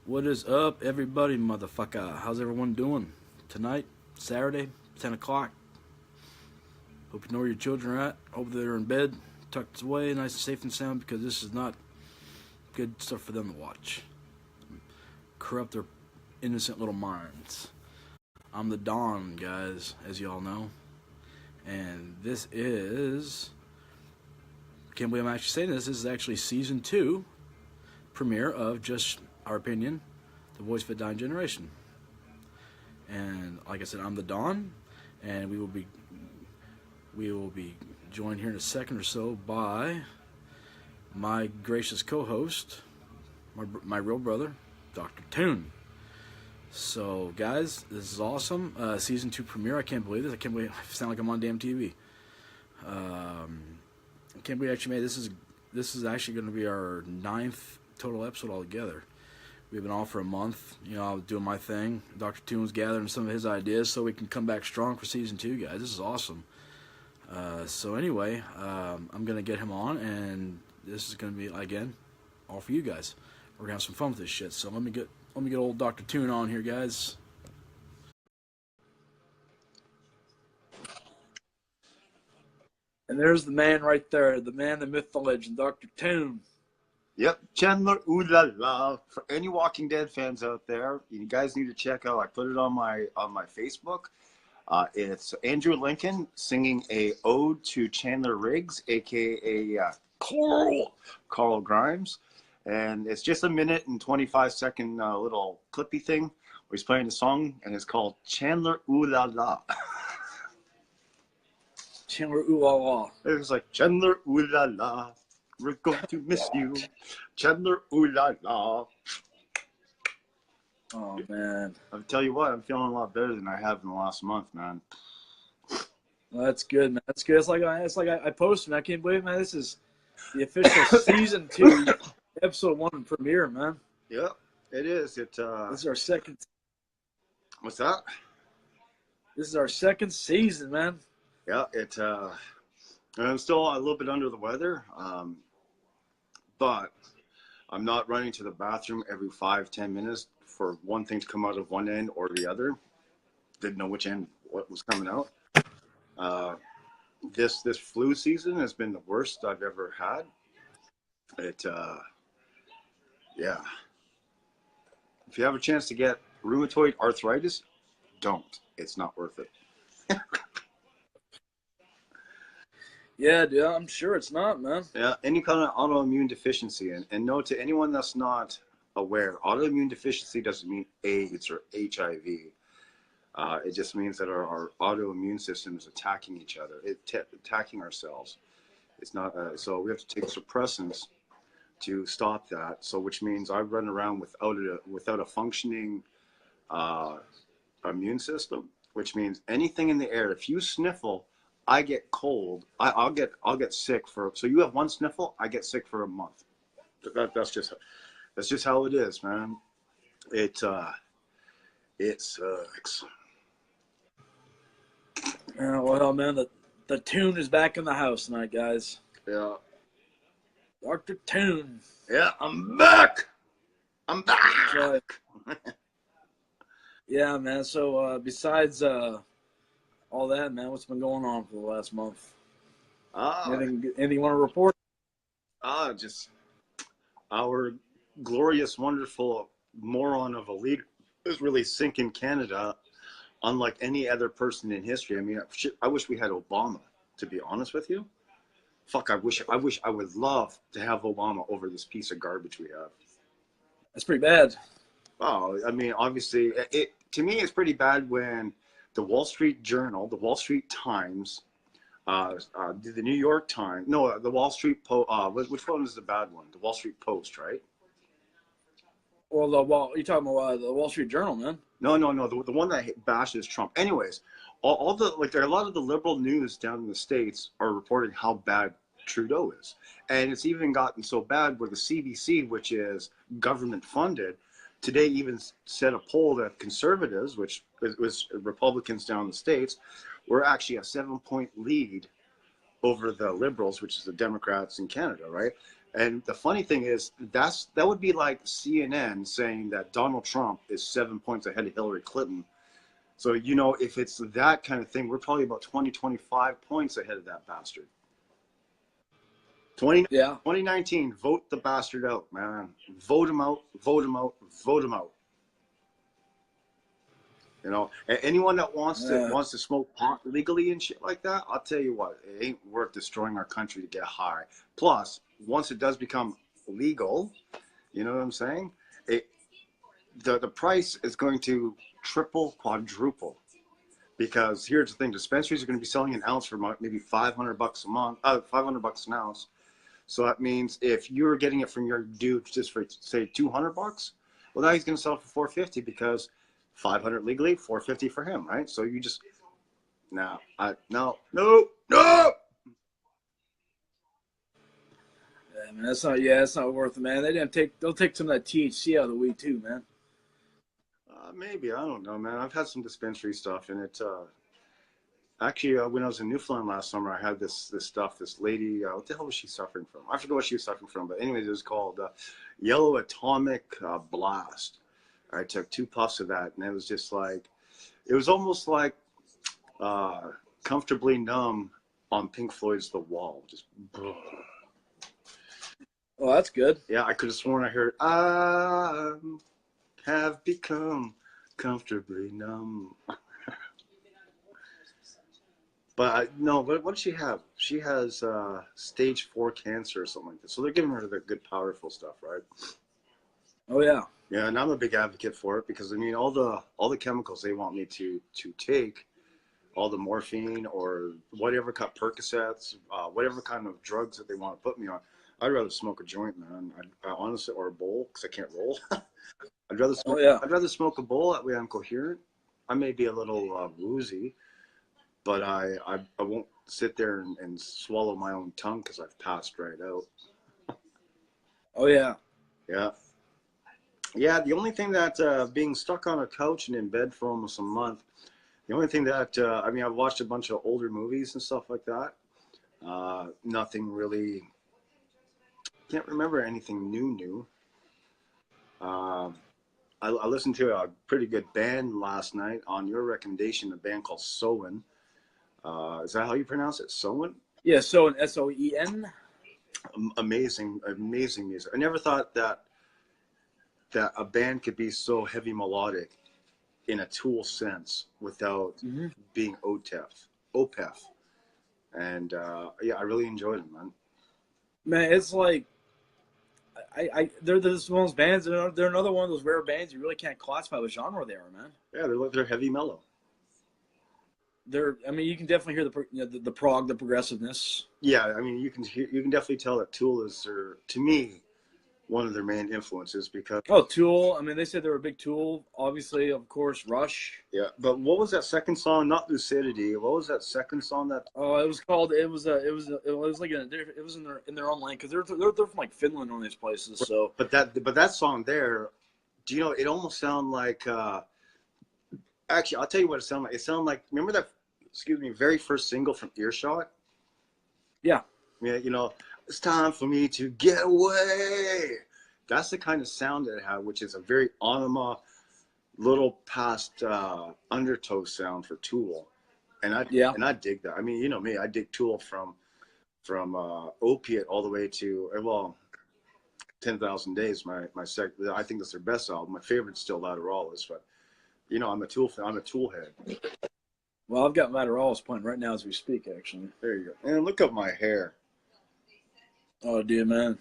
What is up, everybody, motherfucker? How's everyone doing tonight? Saturday, 10 o'clock. Hope you know where your children are at. Hope they're in bed, tucked away, nice and safe and sound, because this is not good stuff for them to watch. Corrupt their innocent little minds. I'm the Don, guys, as y'all know. And this is. Can't believe I'm actually saying this. This is actually season 2 premiere of Just Our Opinion, The Voice of a Dying Generation. And like I said, I'm the Don, and we will be joined here in a second or so by my gracious co-host, my real brother, Dr. Toon. So, guys, this is awesome. Season 2 premiere. I can't believe this. I can't believe I sound like I'm on damn TV. I can't believe I actually made this. Is actually going to be our 9th total episode altogether. We've been off for a month. You know, I was doing my thing. Dr. Toon was gathering some of his ideas so we can come back strong for season 2, guys. This is awesome. So anyway, I'm going to get him on, and this is going to be, again, all for you guys. We're going to have some fun with this shit. So let me get old Dr. Toon on here, guys. And there's the man right there, the man, the myth, the legend, Dr. Toon. Yep, Chandler Ooh La La. For any Walking Dead fans out there, you guys need to check out. I put it on my Facebook. It's Andrew Lincoln singing a ode to Chandler Riggs, aka Carl Grimes, and it's just a minute and 25-second little clippy thing where he's playing the song, and it's called Chandler Ooh La La. Chandler Ooh La La. It was like Chandler Ooh La La. We're going to miss you, Chandler Ooh La La. Oh man! I'll tell you what, I'm feeling a lot better than I have in the last month, man. Well, that's good, man. That's good. It's like I posted, man. I can't believe, man. This is the official season 2, episode 1 premiere, man. Yep, it is. This is our second. What's that? This is our second season, man. Yeah, I'm still a little bit under the weather, but I'm not running to the bathroom every 5-10 minutes for one thing to come out of one end or the other. Didn't know which end what was coming out. This flu season has been the worst I've ever had. Yeah. If you have a chance to get rheumatoid arthritis, don't. It's not worth it. Yeah, dude, I'm sure it's not, man. Yeah, any kind of autoimmune deficiency. And no, to anyone that's not aware, autoimmune deficiency doesn't mean AIDS or HIV. It just means that our autoimmune system is attacking each other, attacking ourselves. It's not, so we have to take suppressants to stop that. So which means I run around without a functioning immune system, which means anything in the air, if you sniffle, I get cold. I'll get sick so you have one sniffle, I get sick for a month. That's just how it is, man. It sucks. Well, man, the Toon is back in the house tonight, guys. Yeah. Dr. Toon. Yeah, I'm back. I'm back. Right. Yeah, man. So besides all that, man, what's been going on for the last month? Anything you want to report? Just our glorious, wonderful moron of a leader is really sinking Canada unlike any other person in history. I mean, I wish we had Obama, to be honest with you. Fuck, I would love to have Obama over this piece of garbage we have. That's pretty bad. Oh, I mean, obviously, to me, it's pretty bad when the Wall Street Journal, the Wall Street Times, the New York Times, no, the Wall Street Post, which one is the bad one? The Wall Street Post, right? Well, you're talking about the Wall Street Journal, man. No, the one that bashes Trump. Anyways, all the there are a lot of the liberal news down in the States are reporting how bad Trudeau is, and it's even gotten so bad where the CBC, which is government funded, today even set a poll that conservatives, which was Republicans down in the States, were actually a 7-point lead over the Liberals, which is the Democrats in Canada, right? And the funny thing is, that would be like CNN saying that Donald Trump is 7 points ahead of Hillary Clinton. So, you know, if it's that kind of thing, we're probably about 20, 25 points ahead of that bastard. 2019, vote the bastard out, man. Vote him out, vote him out, vote him out. You know, anyone that wants to smoke pot legally and shit like that, I'll tell you what, it ain't worth destroying our country to get high. Plus, once it does become legal, you know what I'm saying? The price is going to triple, quadruple. Because here's the thing: dispensaries are going to be selling an ounce for maybe $500 a month, $500 an ounce. So that means if you're getting it from your dude just for say $200, well, now he's going to sell it for $450 because $500 legally, $450 for him, right? So you just no. Yeah, man, that's not worth it, man. They'll take some of that THC out of the weed too, man. Maybe, I don't know, man. I've had some dispensary stuff, and it actually when I was in Newfoundland last summer, I had this stuff. This lady, what the hell was she suffering from? I forget what she was suffering from, but anyways, it was called Yellow Atomic Blast. I took 2 puffs of that, and it was just like, it was almost like Comfortably Numb on Pink Floyd's The Wall. Just. Oh, that's good. Yeah, I could have sworn I heard, I have become comfortably numb. But no, what does she have? She has stage 4 cancer or something like that. So they're giving her the good, powerful stuff, right? Oh yeah. Yeah, and I'm a big advocate for it because I mean all the chemicals they want me to take, all the morphine or whatever kind of Percocets, whatever kind of drugs that they want to put me on. I'd rather smoke a joint, man. I honestly, or a bowl because I can't roll. I'd rather smoke. Oh, yeah. I'd rather smoke a bowl. That way I'm coherent. I may be a little woozy, but I won't sit there and swallow my own tongue because I've passed right out. Oh yeah. Yeah. Yeah. The only thing that being stuck on a couch and in bed for almost a month, the only thing that I mean, I've watched a bunch of older movies and stuff like that. Nothing really. Can't remember anything new. I listened to a pretty good band last night on your recommendation, a band called Soen. Is that how you pronounce it? Soen? Yeah, Soen, Soen. Amazing music. I never thought that a band could be so heavy melodic in a Tool sense without being OPEF. And yeah, I really enjoyed it, man. Man, it's like they're just one of those bands. They're another one of those rare bands you really can't classify what genre they are, man. Yeah, they're heavy mellow. I mean, you can definitely hear the prog, the progressiveness. Yeah, I mean, you can definitely tell that Tool is to me, one of their main influences because. Oh, Tool. I mean, they said they were a big Tool. Obviously, of course, Rush. Yeah, but what was that second song? Not Lucidity. What was that second song that? Oh, it was called. It was like it was in their own lane because they're from like Finland, one of these places. So. But that song there, do you know? It almost sounded like. Actually, I'll tell you what it sounded like. It sounded like, remember that, very first single from Earshot? Yeah. Yeah, you know, it's time for me to get away. That's the kind of sound that it had, which is a very anima, little past undertow sound for Tool. And I dig that. I mean, you know me, I dig Tool from Opiate all the way to, well, 10,000 Days, I think that's their best album. My favorite's still Lateralus, but you know, I'm a Tool head. Well, I've got Lateralus playing right now as we speak, actually. There you go. And look at my hair. Oh, dude, man.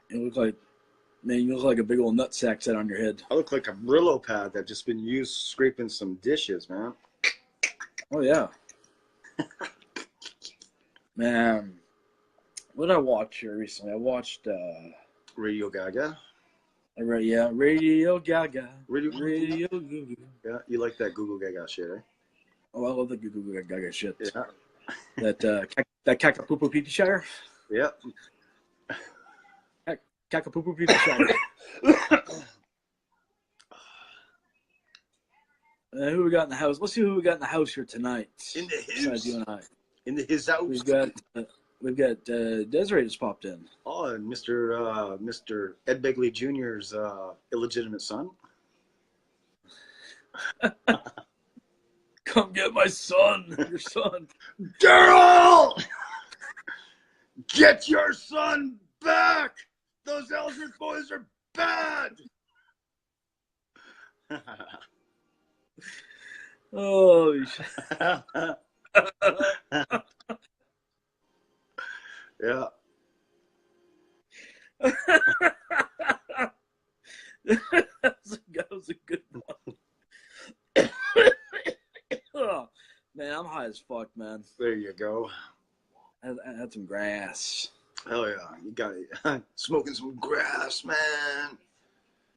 You look like a big old nutsack set on your head. I look like a Brillo pad that just been used scraping some dishes, man. Oh, yeah. Man. What did I watch here recently? I watched... Radio Gaga. Yeah, Radio Gaga. Radio Gaga. Yeah, you like that Google Gaga shit, eh? Oh, I love the Google Gaga shit. Yeah. That Kakapupu Pee Shire? Yeah. Kakapupu Pee Shire. Who we got in the house? Let's see who we got in the house here tonight. In the house. Besides you and I. In his house. We've got Desiree just popped in. Oh, and Mr. Ed Begley Jr.'s illegitimate son. Come get my son, your son. Daryl! Get your son back! Those Ellsworth boys are bad! Oh, yeah. That was a good one. Oh, man, I'm high as fuck, man. There you go. I had some grass. Hell yeah. You got it. Smoking some grass, man.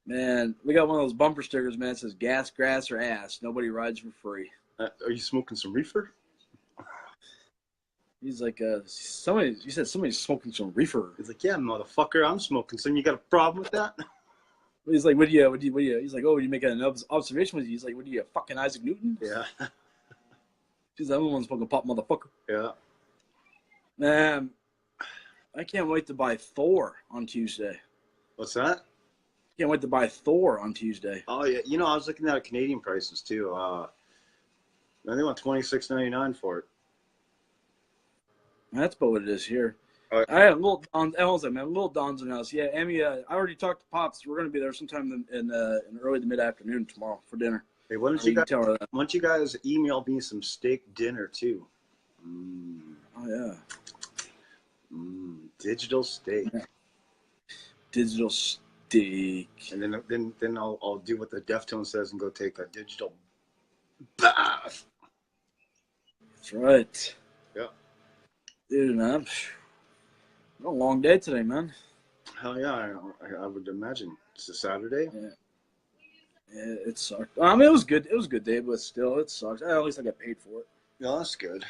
Man, we got one of those bumper stickers, man. It says gas, grass, or ass. Nobody rides for free. Are you smoking some reefer? He's like, you said somebody's smoking some reefer. He's like, yeah, motherfucker, I'm smoking some. You got a problem with that? He's like, what do you, he's like, oh, you making an observation with you? He's like, what are you, fucking Isaac Newton? Yeah. He's like, I'm the one smoking pop, motherfucker. Yeah. Man, I can't wait to buy Thor on Tuesday. What's that? Can't wait to buy Thor on Tuesday. Oh, yeah. You know, I was looking at Canadian prices, too. They want $26.99 for it. That's about what it is here. Right. I had a little Don's in the house. Yeah, Emmy, I already talked to Pops. We're going to be there sometime in early to mid-afternoon tomorrow for dinner. Hey, why don't you guys email me some steak dinner, too? Oh, yeah. Digital steak. Yeah. Digital steak. And then I'll do what the Deftone says and go take a digital bath. That's right. Yeah. Dude, man. A long day today, man. Hell yeah, I would imagine. It's a Saturday. Yeah. Yeah, it sucked. I mean, it was good. It was a good day, but still, it sucks. At least I got paid for it. Yeah, that's good.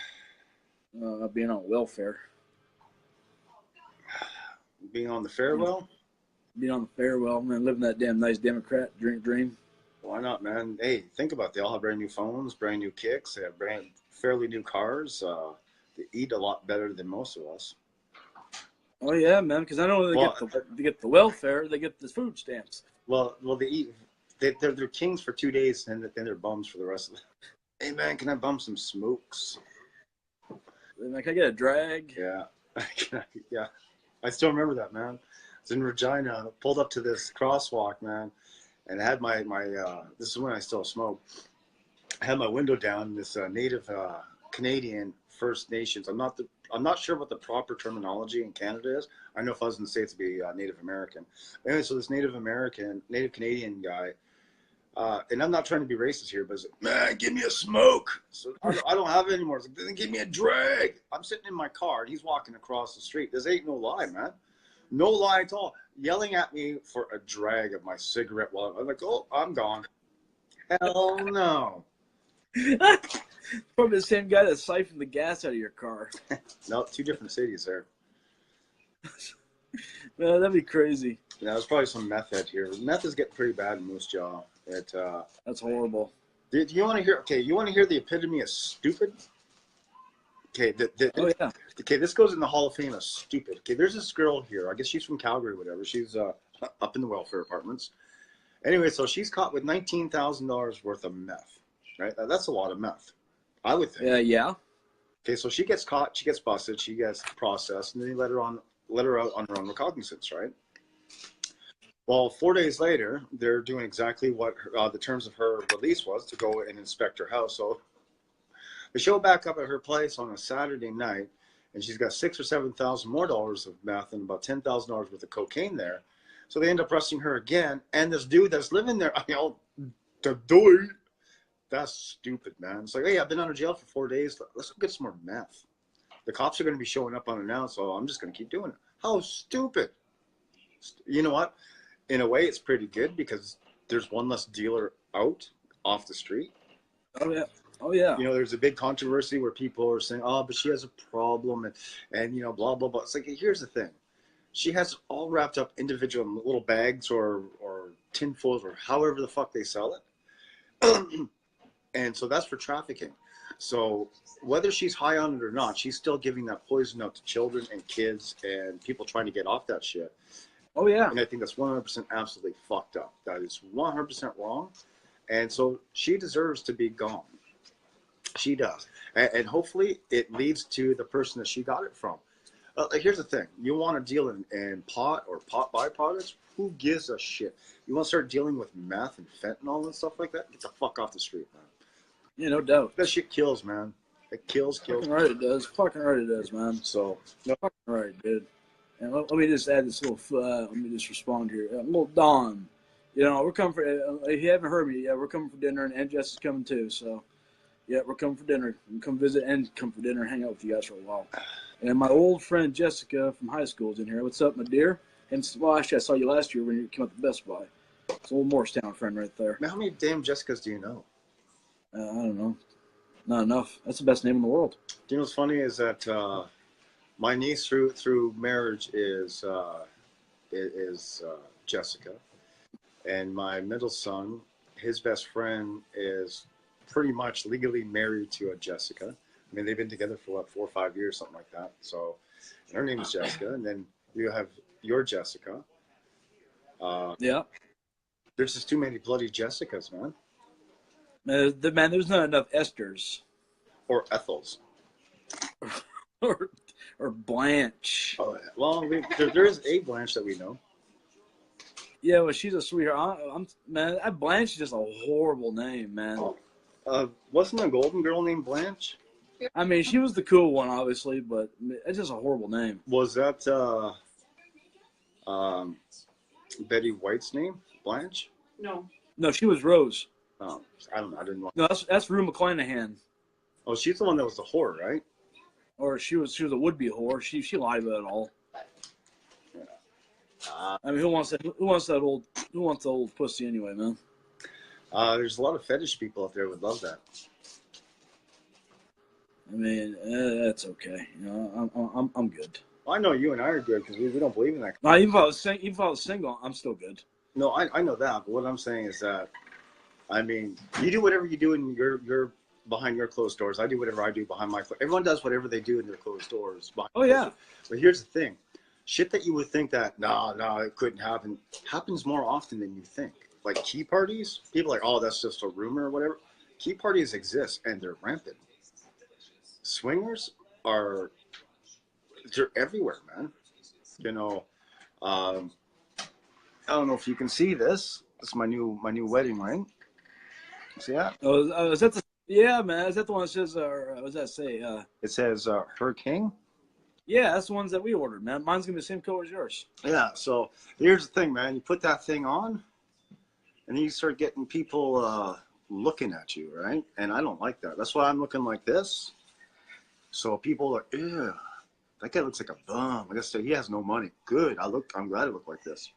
Being on welfare. Being on the farewell? Being on the farewell, man. Living that damn nice Democrat dream. Why not, man? Hey, think about it. They all have brand new phones, brand new kicks. They have fairly new cars. They eat a lot better than most of us. Oh yeah, man. Because I know they get the welfare, they get the food stamps. Well, they eat. They're kings for 2 days, and then they're bums for the rest of it. Hey man, can I bum some smokes? Like, can I get a drag? Yeah, yeah. I still remember that, man. I was in Regina, pulled up to this crosswalk, man, and I had my this is when I still smoke. I had my window down. This native Canadian First Nations. I'm not sure what the proper terminology in Canada is. I know if I was in the States, it'd be Native American. Anyway, so this Native Canadian guy, and I'm not trying to be racist here, but he's like, man, give me a smoke. So I don't have it anymore. He's like, then give me a drag. I'm sitting in my car, and he's walking across the street. This ain't no lie, man. No lie at all. Yelling at me for a drag of my cigarette while I'm like, oh, I'm gone. Hell no. Probably the same guy that siphoned the gas out of your car. No, two different cities there. Man, that'd be crazy. Yeah, there's probably some meth head here. Meth is getting pretty bad in Moose Jaw. That's horrible. Do you want to hear? Okay, you want to hear the epitome of stupid? Okay, oh yeah. Okay, this goes in the Hall of Fame of stupid. Okay, there's this girl here. I guess she's from Calgary, or whatever. She's up in the welfare apartments. Anyway, so she's caught with $19,000 worth of meth. Right, that's a lot of meth, I would think. Yeah. Okay, so she gets caught, she gets busted, she gets processed, and then they let her out on her own recognizance, right? Well, 4 days later, they're doing exactly what the terms of her release was, to go and inspect her house. So they show back up at her place on a Saturday night, and she's got $6,000 or $7,000 more dollars of meth and about $10,000 worth of cocaine there. So they end up arresting her again, and this dude that's living there, that's stupid, man. It's like, hey, I've been out of jail for 4 days. Let's go get some more meth. The cops are going to be showing up unannounced, so I'm just going to keep doing it. How stupid. You know what? In a way, it's pretty good because there's one less dealer out off the street. Oh, yeah. Oh, yeah. You know, there's a big controversy where people are saying, oh, but she has a problem and you know, blah, blah, blah. It's like, here's the thing. She has it all wrapped up individual in little bags or tinfoils or however the fuck they sell it. And so that's for trafficking. So whether she's high on it or not, she's still giving that poison out to children and kids and people trying to get off that shit. Oh yeah. And I think that's 100% absolutely fucked up. That is 100% wrong. And so she deserves to be gone. She does. And hopefully it leads to the person that she got it from. Like, here's the thing. You want to deal in pot or pot byproducts? Who gives a shit? You want to start dealing with meth and fentanyl and stuff like that? Get the fuck off the street, man. Yeah, no doubt. That shit kills, man. It kills. Fucking right it does. Fucking right it does, man. So, Fucking right, dude. And let me just add this little. Let me just respond here. Little Don, you know, we're coming for. If you haven't heard me, yeah, we're coming for dinner, and Jess is coming too. So, yeah, we're coming for dinner. We come visit and come for dinner and hang out with you guys for a while. And my old friend Jessica from high school is in here. What's up, my dear? And well, actually, I saw you last year when you came up to Best Buy. It's a little Morristown friend right there. man, how many damn Jessicas do you know? I don't know. Not enough. That's the best name in the world. Do you know what's funny is that my niece through marriage is Jessica, and my middle son, his best friend is pretty much legally married to a Jessica. I mean, they've been together for what, 4 or 5 years, something like that. So her name is Jessica, and then you have your Jessica. Yeah. There's just too many bloody Jessicas, man. Man, there's not enough Esthers. Or Ethels. or Blanche. Oh, well, there is a Blanche that we know. Yeah, well, she's a sweetheart. Man, that Blanche is just a horrible name, man. Wasn't a golden girl named Blanche? I mean, she was the cool one, obviously, but it's just a horrible name. Was that Betty White's name? Blanche? No, she was Rose. Oh, I don't know. I didn't know. No, that's Rue McClanahan. Oh, she's the one that was the whore, right? Or she was a would-be whore. She lied about it all. I mean, who wants the old pussy anyway, man? There's a lot of fetish people out there who would love that. I mean, that's okay. You know, I'm good. Well, I know you and I are good because we don't believe in that. No, even if I was single, I'm still good. No, I know that. But what I'm saying is that, I mean, you do whatever you do in your behind your closed doors. I do whatever I do behind my. Everyone does whatever they do in their closed doors. Oh yeah. But here's the thing, shit that you would think that no, it couldn't happen happens more often than you think. Like key parties, people are like, oh, that's just a rumor or whatever. Key parties exist and they're rampant. Swingers they're everywhere, man. You know, I don't know if you can see this. This is my new wedding ring. See that? Oh, is that the? Yeah, man. Is that the one that says? What does that say? It says Her King. Yeah, that's the ones that we ordered, man. Mine's gonna be the same color as yours. Yeah. So here's the thing, man. You put that thing on, and then you start getting people looking at you, right? And I don't like that. That's why I'm looking like this. So people are, ew, that guy looks like a bum. I guess he has no money. Good. I'm glad I look like this.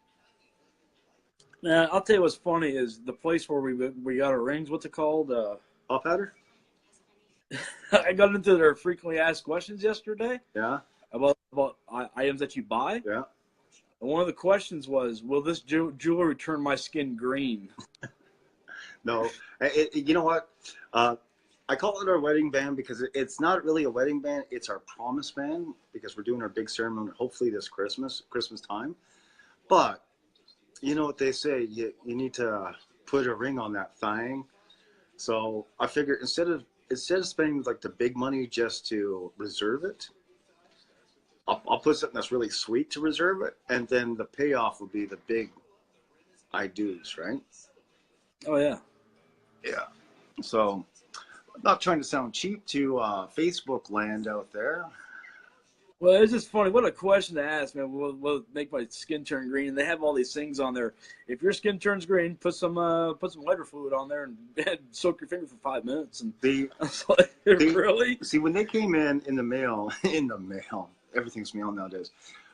Man, I'll tell you what's funny is the place where we got our rings. What's it called? Up at her? I got into their frequently asked questions yesterday. Yeah. About items that you buy. Yeah. And one of the questions was, "Will this jewelry turn my skin green?" No. You know what? I call it our wedding band because it's not really a wedding band. It's our promise band because we're doing our big ceremony hopefully this Christmas time. But you know what they say, you need to put a ring on that thing. So I figured instead of spending like the big money just to reserve it, I'll put something that's really sweet to reserve it, and then the payoff will be the big I do's, right? Oh yeah. Yeah. So I'm not trying to sound cheap to Facebook land out there. Well, it's just funny. What a question to ask, man. Will it make my skin turn green? And they have all these things on there. If your skin turns green, put some lighter fluid on there and soak your finger for 5 minutes. And I was like, really? See, when they came in the mail, everything's mail nowadays.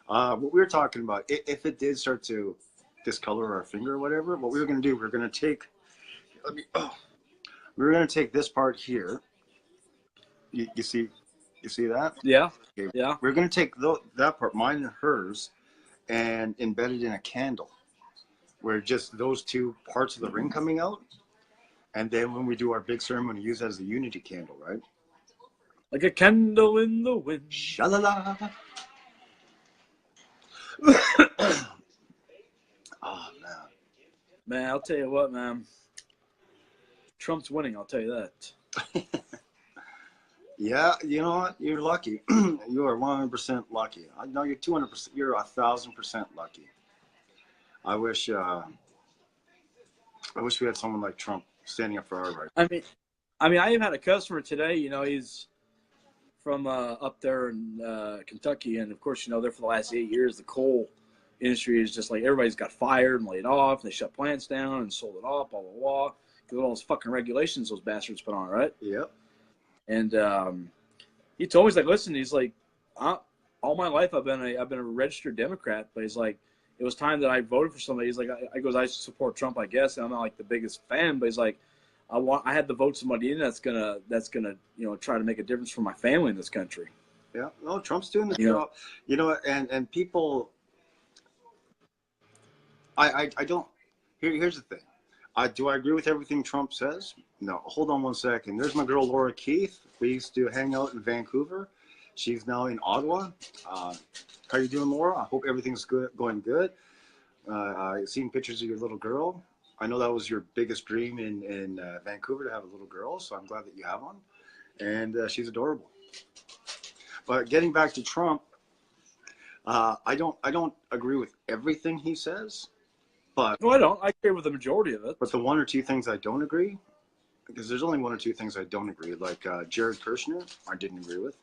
What we were talking about, if it did start to discolor our finger or whatever, what we were going to do, we were going to take. We're going to take this part here. You see that? Yeah. Okay. Yeah. We're going to take that part, mine and hers, and embed it in a candle, where just those two parts of the ring coming out. And then when we do our big ceremony, use that as the unity candle, right? Like a candle in the wind. Sha-la-la. Oh, man. Man, I'll tell you what, man. Trump's winning, I'll tell you that. Yeah, you know what? You're lucky. You are 100% lucky. I know you're 200%. You're 1,000% lucky. I wish we had someone like Trump standing up for our rights. I mean, I even had a customer today. You know, he's from up there in Kentucky, and of course, you know, there for the last 8 years, the coal industry is just like everybody's got fired and laid off, and they shut plants down and sold it off, blah blah blah. Because of all those fucking regulations those bastards put on, right? Yep. And he told me, he's like, listen, he's like, all my life I've been a registered Democrat, but he's like, it was time that I voted for somebody. He's like, I support Trump, I guess, and I'm not like the biggest fan, but he's like, I had to vote somebody in that's gonna you know try to make a difference for my family in this country. Yeah. No, Trump's doing the job. You know, and people. I don't. Here's the thing. Do I agree with everything Trump says? No. Hold on one second. There's my girl Laura Keith. We used to hang out in Vancouver. She's now in Ottawa. How you doing, Laura? I hope everything's going good. I've seen pictures of your little girl. I know that was your biggest dream in Vancouver, to have a little girl, so I'm glad that you have one. And she's adorable. But getting back to Trump, I don't agree with everything he says. But no, I don't. I agree with the majority of it. But the one or two things I don't agree, because there's only one or two things I don't agree, like Jared Kushner, I didn't agree with.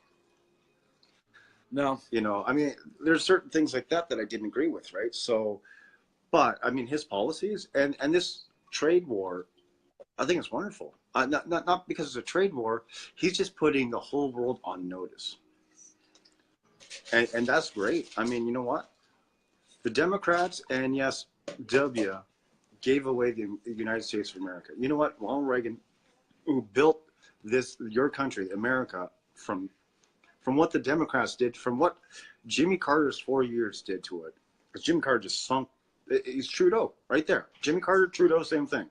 No. You know, I mean, there's certain things like that I didn't agree with, right? So, but I mean, his policies and this trade war, I think it's wonderful. Not because it's a trade war. He's just putting the whole world on notice, and that's great. I mean, you know what? The Democrats and yes, W gave away the United States of America. You know what? Ronald Reagan, who built your country, America, from what the Democrats did, from what Jimmy Carter's 4 years did to it. Because Jimmy Carter just sunk. He's Trudeau right there. Jimmy Carter, Trudeau, same thing.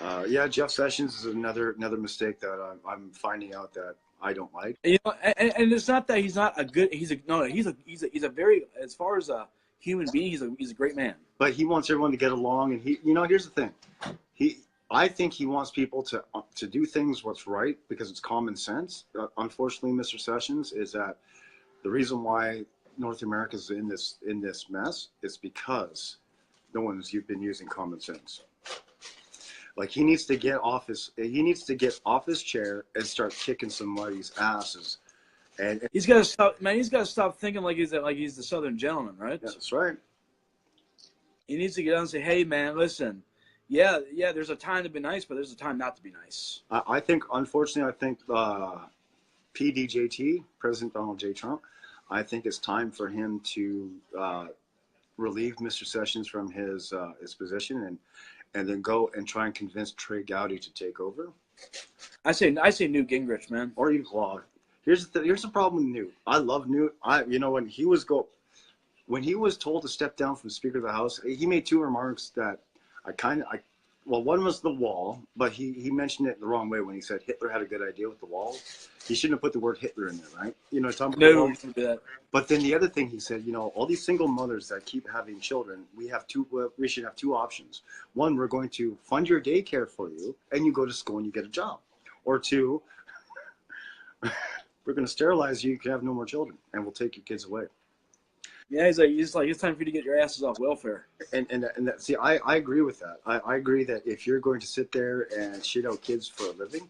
Yeah, Jeff Sessions is another mistake that I'm finding out that I don't like. You know, and it's not that he's not a good. He's a very, as far as a human being, he's a great man. But he wants everyone to get along, and here's the thing, I think he wants people to do things what's right because it's common sense. Unfortunately, Mr. Sessions, is that the reason why North America is in this mess is because no one's been using common sense. Like he needs to get off his chair and start kicking somebody's asses. And he's got to stop, man. He's got to stop thinking like he's the Southern gentleman, right? Yeah, that's right. He needs to get out and say, "Hey, man, listen. Yeah. There's a time to be nice, but there's a time not to be nice." I think, unfortunately, PDJT, President Donald J. Trump, I think it's time for him to relieve Mr. Sessions from his position and then go and try and convince Trey Gowdy to take over. I say Newt Gingrich, man. Or even here's the problem with Newt. I love Newt. When he was told to step down from Speaker of the House, he made two remarks that one was the wall, but he mentioned it the wrong way when he said Hitler had a good idea with the wall. He shouldn't have put the word Hitler in there, right? Talking about No, do that. But then the other thing he said, all these single mothers that keep having children, we should have two options. One, we're going to fund your daycare for you, and you go to school and you get a job. Or two, we're going to sterilize you. You can have no more children, and we'll take your kids away. Yeah, he's like it's time for you to get your asses off welfare. And see, I agree with that. I agree that if you're going to sit there and shit out kids for a living,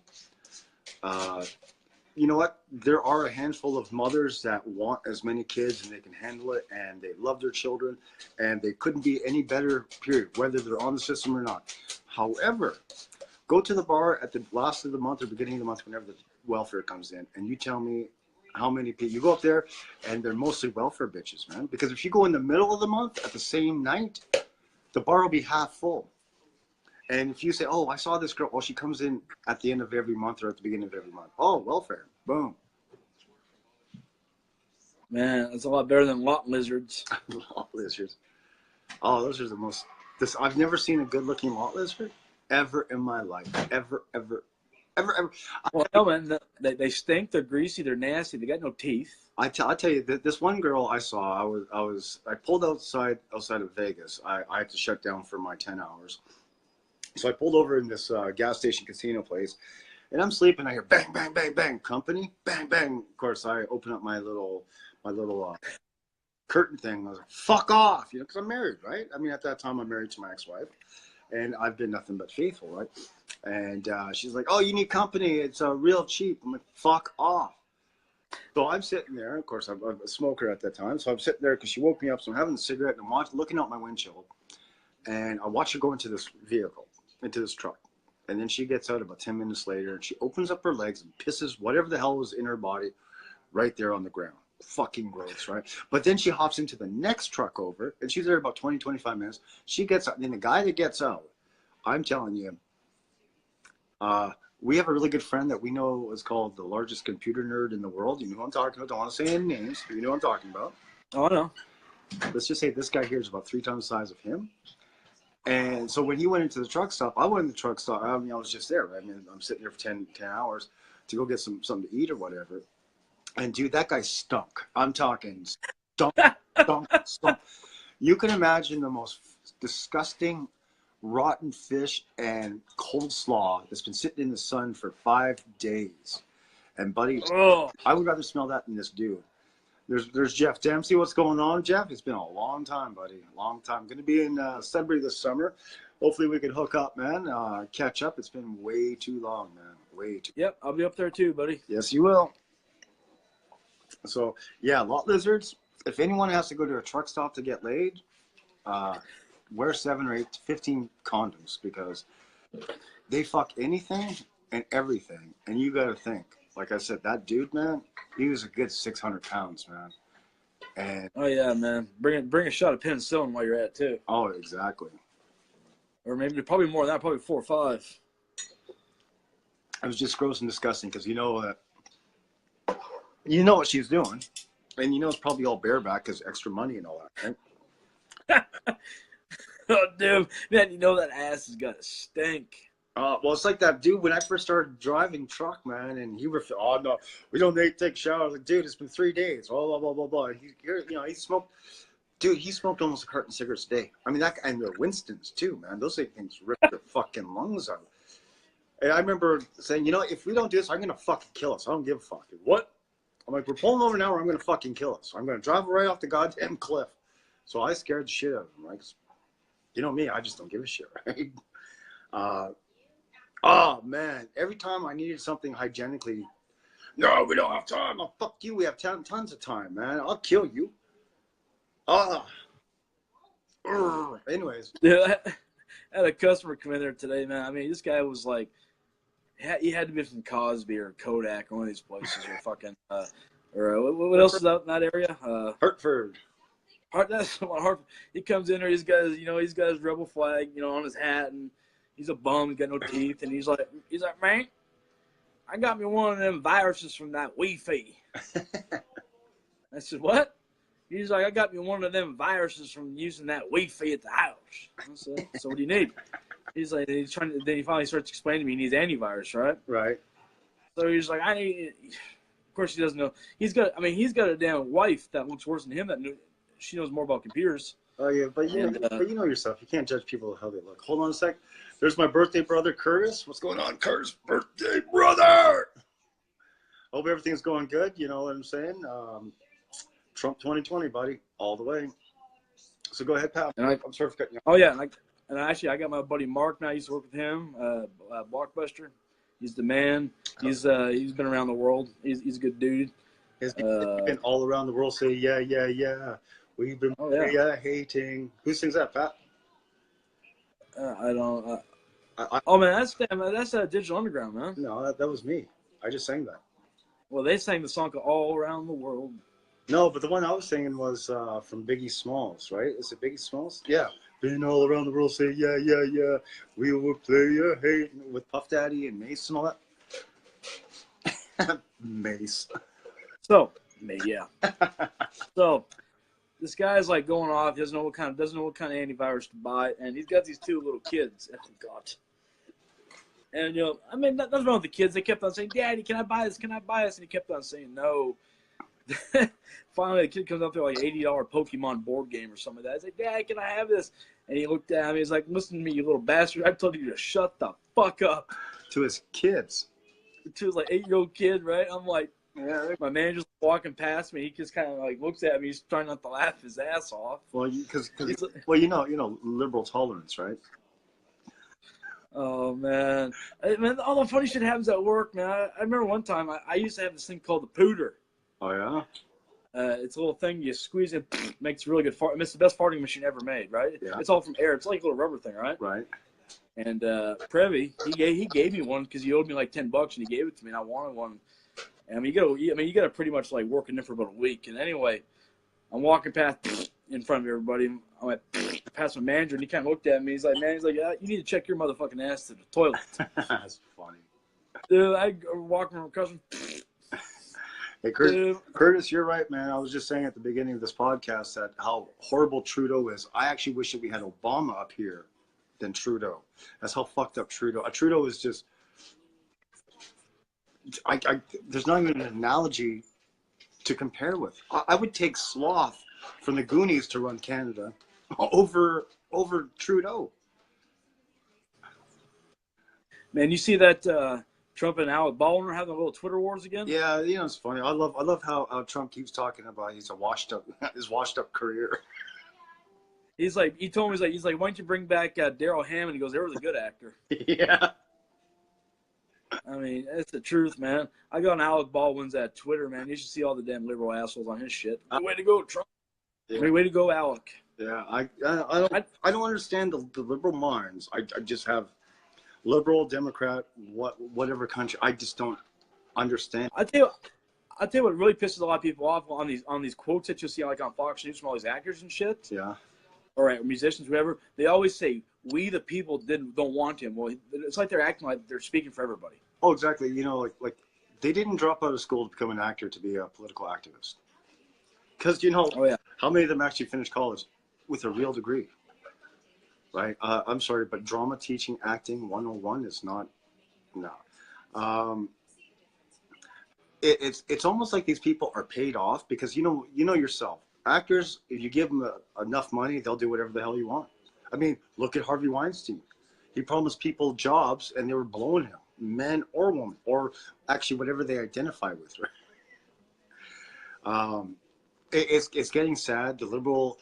you know what? There are a handful of mothers that want as many kids and they can handle it and they love their children and they couldn't be any better, period, whether they're on the system or not. However, go to the bar at the last of the month or beginning of the month, whenever the welfare comes in, and you tell me how many people you go up there, and they're mostly welfare bitches, man. Because if you go in the middle of the month at the same night, the bar will be half full. And if you say, "Oh, I saw this girl," well, she comes in at the end of every month or at the beginning of every month. Oh, welfare, boom. Man, it's a lot better than lot lizards. Lot lizards. Oh, those are the most. I've never seen a good-looking lot lizard ever in my life. Ever, ever, Ever. Well, hell, man, they stink. They're greasy. They're nasty. They got no teeth. I tell you that this one girl I saw, I pulled outside of Vegas. I had to shut down for my 10 hours. So I pulled over in this gas station casino place, and I'm sleeping. I hear bang, bang, bang, bang, company, bang, bang. Of course, I open up my little curtain thing. I was like, fuck off, because I'm married, right? I mean, at that time, I'm married to my ex-wife, and I've been nothing but faithful, right? And she's like, oh, you need company. It's real cheap. I'm like, fuck off. So I'm sitting there. Of course, I'm a smoker at that time. So I'm sitting there because she woke me up. So I'm having a cigarette and I'm looking out my windshield. And I watch her go into this vehicle, into this truck. And then she gets out about 10 minutes later and she opens up her legs and pisses whatever the hell was in her body right there on the ground. Fucking gross, right? But then she hops into the next truck over and she's there about 20, 25 minutes. She gets out. And then the guy that gets out, I'm telling you, we have a really good friend that we know is called the largest computer nerd in the world. You know who I'm talking about. Don't want to say any names, but you know what I'm talking about. Oh, I know. Let's just say this guy here is about 3 times the size of him. And so when he went into the truck stop, I went in the truck stop. I mean, I was just there. Right? I mean, I'm sitting there for 10 hours to go get something to eat or whatever. And dude, that guy stunk. I'm talking stunk. You can imagine the most disgusting rotten fish and coleslaw that's been sitting in the sun for 5 days. And buddy, I would rather smell that than this dude. There's Jeff Dempsey. What's going on, Jeff? It's been a long time, buddy. A long time. Going to be in Sudbury this summer. Hopefully we can hook up, man. Catch up. It's been way too long, man. Way too. Yep, I'll be up there too, buddy. Yes, you will. So yeah, lot lizards. If anyone has to go to a truck stop to get laid, wear 7 or 8 to 15 condoms because they fuck anything and everything. And you got to think, like I said, that dude, man, he was a good 600 pounds, man. And oh yeah, man, bring a shot of penicillin while you're at it too. Oh, exactly. Or maybe probably more than that, probably 4 or 5. It was just gross and disgusting because you know what she's doing, and you know it's probably all bareback because extra money and all that, right? Oh, dude, man, you know that ass has got to stink. Well, it's like that dude when I first started driving truck, man, and oh no, we don't take showers. Like, dude, it's been 3 days. Blah blah blah blah. He smoked. Dude, he smoked almost a carton of cigarettes a day. I mean, and the Winstons too, man. Those things rip your fucking lungs out. And I remember saying, if we don't do this, I'm gonna fucking kill us. I don't give a fuck. What? I'm like, we're pulling over now, or I'm gonna fucking kill us. I'm gonna drive right off the goddamn cliff. So I scared the shit out of him, right? You know me, I just don't give a shit, right? Oh, man. Every time I needed something hygienically, no, we don't have time. Oh, fuck you. We have tons of time, man. I'll kill you. Anyways. Yeah, I had a customer come in there today, man. I mean, this guy was like, he had to be from Cosby or Kodak, one of these places, or fucking, what else is out in that area? Hartford. That's Hartford. He comes in there, he's got his rebel flag, on his hat, and he's a bum, he's got no teeth, and he's like, man, I got me one of them viruses from that Wi-Fi. I said, what? He's like, I got me one of them viruses from using that Wi-Fi at the house. I said, so what do you need? He's like, then he finally starts explaining to me he needs antivirus, right? Right. So he's like, I need. Of course, he doesn't know. He's got a damn wife that looks worse than him. She knows more about computers. Oh yeah, but you know yourself. You can't judge people how they look. Hold on a sec. There's my birthday brother, Curtis. What's going on, Curtis? Birthday brother. Hope everything's going good. You know what I'm saying? Trump 2020, buddy, all the way. So go ahead, pal. I'm sorry for cutting you off. Oh yeah, and actually, I got my buddy Mark now. I used to work with him, Blockbuster. He's the man. He's been around the world. He's a good dude. He's been all around the world. Say yeah, yeah, yeah. We've been hating. Who sings that, Pat? I don't. Oh man, that's Digital Underground, man. No, that was me. I just sang that. Well, they sang the song "All Around the World." No, but the one I was singing was from Biggie Smalls, right? Is it Biggie Smalls? Yeah. Been all around the world, say yeah, yeah, yeah. We will play a hate with Puff Daddy and Mace and all that. Mace. So, yeah. So, this guy's like going off. He doesn't know what kind of antivirus to buy, and he's got these 2 little kids. Oh God. And, I mean, nothing wrong with the kids. They kept on saying, Daddy, can I buy this? Can I buy this? And he kept on saying no. Finally, the kid comes up there like $80 Pokemon board game or something like that. I said, Dad, can I have this? And he looked at me. He's like, listen to me, you little bastard. I told you to shut the fuck up. To his kids. To his like 8-year-old kid, right? I'm like, Yeah. my manager's walking past me. He just kind of like looks at me. He's trying not to laugh his ass off. Well, because He's like, liberal tolerance, right? oh, man. Man, all the funny shit happens at work, man. I remember one time I used to have this thing called the pooter. Oh yeah. It's a little thing you squeeze it, makes a really good fart. It's the best farting machine ever made, right? Yeah. It's all from air. It's like a little rubber thing, right? Right. And Prevy, he gave me one because he owed me like $10, and he gave it to me, and I wanted one. And I mean, you gotta pretty much like work in there for about a week. And anyway, I'm walking past in front of everybody. I went past my manager, and he kind of looked at me. He's like, you need to check your motherfucking ass to the toilet. That's funny. Dude, I walking from customer. Hey, Curtis, you're right, man. I was just saying at the beginning of this podcast that how horrible Trudeau is. I actually wish that we had Obama up here than Trudeau. That's how fucked up Trudeau. Trudeau is just. There's not even an analogy to compare with. I would take Sloth from the Goonies to run Canada over Trudeau. Man, you see that Trump and Alec Baldwin are having a little Twitter wars again? Yeah, it's funny. I love how Trump keeps talking about his washed up career. He told me, he's like, why don't you bring back Daryl Hammond? He goes, there was a good actor. Yeah. I mean, it's the truth, man. I go on Alec Baldwin's Twitter, man. You should see all the damn liberal assholes on his shit. Way to go, Trump. Yeah. Way to go, Alec. Yeah, I don't understand the liberal minds. I just have liberal, Democrat, whatever country. I just don't understand. I tell you what really pisses a lot of people off on these quotes that you'll see like on Fox News from all these actors and shit. Yeah. Or musicians, whatever. They always say, "We the people don't want him." Well, it's like they're acting like they're speaking for everybody. Oh, exactly. Like they didn't drop out of school to become an actor to be a political activist. Because Oh yeah. How many of them actually finished college with a real degree? Right. I'm sorry, but drama teaching, acting 101 is not. No. It's almost like these people are paid off because you know yourself. Actors, if you give them enough money, they'll do whatever the hell you want. I mean, look at Harvey Weinstein. He promised people jobs, and they were blowing him, men or women, or actually whatever they identify with. Right? It's getting sad. The liberal.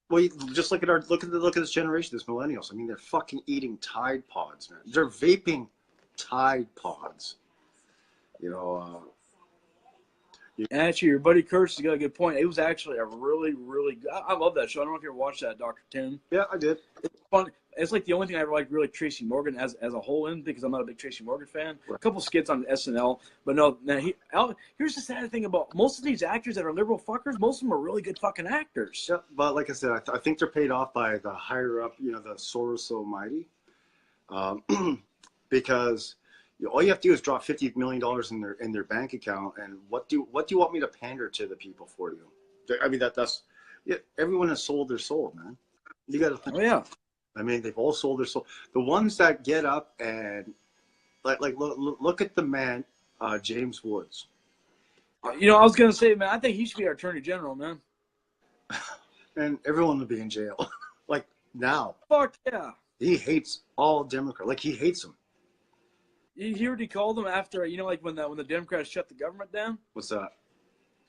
Well, just look at this generation, this millennials. I mean, they're fucking eating Tide Pods, man. They're vaping Tide Pods. Actually, your buddy Curtis has got a good point. It was actually a really, really good. I love that show. I don't know if you ever watched that, Dr. Tim. Yeah, I did. It's fun. It's like the only thing I ever liked really Tracy Morgan as a whole in because I'm not a big Tracy Morgan fan. Right. A couple skits on SNL, but no. Here's the sad thing about most of these actors that are liberal fuckers. Most of them are really good fucking actors. Yeah, but like I said, I think they're paid off by the higher up, the Soros Almighty, because all you have to do is drop $50 million in their bank account, and what do you want me to pander to the people for you? I mean that's everyone has sold their soul, man. You got to think. Oh yeah. I mean, they've all sold their soul. The ones that get up and look at the man, James Woods. I was gonna say, man, I think he should be our Attorney General, man. And everyone would be in jail, like now. Fuck yeah. He hates all Democrats. Like he hates them. You hear what he called them after, like when the Democrats shut the government down? What's that?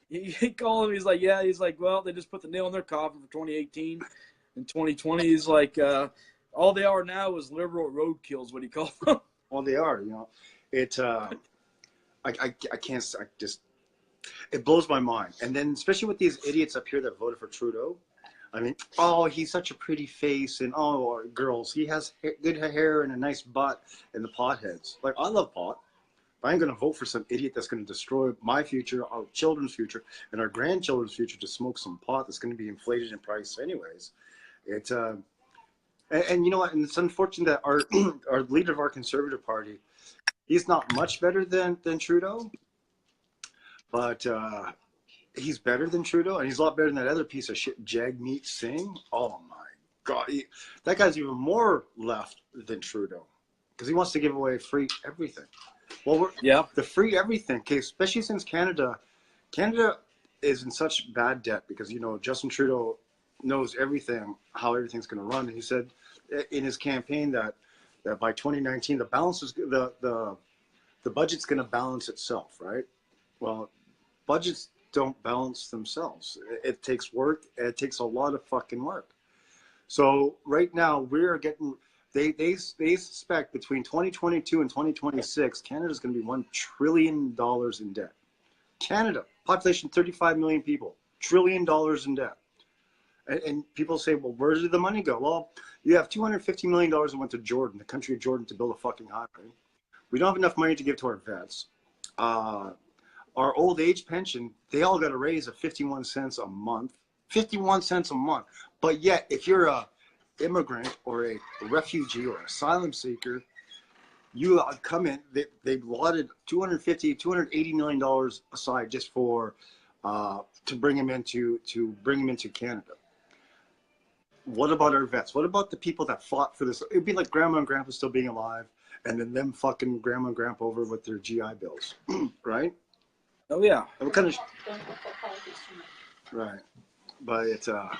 He called him. He's like, well, they just put the nail in their coffin for 2018 and 2020. He's like, all they are now is liberal roadkills. What he called them? Well, they are. It. I can't. It blows my mind. And then especially with these idiots up here that voted for Trudeau. I mean, oh, he's such a pretty face, and oh, girls, he has good hair and a nice butt, and the potheads. Like, I love pot. But I ain't gonna vote for some idiot that's gonna destroy my future, our children's future, and our grandchildren's future to smoke some pot that's gonna be inflated in price anyways. And you know what? And it's unfortunate that our our leader of our Conservative Party, he's not much better than Trudeau, but he's better than Trudeau, and he's a lot better than that other piece of shit, Jagmeet Singh. Oh my God, that guy's even more left than Trudeau. because he wants to give away free everything. Well, Yeah. the free everything, okay, especially since Canada is in such bad debt because, you know, Justin Trudeau knows everything, how everything's going to run. And he said in his campaign that by 2019, the balance is the budget's going to balance itself, right? Well, budgets don't balance themselves. It takes work. It takes a lot of fucking work. So right now we're getting, they suspect between 2022 and 2026, Canada's going to be $1 trillion in debt. Canada, population 35 million people, $1 trillion in debt. And people say, well, where did the money go? Well, you have $250 million that went to Jordan, the country of Jordan, to build a fucking highway. We don't have enough money to give to our vets. Our old age pension, they all got a raise of 51 cents a month. 51 cents a month. But yet, if you're a immigrant or a refugee or asylum seeker, you come in, they've allotted $280 million aside just for to bring them into Canada. What about our vets? What about the people that fought for this? It'd be like grandma and grandpa still being alive, and then them fucking grandma and grandpa over with their GI Bills, right? Oh yeah. What kind of right? But it's what's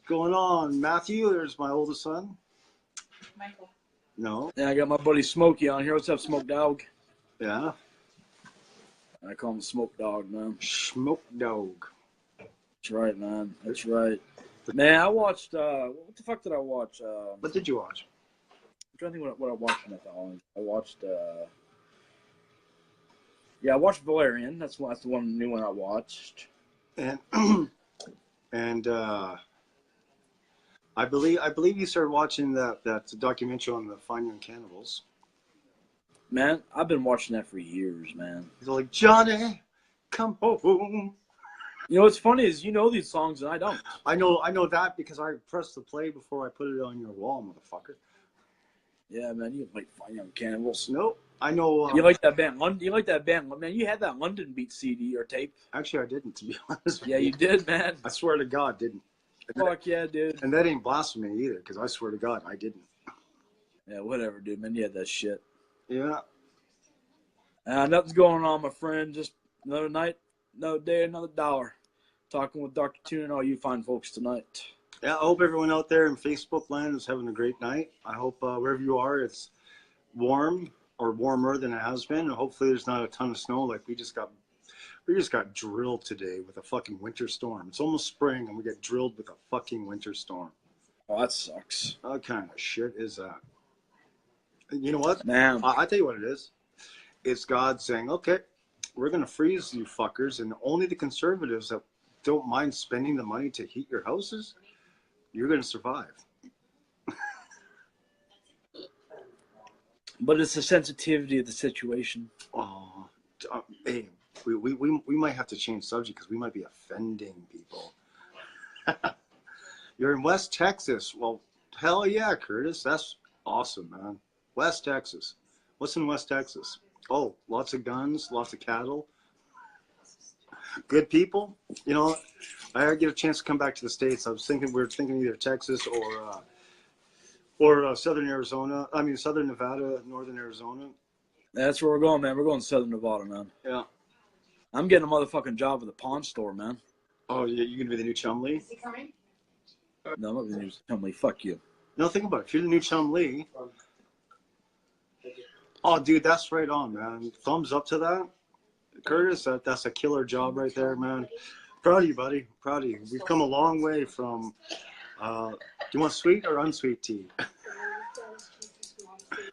going on, Matthew? There's my oldest son. Michael. No. Yeah, I got my buddy Smokey on here. What's up, Smoke Dog? Yeah. I call him Smoke Dog, man. Smoke Dog. That's right, man. That's right. Man, I watched, what the fuck did I watch? What did you watch? I'm trying to think what I watched in that time. I watched, I watched Valerian. That's the one new one I watched. And I believe you started watching that documentary on the Fine Young Cannibals. Man, I've been watching that for years, man. He's like, Johnny, come home. You know what's funny is you know these songs and I don't. I know that because I pressed the play before I put it on your wall, motherfucker. Yeah, man, you like Fine Young Cannibals. Nope. I know. You like that band? You like that band? Man, you had that London Beat CD or tape. Actually, I didn't, to be honest. Yeah, you did, man. I swear to God, didn't. Fuck yeah, dude. And that ain't blasphemy either, because I swear to God, I didn't. Yeah, whatever, dude, man. You had that shit. Yeah. Nothing's going on, my friend. Just another night, another day, another dollar. Talking with Dr. Tune and all you fine folks tonight. Yeah, I hope everyone out there in Facebook land is having a great night. I hope wherever you are, it's warm or warmer than it has been. And hopefully there's not a ton of snow like we just got drilled today with a fucking winter storm. It's almost spring and we get drilled with a fucking winter storm. Oh, that sucks. What kind of shit is that? You know what? Man. I tell you what it is. It's God saying, okay, we're going to freeze you fuckers, and only the conservatives that don't mind spending the money to heat your houses, you're going to survive. But it's the sensitivity of the situation. Oh, hey, we might have to change subject because we might be offending people. You're in West Texas. Well, hell yeah, Curtis. That's awesome, man. West Texas. What's in West Texas? Oh, lots of guns, lots of cattle. Good people. You know, I get a chance to come back to the States. I was thinking we were thinking either Texas or Southern Arizona. I mean, Southern Nevada, Northern Arizona. That's where we're going, man. We're going to Southern Nevada, man. Yeah. I'm getting a motherfucking job at the pawn store, man. Oh, you're going to be the new Chumlee? Is he coming? No, I'm not the new Chumlee. Fuck you. No, think about it. If you're the new Chumlee. Oh, dude, that's right on, man. Thumbs up to that. Curtis, that's a killer job right there, man. Proud of you, buddy. Proud of you. We've come a long way from, do you want sweet or unsweet tea?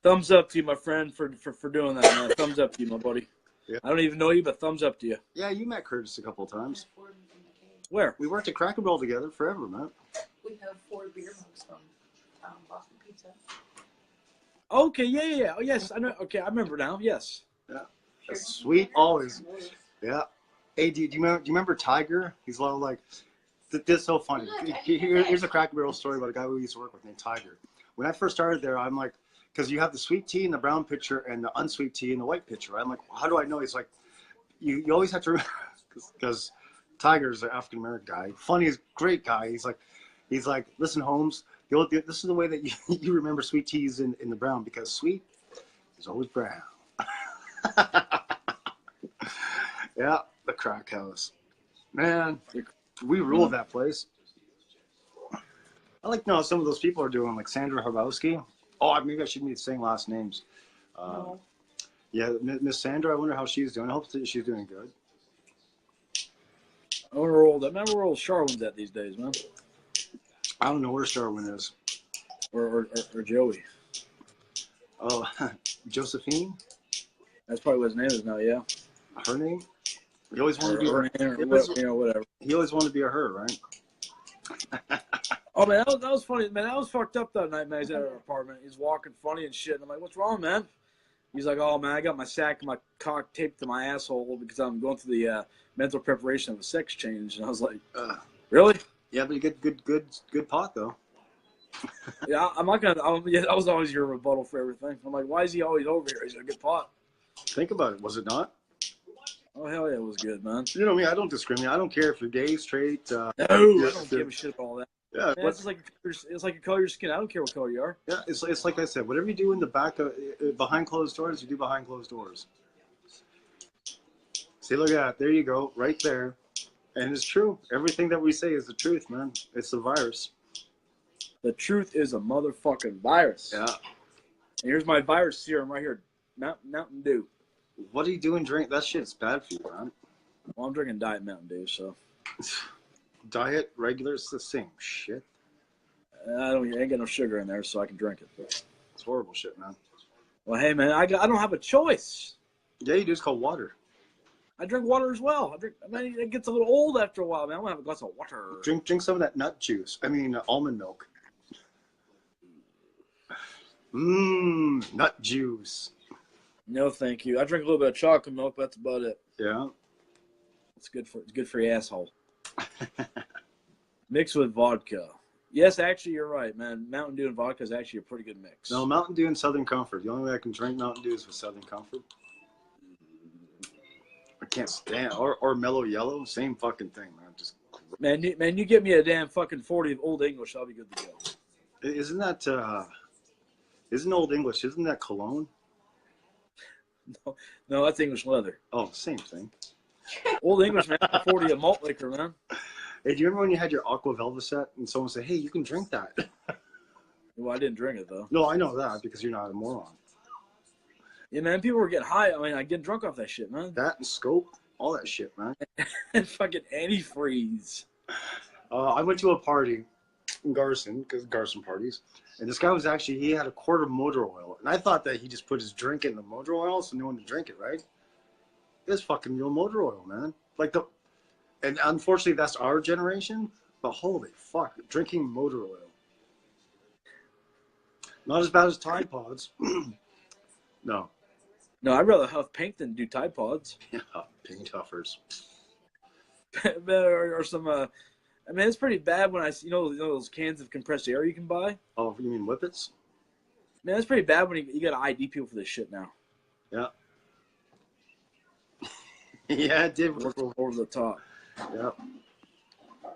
Thumbs up to you, my friend, for doing that, man. Thumbs up to you, my buddy. Yeah. I don't even know you, but thumbs up to you. Yeah, you met Curtis a couple of times. Where? We worked at Cracker Barrel together forever, man. We have 4 beer mugs from Boston Pizza. Okay, yeah. Oh, yes, I know. Okay, I remember now. Yes. Yeah. That's sweet, always. Yeah. Hey, do you remember Tiger? He's like, this is so funny. Here's a Cracker Barrel story about a guy we used to work with named Tiger. When I first started there, I'm like, because you have the sweet tea in the brown pitcher and the unsweet tea in the white pitcher. Right? I'm like, well, how do I know? He's like, you always have to remember, because Tiger's an African-American guy. Funny, great guy. He's like, listen, Holmes, This is the way that you, you remember sweet teas in the brown, because sweet is always brown. Yeah, the Crack House. Man, we ruled that place. I like no some of those people are doing, like Sandra Harbowski. Oh, maybe I shouldn't be saying last names. No. Yeah, Miss Sandra. I wonder how she's doing. I hope that she's doing good. I remember where old Charwin's at these days, man. I don't know where Sherwin is. Or Joey. Oh, Josephine. That's probably what his name is now. Yeah. Her name. You always want to be Or her. name, or whatever, whatever. He always wanted to be a her, right? Oh man, that was funny, man. That was fucked up that night, man. He's at our apartment. He's walking funny and shit. And I'm like, "What's wrong, man?" He's like, "Oh man, I got my sack and my cock taped to my asshole because I'm going through the mental preparation of a sex change." And I was like, "Really?" Yeah, but you get good pot though. Yeah, I'm not gonna. That was always your rebuttal for everything. I'm like, "Why is he always over here? He's a good pot." Think about it. Was it not? Oh hell yeah, it was good, man. You know me. I don't discriminate. I don't care if you're gay, straight. No, I don't give a shit about all that. Yeah, Man, it's like you color your skin. I don't care what color you are. yeah. It's like I said. Whatever you do in the back of behind closed doors, you do behind closed doors. See, look at that. There you go, right there. And it's true. Everything that we say is the truth, man. It's the virus. The truth is a motherfucking virus. Yeah. And here's my virus serum right here, Mountain Dew. What are you doing? Drink that shit's bad for you, man. Well, I'm drinking Diet Mountain Dew, so Diet, regular, it's the same shit. I ain't got no sugar in there, so I can drink it. But, It's horrible shit, man. well, hey man, I don't have a choice. Yeah, you do. It's called water. I drink water as well. It gets a little old after a while, man. I want to have a glass of water. Drink some of that nut juice. I mean, almond milk. Nut juice. No, thank you. I drink a little bit of chocolate milk, but that's about it. Yeah. It's good for your asshole. Mixed with vodka. Yes, actually, you're right, man. Mountain Dew and vodka is actually a pretty good mix. No, Mountain Dew and Southern Comfort. The only way I can drink Mountain Dew is with Southern Comfort. I can't stand or Mellow Yellow. Same fucking thing, man. Just Man, you get me a damn fucking 40 of Old English, I'll be good to go. isn't that isn't Old English? Isn't that cologne? No, that's English leather. Oh, same thing. Old English, man, 40 of malt liquor, man. Hey, do you remember when you had your Aqua Velvet and someone said, "Hey, you can drink that"? Well, I didn't drink it though. No, I know that because you're not a moron. Yeah, man, people were getting high. I mean, I get drunk off that shit, man. That and Scope, all that shit, man. And fucking antifreeze. I went to a party in Garson, because Garson parties, and this guy was actually, he had a quart of motor oil, and I thought that he just put his drink in the motor oil so no one would drink it, right? It's fucking real motor oil, man. And unfortunately, that's our generation, but holy fuck, drinking motor oil. Not as bad as Tide Pods. No. No, I'd rather huff pink than do Tide Pods. Yeah, pink tuffers. or some, I mean, it's pretty bad when you know those cans of compressed air you can buy? Oh, you mean Whippets? Man, it's pretty bad when you got to ID people for this shit now. Yeah. Yeah, it did. Over the top. Yeah.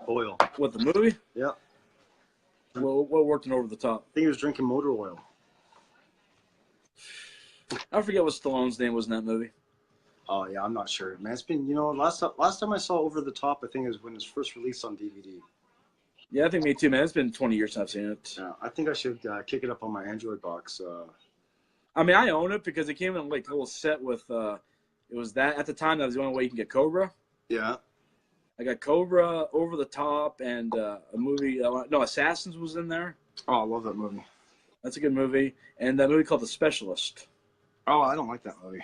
Oil. What, the movie? Yeah. What worked in Over the Top? I think he was drinking motor oil. I forget what Stallone's name was in that movie. Oh yeah, I'm not sure, man. It's been, last time I saw Over the Top, I think it was when it was first released on DVD. Yeah, I think me too, man. It's been 20 years since I've seen it. Yeah, I think I should kick it up on my Android box. I mean, I own it because it came in like a little set with. It was that at the time that was the only way you can get Cobra. Yeah. I got Cobra, Over the Top, and a movie. No, Assassins was in there. Oh, I love that movie. That's a good movie, and that movie called The Specialist. Oh, I don't like that movie.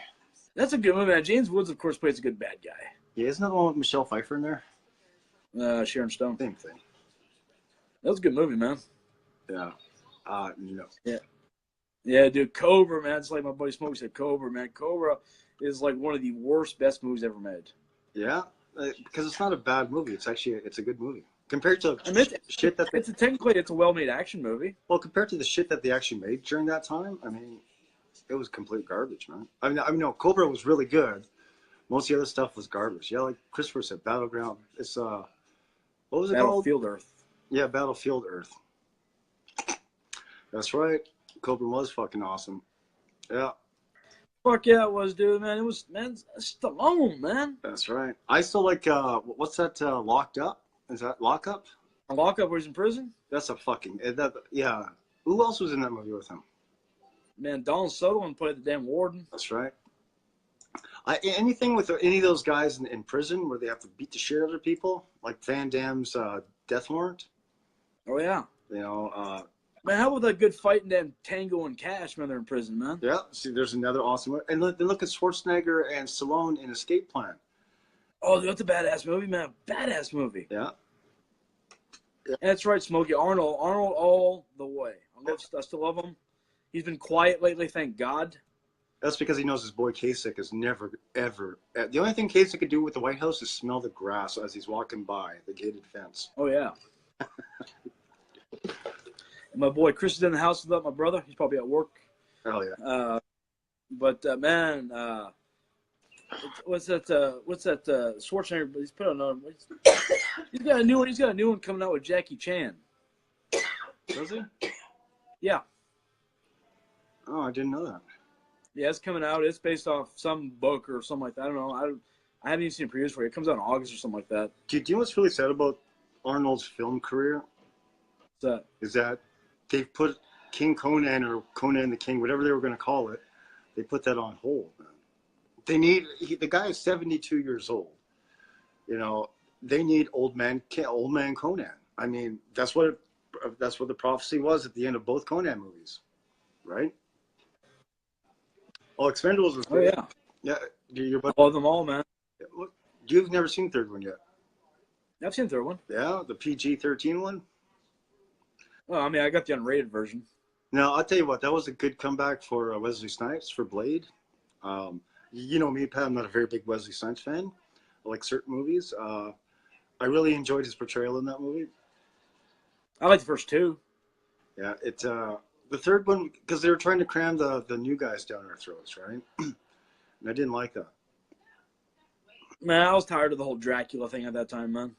That's a good movie. Now, James Woods, of course, plays a good bad guy. Yeah, isn't that the one with Michelle Pfeiffer in there? Sharon Stone. Same thing. That was a good movie, man. Yeah. No. Yeah, dude, Cobra, man. It's like my buddy Smokey said, Cobra, man. Cobra is like one of the worst, best movies ever made. Yeah, because it's not a bad movie. It's a good movie compared to shit that. Technically, it's a well-made action movie. Well, compared to the shit that they actually made during that time, I mean, it was complete garbage, man. I mean, no, Cobra was really good. Most of the other stuff was garbage. Yeah, like Christopher said, Battleground. It's what was it called? Battlefield Earth. Yeah, Battlefield Earth. That's right. Cobra was fucking awesome. Yeah, Fuck yeah, it was, dude. Man, it was Stallone, man. that's right. I still like what's that? Locked Up? Is that Lock Up? Lockup where he's in prison. That's a fucking that. Yeah. Who else was in that movie with him? Man, Donald Sutherland played the damn warden. That's right. Anything with any of those guys in prison where they have to beat the shit out of people, like Van Damme's Death Warrant. Oh yeah. You know. Man, how about that good fight in damn Tango and Cash when they're in prison, man? Yeah. See, there's another awesome one. And then look at Schwarzenegger and Stallone in Escape Plan. Oh, that's a badass movie, man. Badass movie. Yeah. And that's right, Smokey. Arnold all the way. I still love him. He's been quiet lately, thank God. That's because he knows his boy Kasich is never, ever. The only thing Kasich could do with the White House is smell the grass as he's walking by the gated fence. Oh, yeah. And my boy Chris is in the house without my brother. He's probably at work. Oh, yeah. Man, what's that Schwarzenegger? He's put on another. He's got a new one. He's got a new one coming out with Jackie Chan. Does he? Yeah. Oh, I didn't know that. Yeah, it's coming out. It's based off some book or something like that. I don't know. I haven't even seen previews for it. It comes out in August or something like that. Do you know what's really sad about Arnold's film career? What's that? Is that they've put King Conan or Conan the King, whatever they were going to call it, they put that on hold. Man. The guy is 72 years old. You know, they need old man Conan. I mean, that's what the prophecy was at the end of both Conan movies, right? Oh, Expendables was great. Oh Yeah. I love them all, man. You've never seen the third one yet. I've seen the third one. Yeah, the PG-13 one. Well, I mean, I got the unrated version. Now, I'll tell you what, that was a good comeback for Wesley Snipes for Blade. You know me, Pat, I'm not a very big Wesley Snipes fan. I like certain movies. I really enjoyed his portrayal in that movie. I like the first two. Yeah, the third one, because they were trying to cram the new guys down our throats, right? And I didn't like that. Man, I was tired of the whole Dracula thing at that time, man.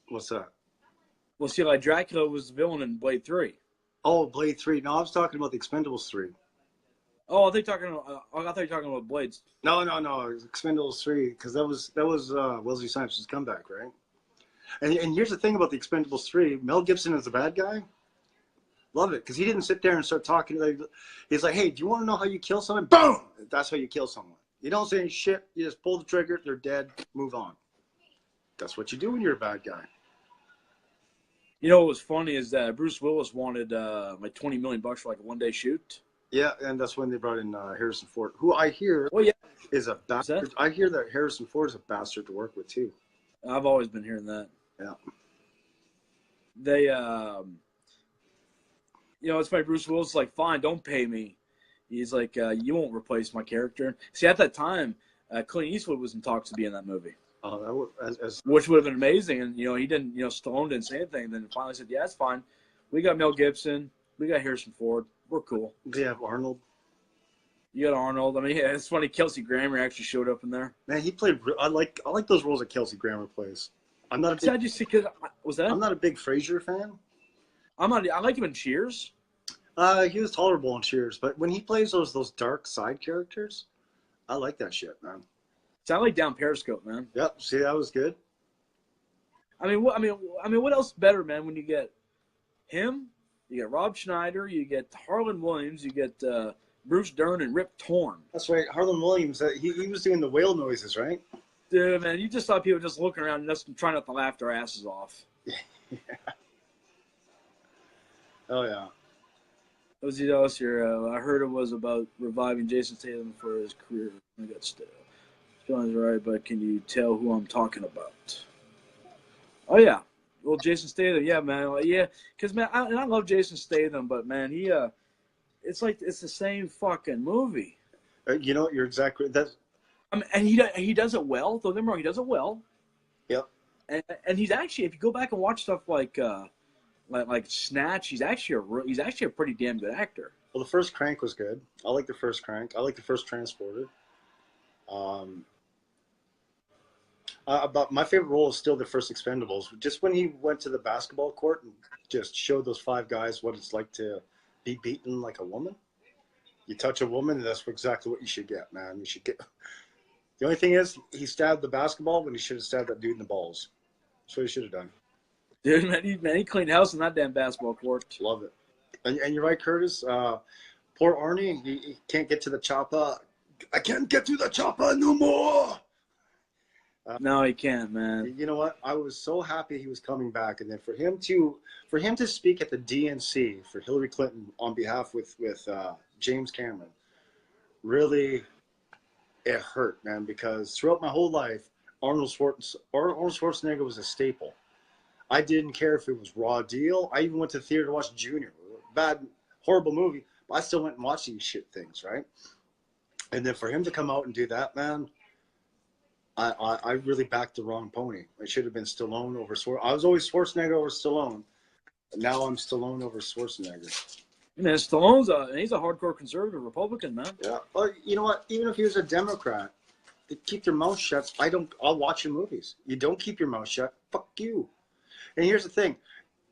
What's that? Well, see, like Dracula was the villain in Blade 3. Oh, Blade 3. No, I was talking about the Expendables 3. Oh, I thought you were talking about Blades. No. It was Expendables 3, because that was Wesley Snipes' comeback, right? And here's the thing about the Expendables 3. Mel Gibson is the bad guy. Love it, because he didn't sit there and start talking. He's like, hey, do you want to know how you kill someone? Boom! That's how you kill someone. You don't say any shit. You just pull the trigger. They're dead. Move on. That's what you do when you're a bad guy. You know what was funny is that Bruce Willis wanted like $20 million for like a one-day shoot. Yeah, and that's when they brought in Harrison Ford, who I hear is a bastard. I hear that Harrison Ford is a bastard to work with, too. I've always been hearing that. Yeah. They, it's funny. Bruce Willis is like, fine, don't pay me. He's like, you won't replace my character. See, at that time, Clint Eastwood was in talks to be in that movie. Oh, that was which would have been amazing. And, he didn't, Stallone didn't say anything. Then finally said, yeah, it's fine. We got Mel Gibson. We got Harrison Ford. We're cool. They have Arnold. You got Arnold. I mean, yeah, it's funny. Kelsey Grammer actually showed up in there. Man, he played. I like those roles that Kelsey Grammer plays. I'm not a big, was that? I'm not a big Frasier fan. I like him in Cheers. He was tolerable in Cheers, but when he plays those dark side characters, I like that shit, man. Sound like Down Periscope, man. Yep. See, that was good. I mean, what else better, man? When you get him, you get Rob Schneider, you get Harlan Williams, you get Bruce Dern and Rip Torn. That's right, Harlan Williams. He was doing the whale noises, right? Dude, man, you just saw people just looking around and just trying not to laugh their asses off. Yeah. Oh yeah. What else here? I heard it was about reviving Jason Statham for his career. I got still. Feeling's right, but can you tell who I'm talking about? Oh yeah, well Jason Statham, yeah man, yeah, because man, I love Jason Statham, but man, it's the same fucking movie. You're exactly that's. I mean, and he does it well. Don't get me wrong, he does it well. Yep. And he's actually, if you go back and watch stuff like Snatch, he's actually a pretty damn good actor. Well, the first Crank was good. I like the first Crank. I like the first Transporter. But my favorite role is still the first Expendables. Just when he went to the basketball court and just showed those five guys what it's like to be beaten like a woman. You touch a woman, and that's exactly what you should get, man. You should get. The only thing is, he stabbed the basketball when he should have stabbed that dude in the balls. That's what he should have done. Dude, man, he cleaned house in that damn basketball court. Love it. And you're right, Curtis. Poor Arnie, he can't get to the chopper. I can't get to the chopper no more. No, he can't, man. You know what? I was so happy he was coming back, and then for him to speak at the DNC for Hillary Clinton on behalf with James Cameron, really, it hurt, man. Because throughout my whole life, Arnold Schwarzenegger was a staple. I didn't care if it was Raw Deal. I even went to the theater to watch Junior. Bad, horrible movie, but I still went and watched these shit things, right? And then for him to come out and do that, man, I really backed the wrong pony. It should have been Stallone over Schwarzenegger. I was always Schwarzenegger over Stallone. But now I'm Stallone over Schwarzenegger. Man, Stallone's he's a hardcore conservative Republican, man. Yeah. Well, you know what? Even if he was a Democrat, they keep their mouth shut. I'll watch your movies. You don't keep your mouth shut. Fuck you. And here's the thing.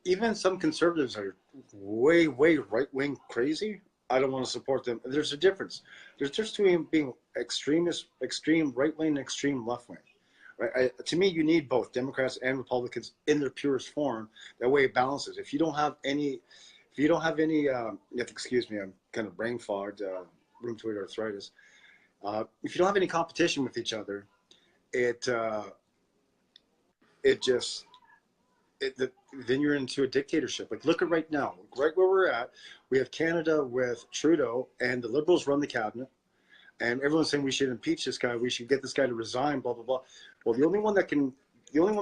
Even some conservatives are way, way right-wing crazy. I don't want to support them. There's a difference. There's just between being extreme right-wing and extreme left-wing. Right? To me, you need both Democrats and Republicans in their purest form. That way it balances. If you don't have any, you have to excuse me, I'm kind of brain fogged, rheumatoid arthritis. If you don't have any competition with each other, then you're into a dictatorship. Like, look at right now, right where we're at. We have Canada with Trudeau, and the Liberals run the cabinet, and everyone's saying we should impeach this guy. We should get this guy to resign. Blah blah blah. Well, the only one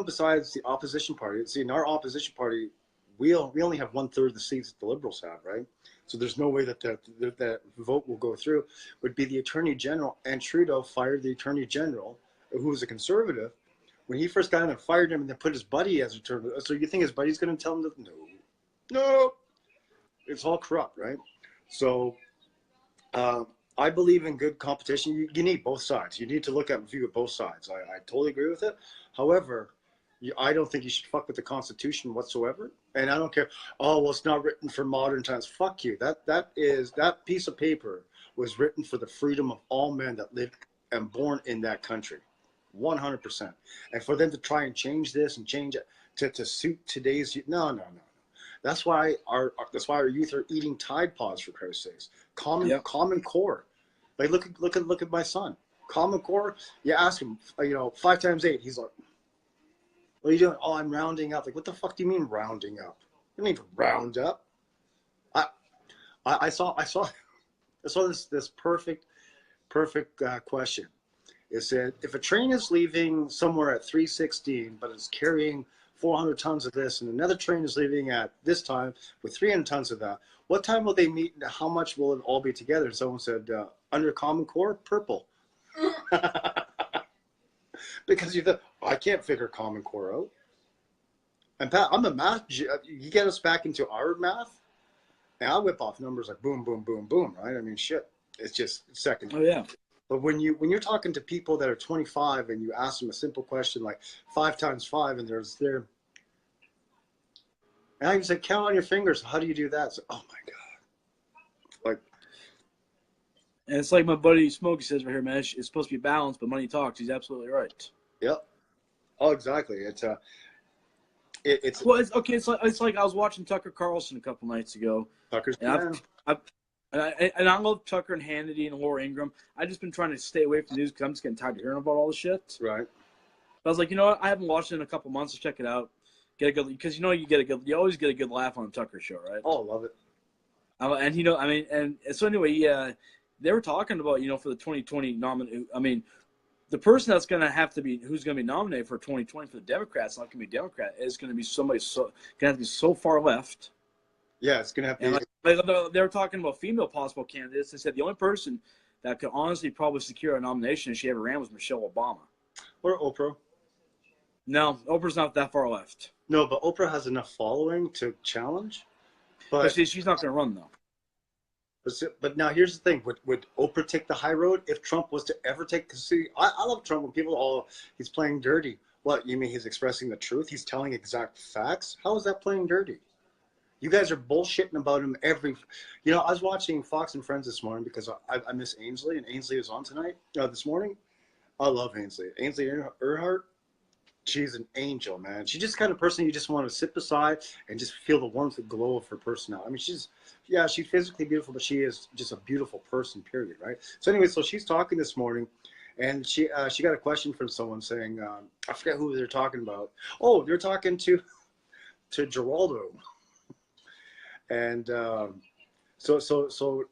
besides the opposition party. See, in our opposition party, we only have 1/3 of the seats that the Liberals have, right? So there's no way that vote will go through. Would be the Attorney General, and Trudeau fired the Attorney General, who was a conservative. When he first got him and fired him and then put his buddy as attorney, so you think his buddy's going to tell him that? No. It's all corrupt, right? So I believe in good competition. You need both sides. You need to look at and view at both sides. I totally agree with it. However, I don't think you should fuck with the Constitution whatsoever. And I don't care. Oh, well, it's not written for modern times. Fuck you. That piece of paper was written for the freedom of all men that lived and born in that country. 100%. And for them to try and change this and change it to suit today's no. That's why our youth are eating Tide Pods, for Christ's sakes. Common Core. Like look at my son. Common Core. You ask him, 5 times 8. He's like, what are you doing? Oh, I'm rounding up. Like, what the fuck do you mean rounding up? You don't need to round up. I saw this perfect question. It said, if a train is leaving somewhere at 3:16, but it's carrying 400 tons of this, and another train is leaving at this time with 300 tons of that, what time will they meet, and how much will it all be together? And someone said, under Common Core, purple. Because you thought, I can't figure Common Core out. And Pat, I'm a math. You get us back into our math, and I whip off numbers like boom, boom, boom, boom, right? I mean, shit. It's just second. Oh, yeah. But when you're talking to people that are 25 and you ask them a simple question like 5 times 5, and they're and I can say, count on your fingers. How do you do that? It's like, oh my God. Like, and it's like my buddy Smokey says right here, man. It's supposed to be balanced, but money talks. He's absolutely right. Yep. Oh, exactly. It's well, it's like I was watching Tucker Carlson a couple nights ago. Tucker's And I love Tucker and Hannity and Laura Ingraham. I've just been trying to stay away from the news because I'm just getting tired of hearing about all the shit. Right. But I was like, you know what? I haven't watched it in a couple months. Let's check it out. Get a good, because you always get a good laugh on the Tucker show, right? Oh, love it. And so anyway, they were talking about for the 2020 nominee. I mean, the person that's going to have to be who's going to be nominated for 2020 for the Democrats, not going to be a Democrat, is going to be somebody going to be so far left. Yeah, it's going to have to be. They were talking about female possible candidates. They said the only person that could honestly probably secure a nomination if she ever ran was Michelle Obama. Or Oprah. No, Oprah's not that far left. No, but Oprah has enough following to challenge. But she's not going to run, though. But now here's the thing: would Oprah take the high road if Trump was to ever take? Because see, I love Trump when people, oh, he's playing dirty. What, you mean he's expressing the truth? He's telling exact facts? How is that playing dirty? You guys are bullshitting about him every. You know, I was watching Fox and Friends this morning because I miss Ainsley, and Ainsley was on tonight this morning. I love Ainsley. Ainsley Earhart. She's an angel, man. She's just the kind of person you just want to sit beside and just feel the warmth and glow of her personality. I mean, she's physically beautiful, but she is just a beautiful person, period, right? So anyway, so she's talking this morning, and she got a question from someone saying, I forget who they're talking about. Oh, they're talking to Geraldo. And so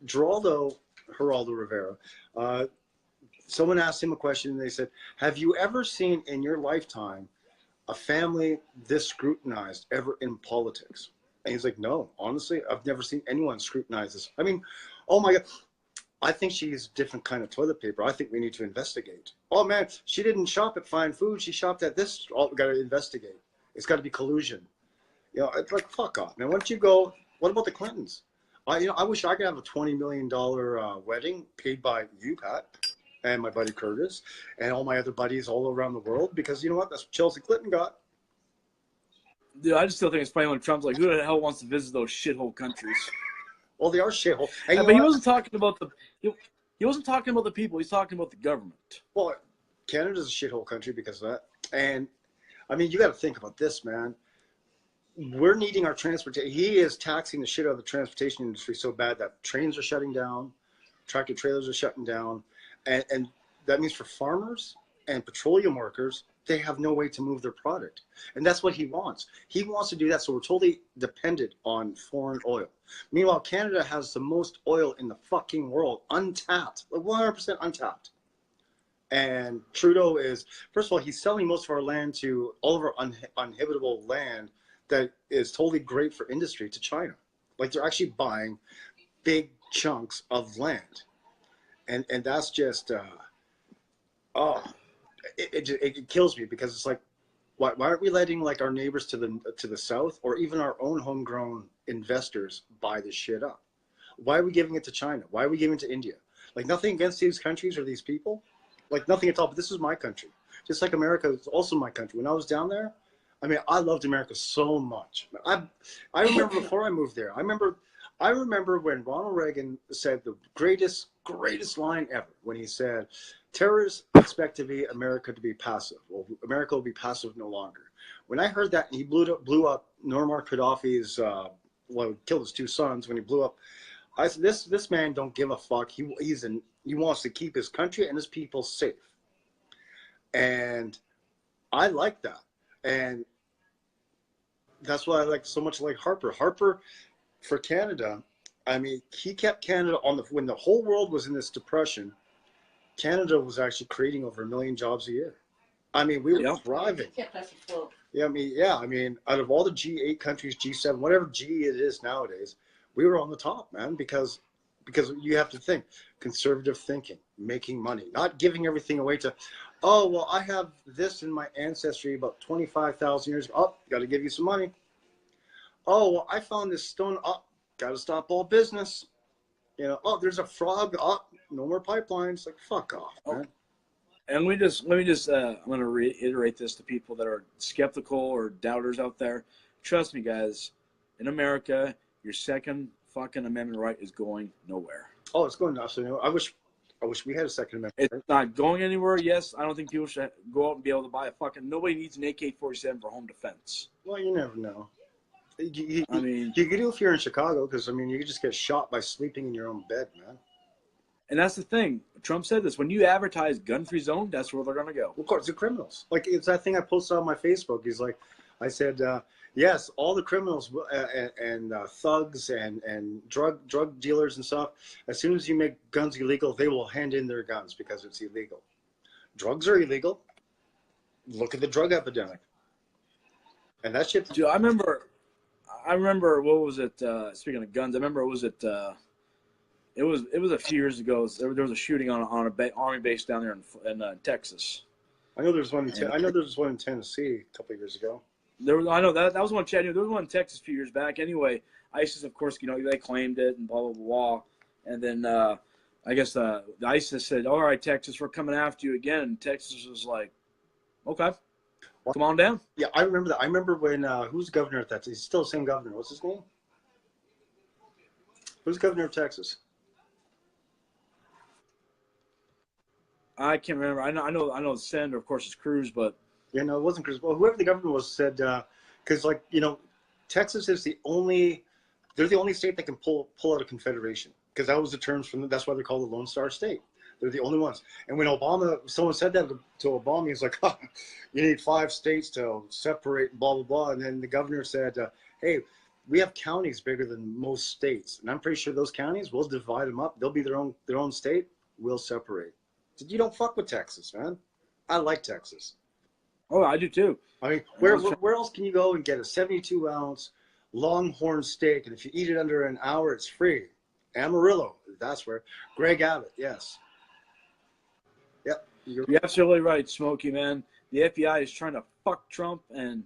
Geraldo Rivera, someone asked him a question, and they said, have you ever seen in your lifetime a family this scrutinized ever in politics? And he's like, no, honestly, I've never seen anyone scrutinize this. I mean, oh my God, I think she used a different kind of toilet paper. I think we need to investigate. Oh man, she didn't shop at Fine Food. She shopped at this. Oh, we got to investigate. It's got to be collusion. You know, it's like, fuck off, man. Why don't you go? What about the Clintons? I wish I could have a $20 million wedding paid by you, Pat, and my buddy Curtis, and all my other buddies all around the world, because you know what? That's what Chelsea Clinton got. Dude, I just still think it's funny when Trump's like, who the hell wants to visit those shithole countries? Well, they are shithole. Yeah, but he wasn't talking about he wasn't talking about the people. He's talking about the government. Well, Canada's a shithole country because of that. And I mean, you got to think about this, man. We're needing our transportation. He is taxing the shit out of the transportation industry so bad that trains are shutting down, tractor trailers are shutting down, and that means for farmers and petroleum workers, they have no way to move their product. And that's what he wants. He wants to do that, so we're totally dependent on foreign oil. Meanwhile, Canada has the most oil in the fucking world, untapped, like 100% untapped. And Trudeau is, first of all, he's selling most of our land to all of our uninhabitable land that is totally great for industry to China. Like they're actually buying big chunks of land. And that's just, it kills me because it's like, why aren't we letting like our neighbors to the south or even our own homegrown investors buy this shit up? Why are we giving it to China? Why are we giving it to India? Like nothing against these countries or these people, like nothing at all, but this is my country. Just like America is also my country. When I was down there, I mean, I loved America so much. I remember before I moved there, I remember when Ronald Reagan said the greatest line ever, when he said, terrorists expect America to be passive. Well, America will be passive no longer. When I heard that, and he blew up Muammar Gaddafi's, killed his two sons when he blew up, I said, this man don't give a fuck. He wants to keep his country and his people safe. And I like that. And that's why I like so much like Harper. Harper, for Canada, I mean, he kept Canada when the whole world was in this depression, Canada was actually creating over 1 million jobs a year. I mean, we were thriving. Kept us afloat. I mean, out of all the G8 countries, G7, whatever G it is nowadays, we were on the top, man, because you have to think, conservative thinking, making money, not giving everything away to, oh, well, I have this in my ancestry about 25,000 years ago. Oh, got to give you some money. Oh, well, I found this stone. Oh, got to stop all business. You know, oh, there's a frog. Oh, no more pipelines. Like, fuck off, man. And let me just I'm going to reiterate this to people that are skeptical or doubters out there. Trust me, guys, in America, your second fucking amendment right is going nowhere. Oh, it's going nuts. I wish we had a second amendment. It's not going anywhere. Yes, I don't think people should go out and be able to buy a fucking. Nobody needs an AK-47 for home defense. Well, you never know. You mean, you could do if you're in Chicago, because I mean, you could just get shot by sleeping in your own bed, man. And that's the thing. Trump said this: when you advertise gun-free zone, that's where they're gonna go. Of course, the criminals. Like it's that thing I posted on my Facebook. He's like, I said, yes, all the criminals and thugs and drug dealers and stuff. As soon as you make guns illegal, they will hand in their guns because it's illegal. Drugs are illegal. Look at the drug epidemic. And that shit. Dude, I remember. What was it? Speaking of guns, I remember it was a few years ago. There was a shooting on a army base down there in Texas. I know there's one. I know there was one in Tennessee a couple of years ago. I know that was one Chad knew. There was one in Texas a few years back. Anyway, ISIS, of course, they claimed it and blah blah blah. And then I guess the ISIS said, "All right, Texas, we're coming after you again." And Texas was like, "Okay, come on down." Yeah, I remember that. I remember when who's governor at that? He's still the same governor. What's his name? Who's governor of Texas? I can't remember. I know. The senator, of course, is Cruz, but Yeah, no, it wasn't Chris. Well, whoever the governor was said, because Texas is they're the only state that can pull out a confederation, because that was the terms from. That's why they're called the Lone Star State. They're the only ones. And when someone said that to Obama, he's like, oh, "You need 5 states to separate, blah blah blah." And then the governor said, "Hey, we have counties bigger than most states, and I'm pretty sure those counties, we'll divide them up. They'll be their own state. We'll separate." So you don't fuck with Texas, man. I like Texas. oh, I do too. I mean, where else can you go and get a 72-ounce Longhorn steak, and if you eat it under an hour, it's free? Amarillo, that's where. Greg Abbott, yes. Yep. You're absolutely right, Smokey, man. The FBI is trying to fuck Trump, and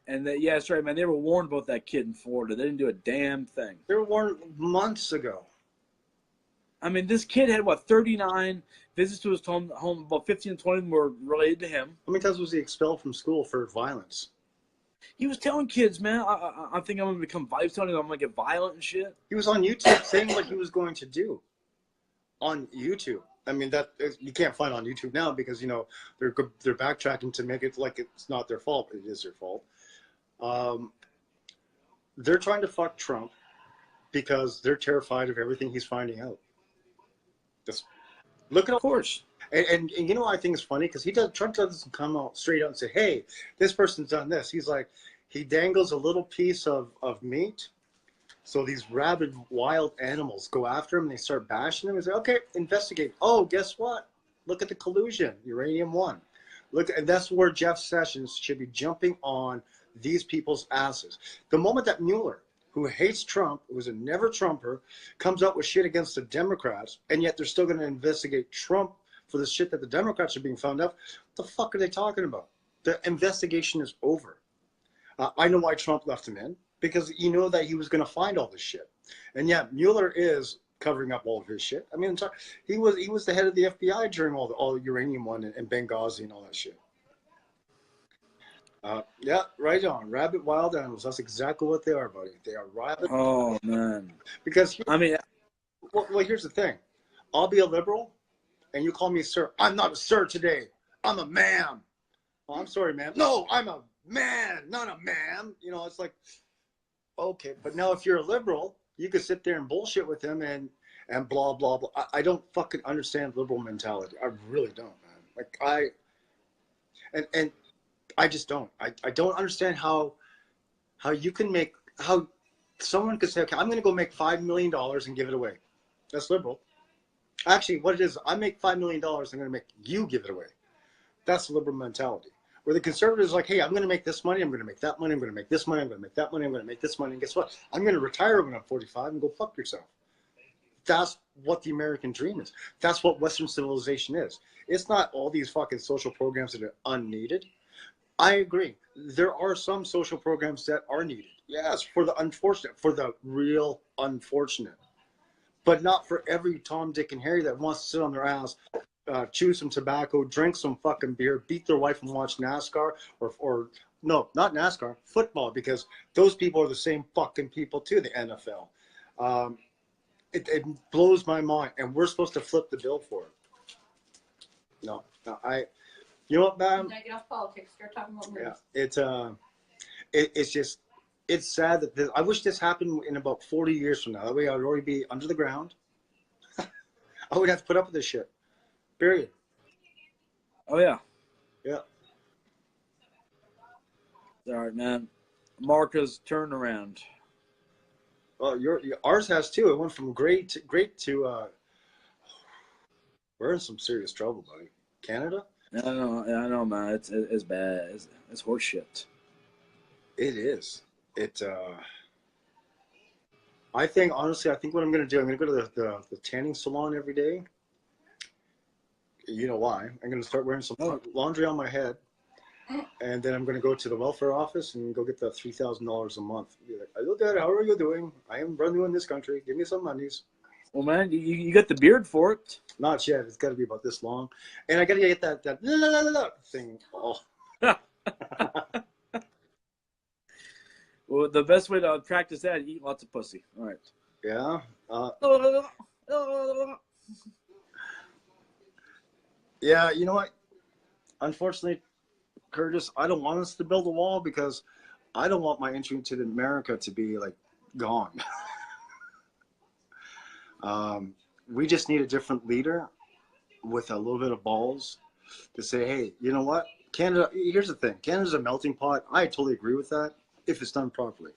yeah, that's right, man. They were warned about that kid in Florida. They didn't do a damn thing. They were warned months ago. I mean, this kid had, 39 visits to his home. About 15 to 20 of them were related to him. How many times was he expelled from school for violence? He was telling kids, man, I think I'm going to become violent. Telling them I'm going to get violent and shit. He was on YouTube saying what he was going to do. On YouTube. I mean, that you can't find on YouTube now because, they're backtracking to make it like it's not their fault, but it is their fault. They're trying to fuck Trump because they're terrified of everything he's finding out. Just look at, of course. And I think it's funny because Trump doesn't come out straight out and say, "Hey, this person's done this." He's like, he dangles a little piece of meat, so these rabid wild animals go after him and they start bashing him. He's like, "Okay, investigate." Oh, guess what? Look at the collusion, uranium-1. And that's where Jeff Sessions should be jumping on these people's asses. The moment that Mueller, who hates Trump, who's a never Trumper, comes out with shit against the Democrats, and yet they're still going to investigate Trump for the shit that the Democrats are being found out. What the fuck are they talking about? The investigation is over. I know why Trump left him in, because you know that he was going to find all this shit. And yeah, Mueller is covering up all of his shit. I mean, he was the head of the FBI during all the uranium-1 and Benghazi and all that shit. Yeah, right on. Rabid wild animals. That's exactly what they are, buddy. They are rabid. Oh, man. Because, well, here's the thing. I'll be a liberal, and you call me sir. I'm not a sir today. I'm a ma'am. Oh, I'm sorry, ma'am. No, I'm a man, not a ma'am. It's like, okay. But now if you're a liberal, you could sit there and bullshit with him and blah, blah, blah. I don't fucking understand liberal mentality. I really don't, man. And I just don't. I don't understand how you can how someone could say, okay, I'm going to go make $5 million and give it away. That's liberal. Actually, what it is, I make $5 million, I'm going to make you give it away. That's liberal mentality. Where the conservatives are like, hey, I'm going to make this money, I'm going to make that money, I'm going to make this money, I'm going to make that money, I'm going to make this money, and guess what? I'm going to retire when I'm 45 and go fuck yourself. That's what the American dream is. That's what Western civilization is. It's not all these fucking social programs that are unneeded. I agree. There are some social programs that are needed. Yes, for the unfortunate, for the real unfortunate. But not for every Tom, Dick, and Harry that wants to sit on their ass, chew some tobacco, drink some fucking beer, beat their wife and watch NASCAR, or no, not NASCAR, football, because those people are the same fucking people too, the NFL. It blows my mind, and we're supposed to flip the bill for it. No, you know what, man? Get off politics. Start talking about movies. Yeah, it's just, it's sad that I wish this happened in about 40 years from now. That way I would already be under the ground. I would have to put up with this shit. Period. Oh, yeah. Yeah. All right, man. Marca's turnaround. Well, ours has too. It went from great to we're in some serious trouble, buddy. Canada? I know, man. It's bad. It's horse shit. It is. I think, honestly, what I'm going to do, I'm going to go to the tanning salon every day. You know why? I'm going to start wearing some laundry on my head. and then I'm going to go to the welfare office and go get the $3,000 a month. Be like, hello, Dad, how are you doing? I am brand new in this country. Give me some monies. Well, man, you got the beard for it. Not yet. It's got to be about this long, and I got to get that la, la, la, la thing. Oh, Well, the best way to practice that is eat lots of pussy. All right. yeah. Yeah, you know what? Unfortunately, Curtis, I don't want us to build a wall because I don't want my entry into America to be like gone. We just need a different leader with a little bit of balls to say, hey, you know what? Canada, here's the thing. Canada's a melting pot. I totally agree with that if it's done properly.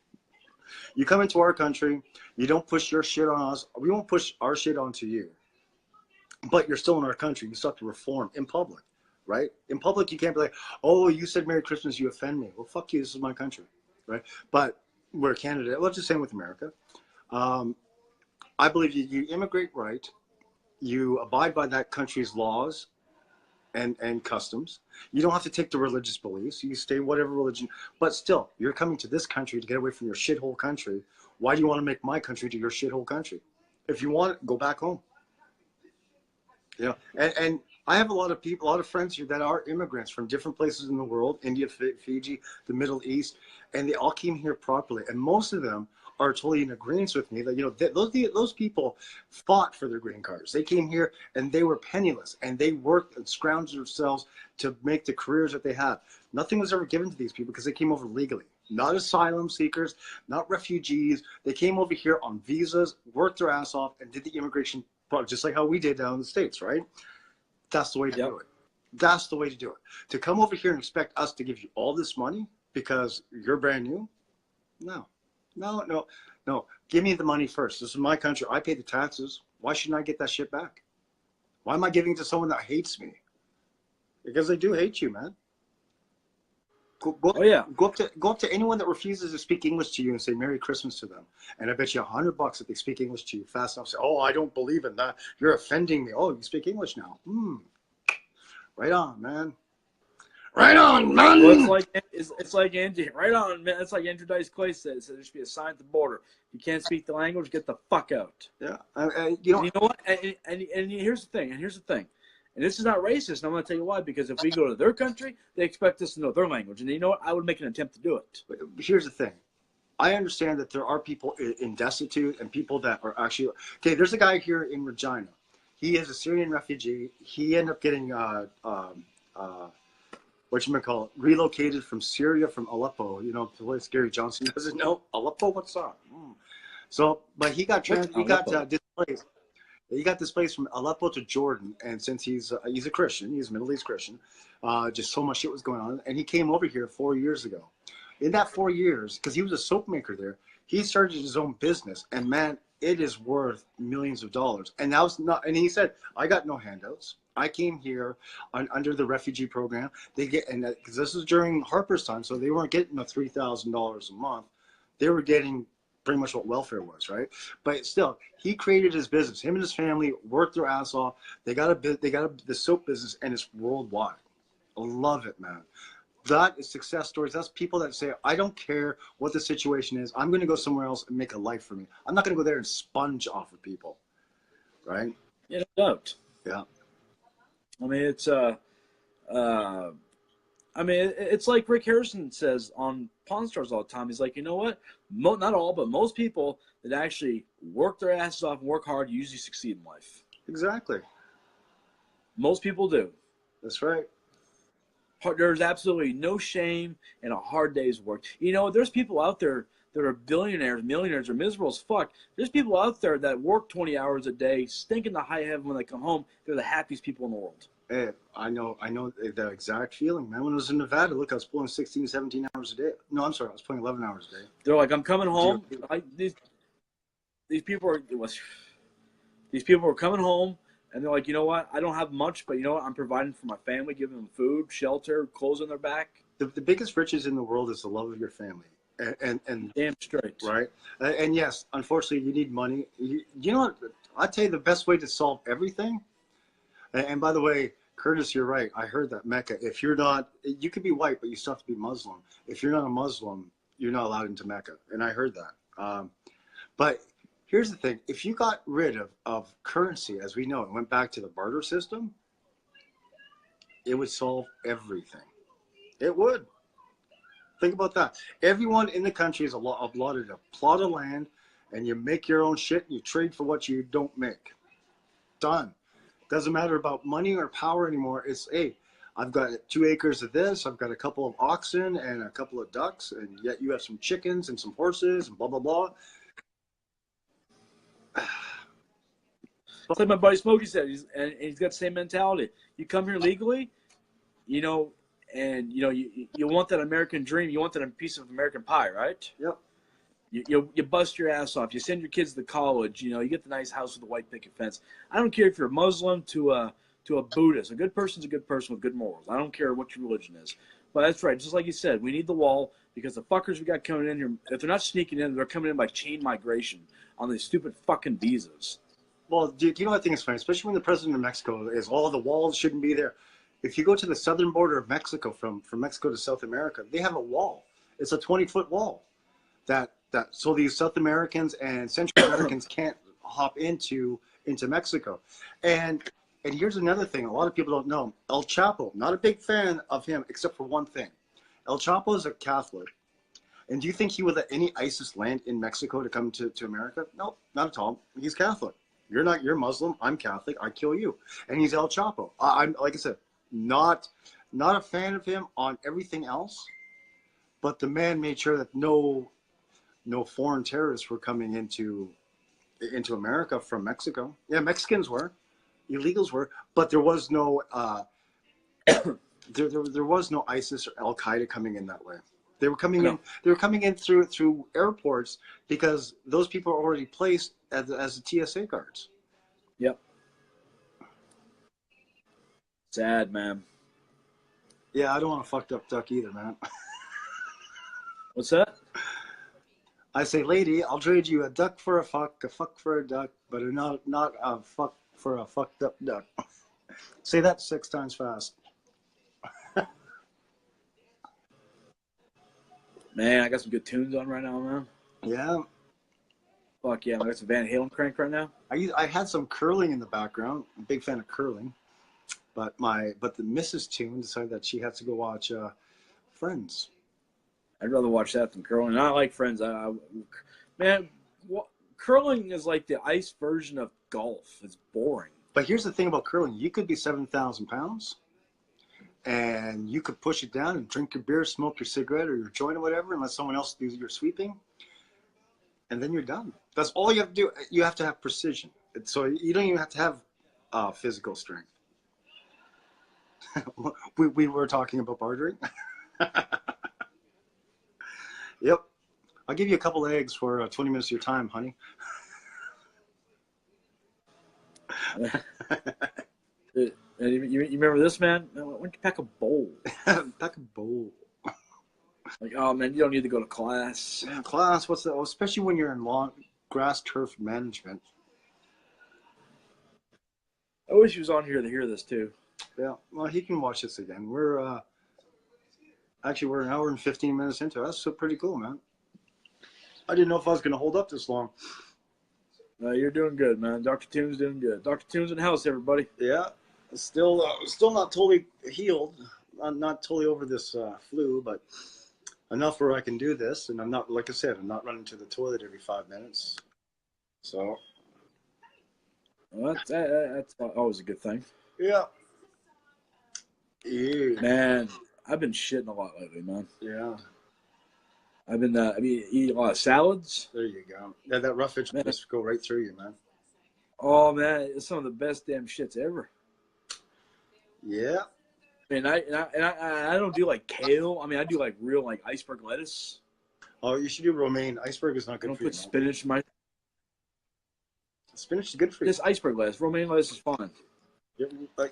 You come into our country, you don't push your shit on us. We won't push our shit onto you. But you're still in our country. You still have to reform in public, right? In public, you can't be like, oh, you said Merry Christmas, you offend me. Well, fuck you. This is my country, right? But we're Canada. Well, it's the same with America. I believe you immigrate right. You abide by that country's laws and customs. You don't have to take the religious beliefs. You stay whatever religion. But still, you're coming to this country to get away from your shithole country. Why do you want to make my country to your shithole country? If you want it, go back home. Yeah, and I have a lot of people, a lot of friends here that are immigrants from different places in the world, India, Fiji, the Middle East, and they all came here properly. And most of them are totally in agreement with me that, you know, those people fought for their green cards. They came here and they were penniless, and they worked and scrounged themselves to make the careers that they have. Nothing was ever given to these people because they came over legally. Not asylum seekers, not refugees. They came over here on visas, worked their ass off, and did the immigration just like how we did down in the States, right? That's the way to do it. That's the way to do it. To come over here and expect us to give you all this money because you're brand new? No. Give me the money first. This is my country. I pay the taxes. Why shouldn't I get that shit back? Why am I giving it to someone that hates me? Because they do hate you, man. Go up to anyone that refuses to speak English to you and say Merry Christmas to them. And I bet you $100 if they speak English to you fast enough. Say, oh, I don't believe in that. You're offending me. Oh, you speak English now. Right on, man. Right on, man. Well, it's like Andrew. Right on, man. It's like Andrew Dice Clay says. There should be a sign at the border. You can't speak the language. Get the fuck out. Yeah. You know what? And here's the thing. And this is not racist, and I'm going to tell you why. Because if we go to their country, they expect us to know their language. And you know what? I would make an attempt to do it. But here's the thing. I understand that there are people in destitute and people that are actually... Okay, there's a guy here in Regina. He is a Syrian refugee. He ended up getting, relocated from Syria, from Aleppo. You know, the place Gary Johnson doesn't know. Aleppo, what's up? So, but he got displaced. He got displaced from Aleppo to Jordan, and since he's a Christian, he's a Middle East Christian, just so much shit was going on, and he came over here 4 years ago. In that 4 years, because he was a soap maker there, he started his own business, and man, it is worth millions of dollars. And that was not. And he said, "I got no handouts. I came here under the refugee program. They get, and because this was during Harper's time, so they weren't getting the $3,000 a month. They were getting pretty much what welfare was, right? But still, he created his business. Him and his family worked their ass off. They got the soap business, and it's worldwide. I love it, man. That is success stories. That's people that say, I don't care what the situation is. I'm going to go somewhere else and make a life for me. I'm not going to go there and sponge off of people, right? Yeah, no doubt. Yeah. I mean, it's like Rick Harrison says on Pawn Stars all the time. He's like, you know what? Not all, but most people that actually work their asses off and work hard usually succeed in life. Exactly. Most people do. That's right. There's absolutely no shame in a hard day's work. You know, there's people out there that are billionaires, millionaires, or miserable as fuck. There's people out there that work 20 hours a day, stinking to high heaven when they come home. They're the happiest people in the world. Hey, I know the exact feeling, man. When I was in Nevada, look, I was pulling 16, 17 hours a day. No, I'm sorry, I was pulling 11 hours a day. They're like, I'm coming home. These people are coming home, and they're like, you know what? I don't have much, but you know what? I'm providing for my family, giving them food, shelter, clothes on their back. The biggest riches in the world is the love of your family. And damn straight. Right. And yes, unfortunately, you need money. You know what? I'll tell you the best way to solve everything. And by the way, Curtis, you're right. I heard that Mecca. If you're not, you could be white, but you still have to be Muslim. If you're not a Muslim, you're not allowed into Mecca. And I heard that. But here's the thing. If you got rid of currency, as we know, and went back to the barter system, it would solve everything. It would. Think about that. Everyone in the country is allotted a plot of land, and you make your own shit, and you trade for what you don't make. Done. Doesn't matter about money or power anymore. It's, hey, I've got 2 acres of this, I've got a couple of oxen and a couple of ducks, and yet you have some chickens and some horses and blah, blah, blah. It's like my buddy Smokey said, he's got the same mentality. You come here legally, you know, and you know you want that American dream, you want that piece of American pie, right? Yep. You bust your ass off. You send your kids to college. You know, you get the nice house with the white picket fence. I don't care if you're a Muslim to a Buddhist. A good person's a good person with good morals. I don't care what your religion is. But that's right. Just like you said, we need the wall because the fuckers we got coming in here, if they're not sneaking in, they're coming in by chain migration on these stupid fucking visas. Well, do you know what I think is funny? Especially when the president of Mexico is, the walls shouldn't be there. If you go to the southern border of Mexico, from Mexico to South America, they have a wall. It's a 20-foot wall so these South Americans and Central Americans can't hop into Mexico. And here's another thing a lot of people don't know. El Chapo, not a big fan of him except for one thing. El Chapo is a Catholic. And do you think he would let any ISIS land in Mexico to come to America? No, not at all. He's Catholic. You're Muslim, I'm Catholic, I kill you. And he's El Chapo. I'm, like I said, not a fan of him on everything else, but the man made sure that no foreign terrorists were coming into America from Mexico. Yeah, Mexicans were, illegals were, but there was no there was no ISIS or Al Qaeda coming in that way. They were coming in. They were coming in through airports because those people are already placed as the TSA guards. Yep. Sad, man. Yeah, I don't want a fucked up duck either, man. What's that? I say, lady, I'll trade you a duck for a fuck for a duck, but not a fuck for a fucked up duck. Say that 6 times fast. Man, I got some good tunes on right now, man. Yeah. Fuck yeah, I got some Van Halen crank right now. I had some curling in the background. I'm a big fan of curling, but the Mrs. Tune decided that she had to go watch Friends. I'd rather watch that than curling. And I like Friends. Man, curling is like the ice version of golf. It's boring. But here's the thing about curling: you could be 7,000 pounds, and you could push it down and drink your beer, smoke your cigarette or your joint or whatever, and let someone else do your sweeping, and then you're done. That's all you have to do. You have to have precision. So you don't even have to have physical strength. we were talking about bartering. Yep. I'll give you a couple of eggs for 20 minutes of your time, honey. You remember this, man? Why don't you pack a bowl? Pack a bowl. Like, oh, man, you don't need to go to class. Man, class, what's that? Well, especially when you're in long grass turf management. I wish he was on here to hear this, too. Yeah, well, he can watch this again. We're an hour and 15 minutes into it. That's so pretty cool, man. I didn't know if I was going to hold up this long. You're doing good, man. Dr. Tune's doing good. Dr. Tune's in the house, everybody. Yeah, still not totally healed. I'm not totally over this flu, but enough where I can do this. And I'm not, like I said, I'm not running to the toilet every 5 minutes. So. Well, that's always a good thing. Yeah. Yeah. Man, I've been shitting a lot lately, man. Yeah. I've been eating a lot of salads. There you go. Yeah, that roughage will just go right through you, man. Oh, man, it's some of the best damn shits ever. Yeah. I mean, I don't do like kale. I mean, I do like real like iceberg lettuce. Oh, you should do romaine. Iceberg is not I good don't for you. put spinach in my. Spinach is good for you. This iceberg lettuce, romaine lettuce is fine.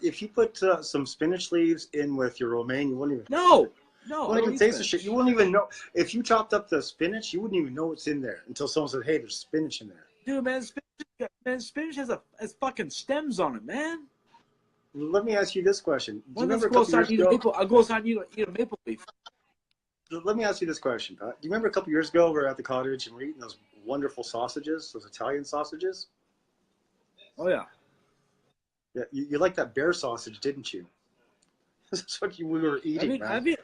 If you put some spinach leaves in with your romaine, you wouldn't even. No, you wouldn't even taste the shit. You wouldn't even know. If you chopped up the spinach, you wouldn't even know what's in there until someone said, "Hey, there's spinach in there." Dude, man, spinach has fucking stems on it, man. Let me ask you this question. Do you Well, let's remember a go couple outside years and eat a ago? maple. I'll go outside and eat a maple leaf. Let me ask you this question. Do you remember a couple years ago we were at the cottage and we were eating those wonderful sausages, those Italian sausages? Oh yeah. Yeah, you liked that bear sausage, didn't you? That's what we were eating, man.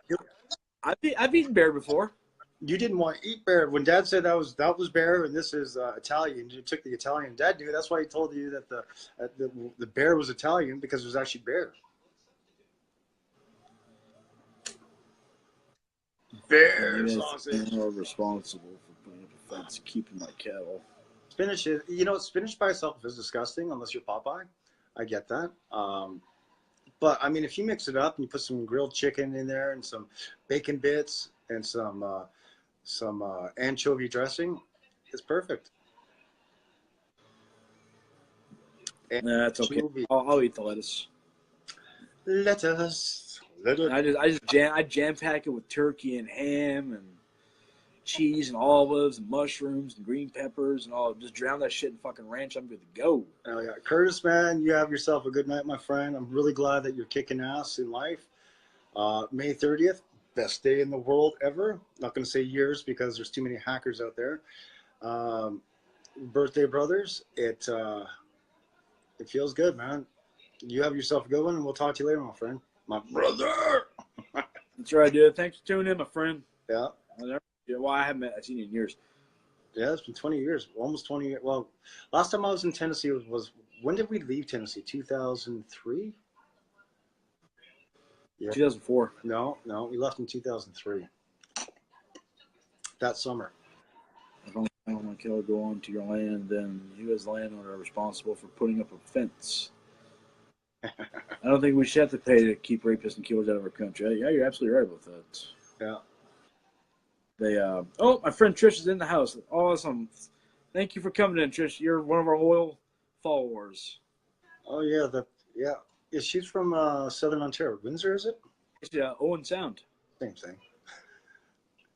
I've eaten bear before. You didn't want to eat bear. When Dad said that was bear and this is Italian, you took the Italian. Dad knew. That's why he told you that the bear was Italian, because it was actually bear. Bear sausage. More responsible for putting up a fence, keeping my cattle. Spinach is, spinach by itself is disgusting unless you're Popeye. I get that. But I mean, if you mix it up and you put some grilled chicken in there and some bacon bits and some anchovy dressing, it's perfect. Nah, that's okay. Anchovy. I'll eat the lettuce. Lettuce. I jam pack it with turkey and ham and cheese and olives and mushrooms and green peppers and all. Just drown that shit in fucking ranch. I'm good to go. Oh yeah, Curtis, man, you have yourself a good night, my friend. I'm really glad that you're kicking ass in life. May 30th, best day in the world ever. Not going to say years because there's too many hackers out there. Birthday brothers, it feels good, man. You have yourself a good one, and we'll talk to you later, my friend. My brother. That's right, dude. Thanks for tuning in, my friend. Yeah. Well, I haven't seen you in years. Yeah, it's been 20 years, almost 20 years. Well, last time I was in Tennessee was when did we leave Tennessee? 2003? Yeah. 2004. No, we left in 2003. That summer. If I'm letting my killer go on to your land, then you as the landowner are responsible for putting up a fence. I don't think we should have to pay to keep rapists and killers out of our country. Yeah, you're absolutely right about that. Yeah. Oh, my friend Trish is in the house. Awesome. Thank you for coming in, Trish. You're one of our loyal followers. Oh yeah, yeah. She's from Southern Ontario. Windsor, is it? Yeah, Owen Sound. Same thing.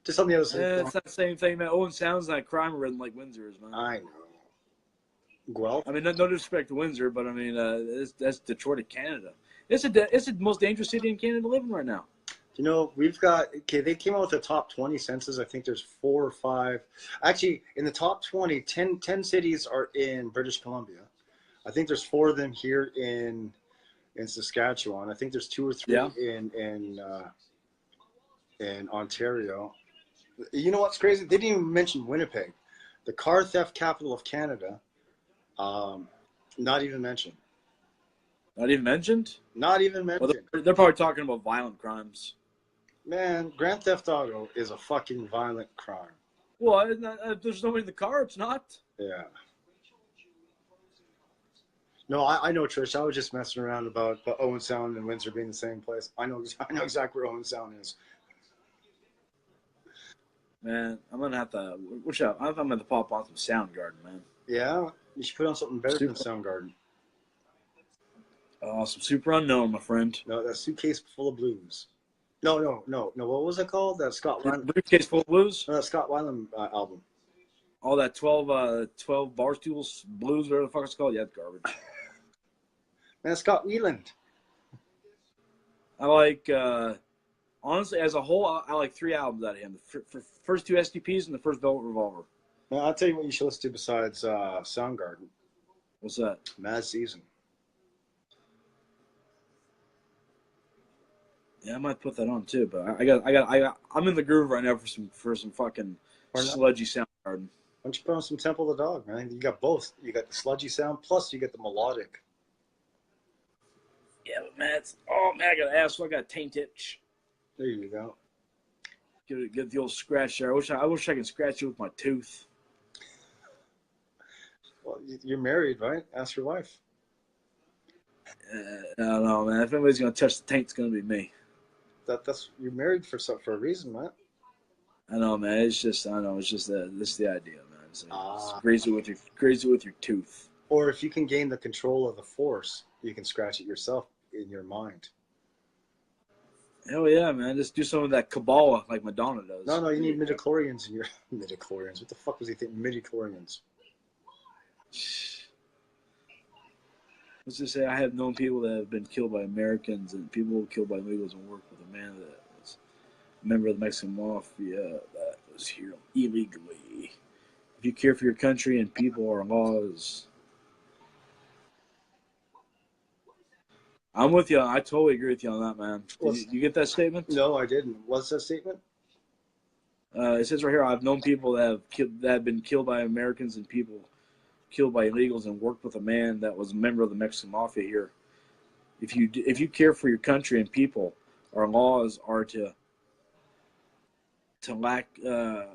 Just on the other side. It's not the same thing, man. Owen Sound's not crime ridden like Windsor is, man. I know. Guelph. I mean, no disrespect to Windsor, but I mean, that's Detroit, Canada. It's the most dangerous city in Canada to live in right now. You know, they came out with the top 20 census. I think there's 4 or 5. Actually, in the top 20, 10 cities are in British Columbia. I think there's 4 of them here in Saskatchewan. I think there's 2 or 3 in Ontario. You know what's crazy? They didn't even mention Winnipeg, the car theft capital of Canada. Not even mentioned. Not even mentioned? Not even mentioned. Well, they're probably talking about violent crimes. Man, Grand Theft Auto is a fucking violent crime. Well, if there's nobody in the car, it's not. Yeah. No, I know, Trish. I was just messing around about Owen Sound and Windsor being the same place. I know exactly where Owen Sound is. Man, I'm gonna have to. Which I'm gonna have to pop on some Soundgarden, man. Yeah, you should put on something better than Soundgarden. Some Super Unknown, my friend. No, that Suitcase Full of Blues. No. What was it called? That Scott Weiland. Briefcase Full of Blues. No, that Scott Weiland album. All that 12 Barstools Blues, whatever the fuck it's called. Yeah, it's garbage. Man, Scott Weiland. I like, honestly, as a whole, I like 3 albums out of him. The first 2 STPs and the first Velvet Revolver. Now, I'll tell you what you should listen to besides Soundgarden. What's that? Mad Season. Yeah, I might put that on too, but I'm in the groove right now for some fucking sludgy Soundgarden. Why don't you put on some Temple of the Dog, man? You got both. You got the sludgy sound, plus you get the melodic. Yeah, but man, I got an ass, so I got a taint itch. There you go. Get the old scratch there. I wish I could scratch you with my tooth. Well, you're married, right? Ask your wife. No, man. If anybody's gonna touch the taint, it's gonna be me. That's you're married for a reason, man. I know, man. It's just the idea, man. It's graze it with your tooth. Or if you can gain the control of the force, you can scratch it yourself in your mind. Hell yeah, man. Just do some of that Kabbalah like Madonna does. No, you need midichlorians in your midichlorians. What the fuck was he thinking? Midichlorians. Let's just say I have known people that have been killed by Americans and people killed by illegals and worked with a man that was a member of the Mexican mafia that was here illegally. If you care for your country and people or laws, I'm with you. I totally agree with you on that, man. Did you get that statement? No, I didn't. What's that statement? It says right here, I've known people that have been killed by Americans and people killed by illegals and worked with a man that was a member of the Mexican mafia here. If you care for your country and people, our laws are to lack. I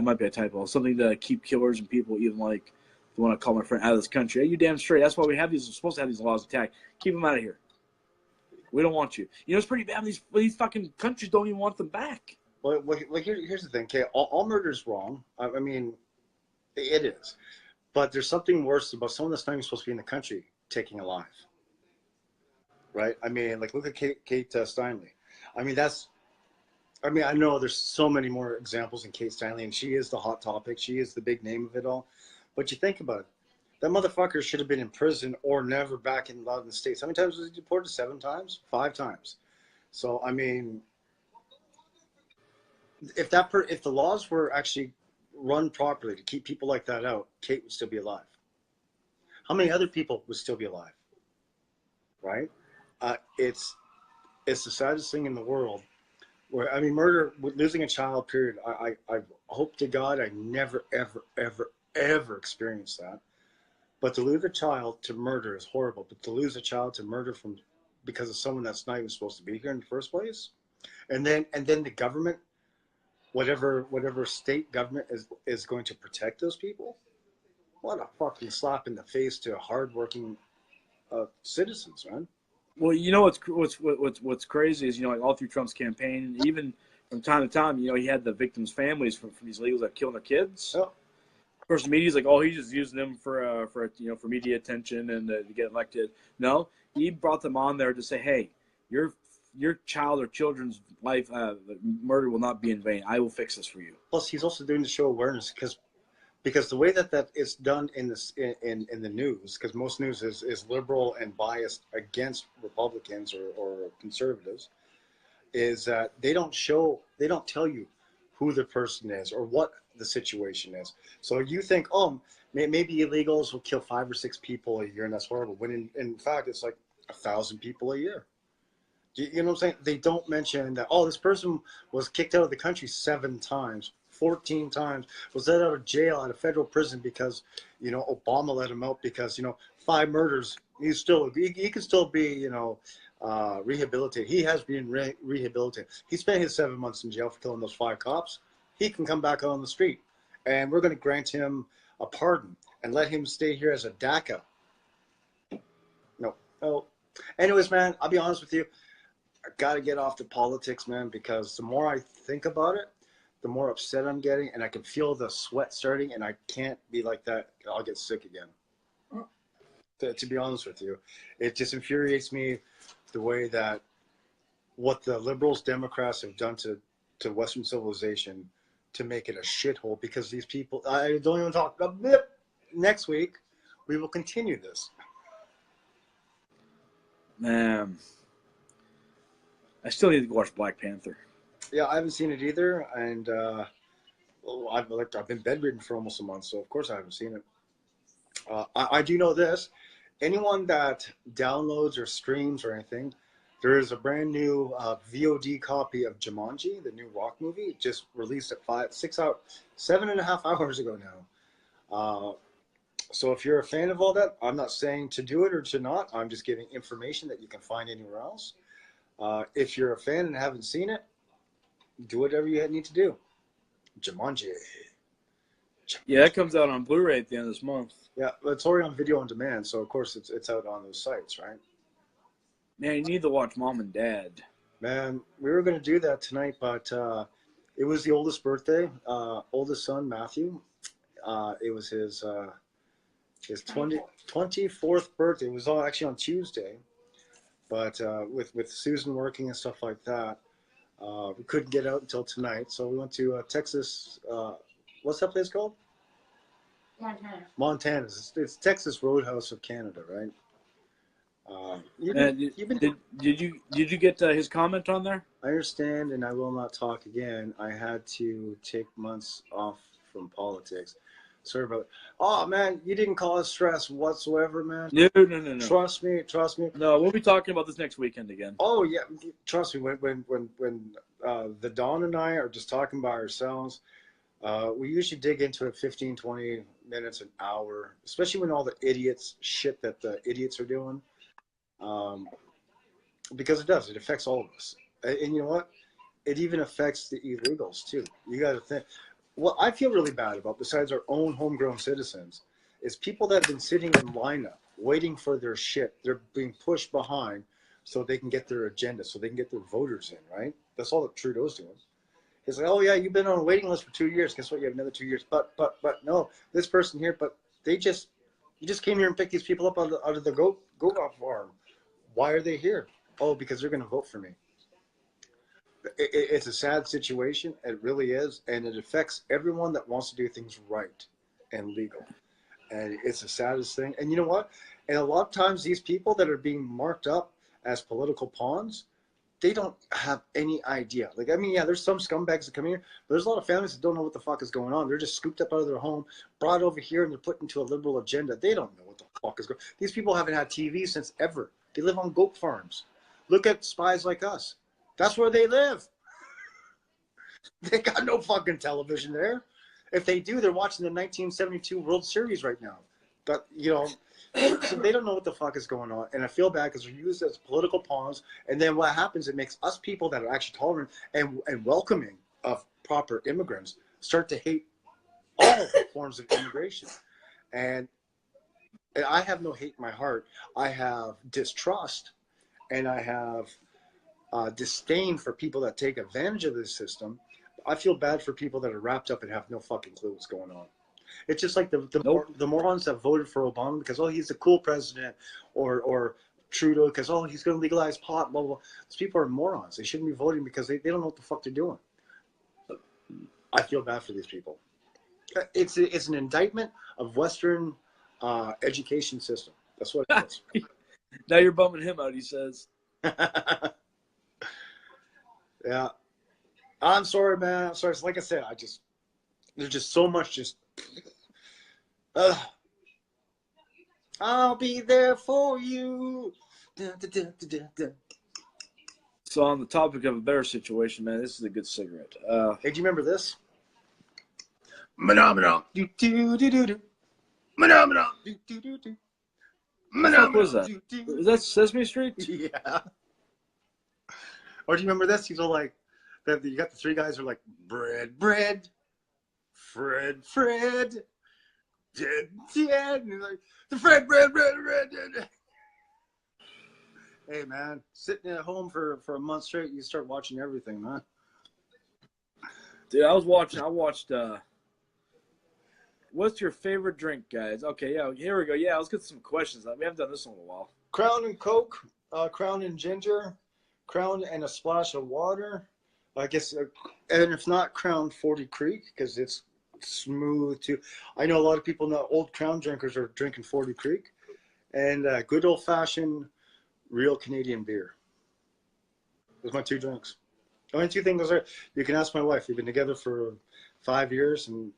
might be a typo. Something to keep killers and people, even like the one I call my friend, out of this country. Hey, you damn straight. That's why we have these. We're supposed to have these laws attacked. Keep them out of here. We don't want you. You know, it's pretty bad. These fucking countries don't even want them back. Well, here's the thing. Okay, all murder is wrong. I mean, it is. But there's something worse about someone that's not even supposed to be in the country taking a life. Right? I mean, like, look at Kate Steinle. I mean, I know there's so many more examples in Kate Steinle, and she is the hot topic. She is the big name of it all. But you think about it. That motherfucker should have been in prison or never back in the States. How many times was he deported? 7 times? 5 times. So, I mean, if the laws were actually run properly to keep people like that out, Kate would still be alive. How many other people would still be alive? Right? It's the saddest thing in the world. Where, I mean, murder, losing a child, period. I hope to God I never, ever, ever, ever experience that. But to lose a child to murder is horrible. But to lose a child to murder because of someone that's not even supposed to be here in the first place, and then the government, whatever state government is going to protect those people, what a fucking slap in the face to hardworking citizens, man. Well, you know what's crazy is, you know, like all through Trump's campaign, even from time to time, you know, he had the victims' families from these illegals that killed their kids. Oh. Of course, the media's like, oh, he's just using them for media attention and to get elected. No, he brought them on there to say, hey, your child or children's life murder will not be in vain. I will fix this for you. Plus, he's also doing to show awareness because the way that is done in the news, because most news is liberal and biased against Republicans or conservatives, is that they don't tell you who the person is or what the situation is. So you think, oh, maybe illegals will kill 5 or 6 people a year and that's horrible, when in fact it's like 1,000 people a year. You know what I'm saying? They don't mention that, oh, this person was kicked out of the country 7 times, 14 times, was let out of jail, out of federal prison because, you know, Obama let him out because, you know, 5 murders. He can still be, you know, rehabilitated. He has been rehabilitated. He spent his 7 months in jail for killing those 5 cops. He can come back out on the street, and we're going to grant him a pardon and let him stay here as a DACA. No. Anyways, man, I'll be honest with you. I got to get off the politics, man, because the more I think about it, the more upset I'm getting, and I can feel the sweat starting, and I can't be like that. I'll get sick again. To be honest with you, it just infuriates me the way that what the liberals, Democrats have done to Western civilization to make it a shithole, because these people, I don't even talk about it. Next week, we will continue this. Man, I still need to watch Black Panther. Yeah, I haven't seen it either, and I've been bedridden for almost a month, so of course I haven't seen it. I do know this: anyone that downloads or streams or anything, there is a brand new VOD copy of Jumanji, the new rock movie. It just released at 7.5 hours ago now. So if you're a fan of all that, I'm not saying to do it or to not. I'm just giving information that you can find anywhere else. If you're a fan and haven't seen it, do whatever you need to do. Jumanji. Yeah, that comes out on Blu-ray at the end of this month. Yeah, it's already on video on demand, so of course it's out on those sites, right? Man, you need to watch Mom and Dad. Man, we were going to do that tonight, but it was the oldest birthday, oldest son, Matthew. It was his 24th birthday. It was all actually on Tuesday, but with Susan working and stuff like that, we couldn't get out until tonight. So we went to Texas. What's that place called? Montana. Montana. It's Texas Roadhouse of Canada, right? And did you get his comment on there? I understand, and I will not talk again. I had to take months off from politics. Sorry about it. Oh, man, you didn't cause stress whatsoever, man. No. Trust me. No, we'll be talking about this next weekend again. Oh, yeah, trust me. When the Don and I are just talking by ourselves, we usually dig into it 15, 20 minutes, an hour, especially when all the shit that the idiots are doing. Because it affects all of us. And you know what? It even affects the illegals too. You got to think. What I feel really bad about, besides our own homegrown citizens, is people that have been sitting in lineup waiting for their shit. They're being pushed behind so they can get their agenda, so they can get their voters in, right? That's all that Trudeau's doing. It's like, oh yeah, you've been on a waiting list for 2 years. Guess what? You have another 2 years. But no, this person here. But you just came here and picked these people up out of the goat farm. Why are they here? Oh, because they're going to vote for me. It's a sad situation. It really is. And it affects everyone that wants to do things right and legal. And it's the saddest thing. And you know what? And a lot of times these people that are being marked up as political pawns, they don't have any idea. Like, I mean, yeah, there's some scumbags that come here, but there's a lot of families that don't know what the fuck is going on. They're just scooped up out of their home, brought over here, and they're put into a liberal agenda. They don't know what the fuck is going on. These people haven't had TV since ever. They live on goat farms. Look at Spies Like Us. That's where they live. They got no fucking television there. If they do, they're watching the 1972 World Series right now. But, you know, so they don't know what the fuck is going on. And I feel bad because they're used as political pawns. And then what happens, it makes us people that are actually tolerant and welcoming of proper immigrants start to hate all forms of immigration. And I have no hate in my heart. I have distrust, and I have disdain for people that take advantage of this system. I feel bad for people that are wrapped up and have no fucking clue what's going on. It's just like the morons that voted for Obama because, oh, he's a cool president, or Trudeau because, oh, he's going to legalize pot, blah, blah, blah. These people are morons. They shouldn't be voting because they don't know what the fuck they're doing. I feel bad for these people. It's an indictment of Western education system. That's what it is. Now you're bumming him out, he says. Yeah. I'm sorry, man. I'm sorry. Like I said, there's just so much I'll be there for you. Dun, dun, dun, dun, dun. So on the topic of a better situation, man, this is a good cigarette. Hey, do you remember this? Phenomenal. Do do do do do. Phenomenal. Do do do do. What the fuck was that? Is that Sesame Street? Yeah. Or do you remember this? He's all like, you got the three guys who are like, bread, Fred, dead. And he's like, the Fred, bread. Hey, man, sitting at home for a month straight, you start watching everything, man. Dude, I watched, what's your favorite drink, guys? Okay, yeah, here we go. Yeah, let's get some questions. We haven't done this in a while. Crown and Coke, Crown and Ginger, Crown and a splash of water. I guess, and if not, Crown 40 Creek, because it's smooth too. I know a lot of people know old Crown drinkers are drinking 40 Creek, and good old fashioned real Canadian beer. Those are my two drinks. The only two things are, you can ask my wife. We've been together for 5 years, and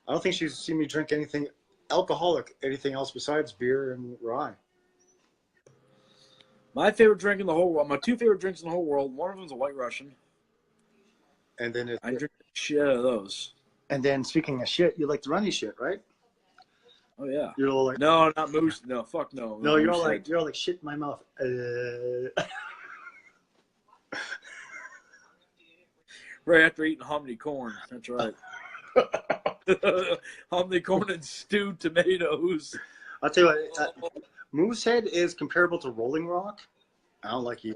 I don't think she's seen me drink anything alcoholic, anything else besides beer and rye. My favorite drink in the whole world, my two favorite drinks in the whole world, one of them is a White Russian. And then I drink the shit out of those. And then speaking of shit, you like the runny shit, right? Oh yeah. You're all like, no, not moose. No, fuck no. No, you're all like shit in my mouth. Right after eating hominy corn. That's right. Hominy corn and stewed tomatoes. I'll tell you what, Moosehead is comparable to Rolling Rock. I don't like you.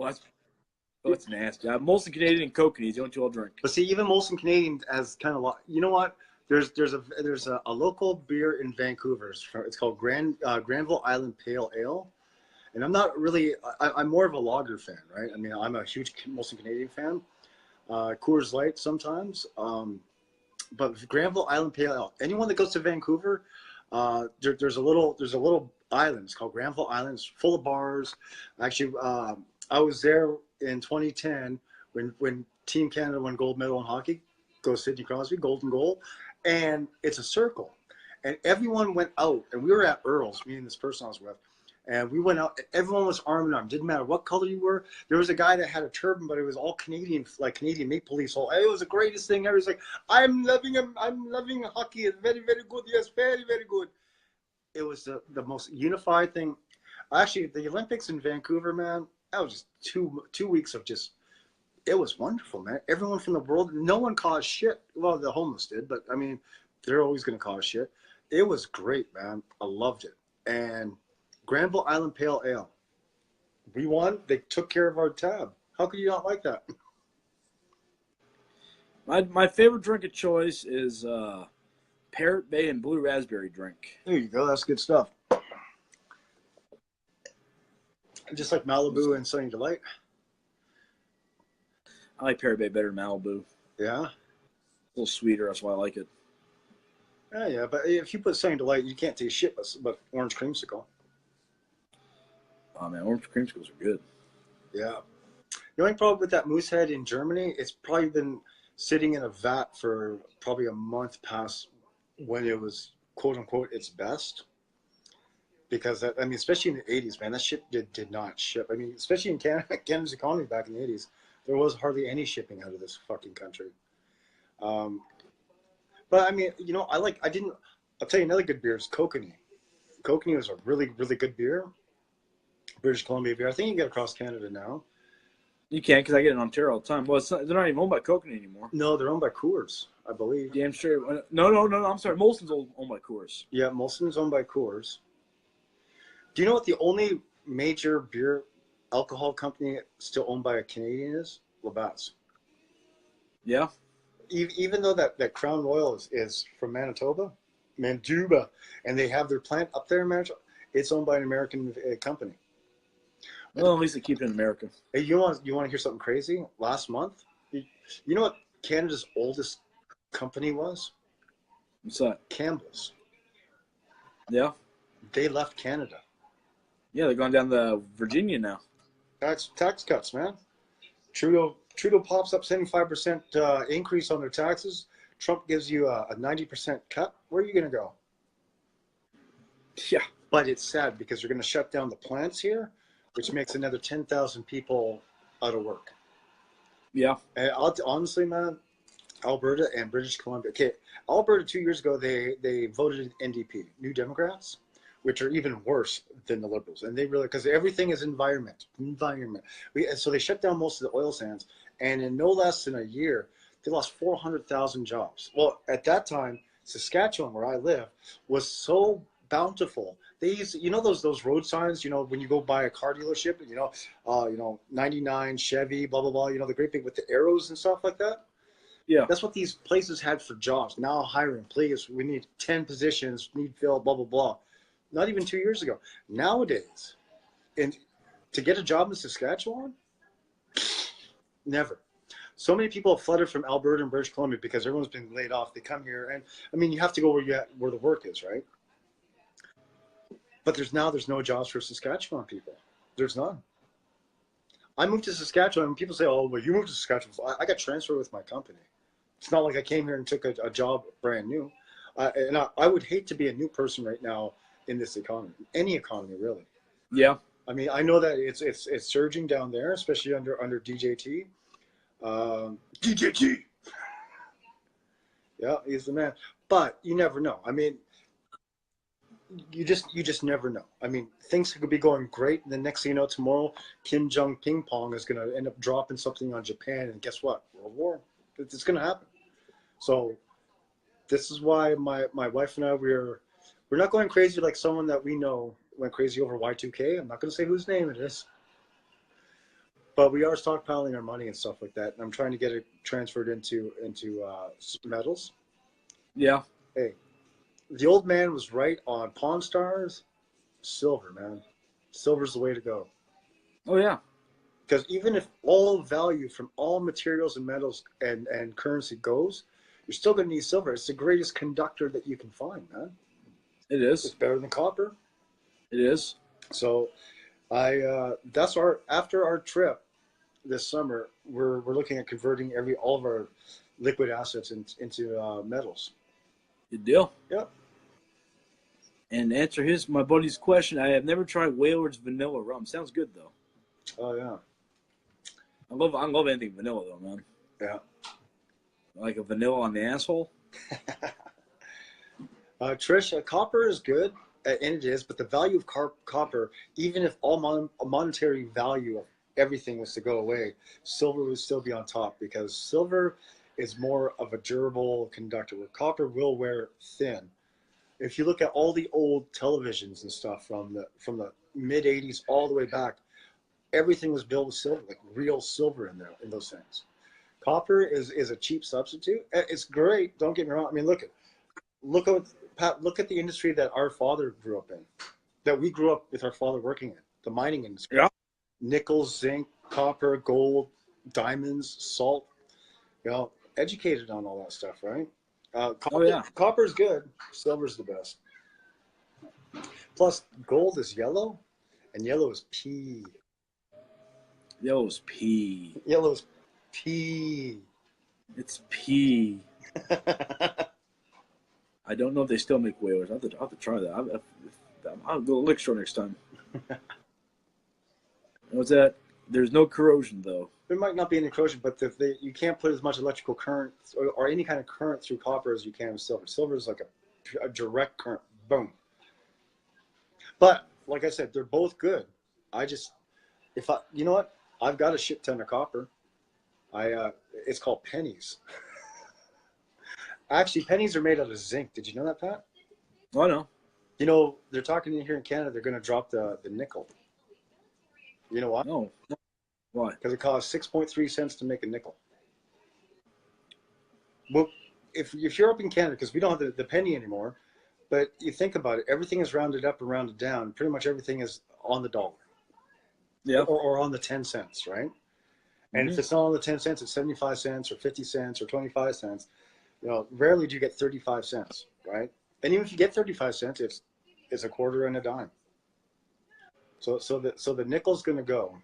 That's nasty. Molson Canadian and Coke is the only two I'll drink. But see, even Molson Canadian has kind of you know what? There's a local beer in Vancouver. It's called Granville Island Pale Ale, and I'm not really. I'm more of a lager fan, right? I mean, I'm a huge Molson Canadian fan. Coors Light sometimes, but Granville Island Pale Ale. Anyone that goes to Vancouver, There's a little island. It's called Granville Island. It's full of bars. Actually, I was there in 2010 when Team Canada won gold medal in hockey. Go Sidney Crosby, golden goal, and it's a circle, and everyone went out, and we were at Earl's, me and this person I was with, and we went out. Everyone was arm in arm. Didn't matter what color you were. There was a guy that had a turban, but it was all Canadian, like Canadian Maple Leafs. So it was the greatest thing ever. He's like, I'm loving hockey. It's very, very good. Yes, very, very good. It was the most unified thing. Actually, the Olympics in Vancouver, man, that was just two weeks of just. It was wonderful, man. Everyone from the world, no one caused shit. Well, the homeless did, but I mean, they're always going to cause shit. It was great, man. I loved it. And Granville Island Pale Ale. We won. They took care of our tab. How could you not like that? My favorite drink of choice is Parrot Bay and Blue Raspberry drink. There you go. That's good stuff. Just like Malibu and Sunny Delight. I like Parrot Bay better than Malibu. Yeah. A little sweeter, that's why I like it. Yeah. But if you put Sunny Delight, you can't taste shit but orange creamsicle. Oh, man, orange creamsicles are good. Yeah. The only problem with that Moosehead in Germany, it's probably been sitting in a vat for probably a month past when it was, quote unquote, its best. Because, I mean, especially in the 80s, man, that shit did not ship. I mean, especially in Canada's economy back in the 80s, there was hardly any shipping out of this fucking country. But, I mean, you know, I'll tell you another good beer is Kokanee. Kokanee was a really, really good beer. British Columbia beer. I think you can get across Canada now. You can, because I get it in Ontario all the time. Well, they're not even owned by Kokanee anymore. No, they're owned by Coors, I believe. Damn straight. No, I'm sorry. Molson's owned by Coors. Yeah, Molson's owned by Coors. Do you know what the only major beer alcohol company still owned by a Canadian is? Labatt's. Yeah? Even though that Crown Royal is from Manitoba, and they have their plant up there in Manitoba, it's owned by an American company. Well, at least they keep it in America. Hey, you want to hear something crazy? Last month, you know what Canada's oldest company was? What's that? Campbell's. Yeah? They left Canada. Yeah, they're going down to Virginia now. Tax cuts, man. Trudeau pops up 75% increase on their taxes. Trump gives you a 90% cut. Where are you going to go? Yeah. But it's sad because they're going to shut down the plants here, which makes another 10,000 people out of work. Yeah. And honestly, man, Alberta and British Columbia. Okay, Alberta 2 years ago, they voted NDP, New Democrats, which are even worse than the Liberals. And they really, because everything is environment. So they shut down most of the oil sands. And in no less than a year, they lost 400,000 jobs. Well, at that time, Saskatchewan, where I live, was so bountiful. They used, you know, those road signs, you know, when you go buy a car dealership, you know, 99 Chevy, blah, blah, blah, you know, the great big with the arrows and stuff like that. Yeah. That's what these places had for jobs. Now hiring, please, we need 10 positions, need filled, blah, blah, blah. Not even 2 years ago. Nowadays, and to get a job in Saskatchewan, never. So many people have flooded from Alberta and British Columbia because everyone's been laid off. They come here, and I mean, you have to go where the work is, right? But there's no jobs for Saskatchewan people. There's none. I moved to Saskatchewan, and people say, "Oh, well, you moved to Saskatchewan." I got transferred with my company. It's not like I came here and took a job brand new. And I would hate to be a new person right now in this economy, any economy really. Yeah. I mean, I know that it's surging down there, especially under DJT. DJT. Yeah, he's the man. But you never know. I mean, you just never know. I mean, things could be going great, and the next thing you know, tomorrow, Kim Jong Ping Pong is going to end up dropping something on Japan, and guess what? World War. It's going to happen. So this is why my wife and I, we're not going crazy like someone that we know went crazy over Y2K. I'm not going to say whose name it is. But we are stockpiling our money and stuff like that. And I'm trying to get it transferred into metals. Yeah. Hey, the old man was right on Pawn Stars. Silver, man. Silver's the way to go. Oh, yeah. Because even if all value from all materials and metals and currency goes, you're still going to need silver. It's the greatest conductor that you can find, man. It It's is. better than copper. It is. So that's after our trip this summer, we're looking at converting all of our liquid assets into metals. Good deal. Yep. And to answer my buddy's question, I have never tried Whaler's vanilla rum. Sounds good though. Oh yeah. I love anything vanilla though, man. Yeah. Like a vanilla on the asshole. Trish, copper is good, and it is, but the value of copper, even if all monetary value of everything was to go away, silver would still be on top because silver is more of a durable conductor, where copper will wear thin. If you look at all the old televisions and stuff from the mid '80s all the way back, everything was built with silver, like real silver in there in those things. Copper is a cheap substitute. It's great. Don't get me wrong. I mean, look at the industry that our father grew up in, that we grew up with our father working in, the mining industry. Yeah. Nickel, zinc, copper, gold, diamonds, salt. Educated on all that stuff, right? Copper's good. Silver's the best. Plus, gold is yellow, and yellow is pea. Yellow's pee. Yellow's pea. It's pee. I don't know if they still make Whalers. I'll have to try that. I'll go liquor store next time. What's that? There's no corrosion though. There might not be any corrosion, but you can't put as much electrical current or any kind of current through copper as you can with silver. Silver is like a direct current. Boom. But like I said, they're both good. You know what? I've got a shit ton of copper. It's called pennies. Actually, pennies are made out of zinc. Did you know that, Pat? Oh no. You know, they're talking here in Canada, they're going to drop the nickel. You know why? No. Why? Because it costs 6.3 cents to make a nickel. Well, if you're up in Canada, because we don't have the penny anymore, but you think about it, everything is rounded up and rounded down. Pretty much everything is on the dollar. Yeah. Or on the 10 cents, right? And if it's not on the 10 cents, it's 75 cents or 50 cents or 25 cents. Rarely do you get 35 cents, right? And even if you get 35 cents, it's a quarter and a dime. So the nickel's going to go.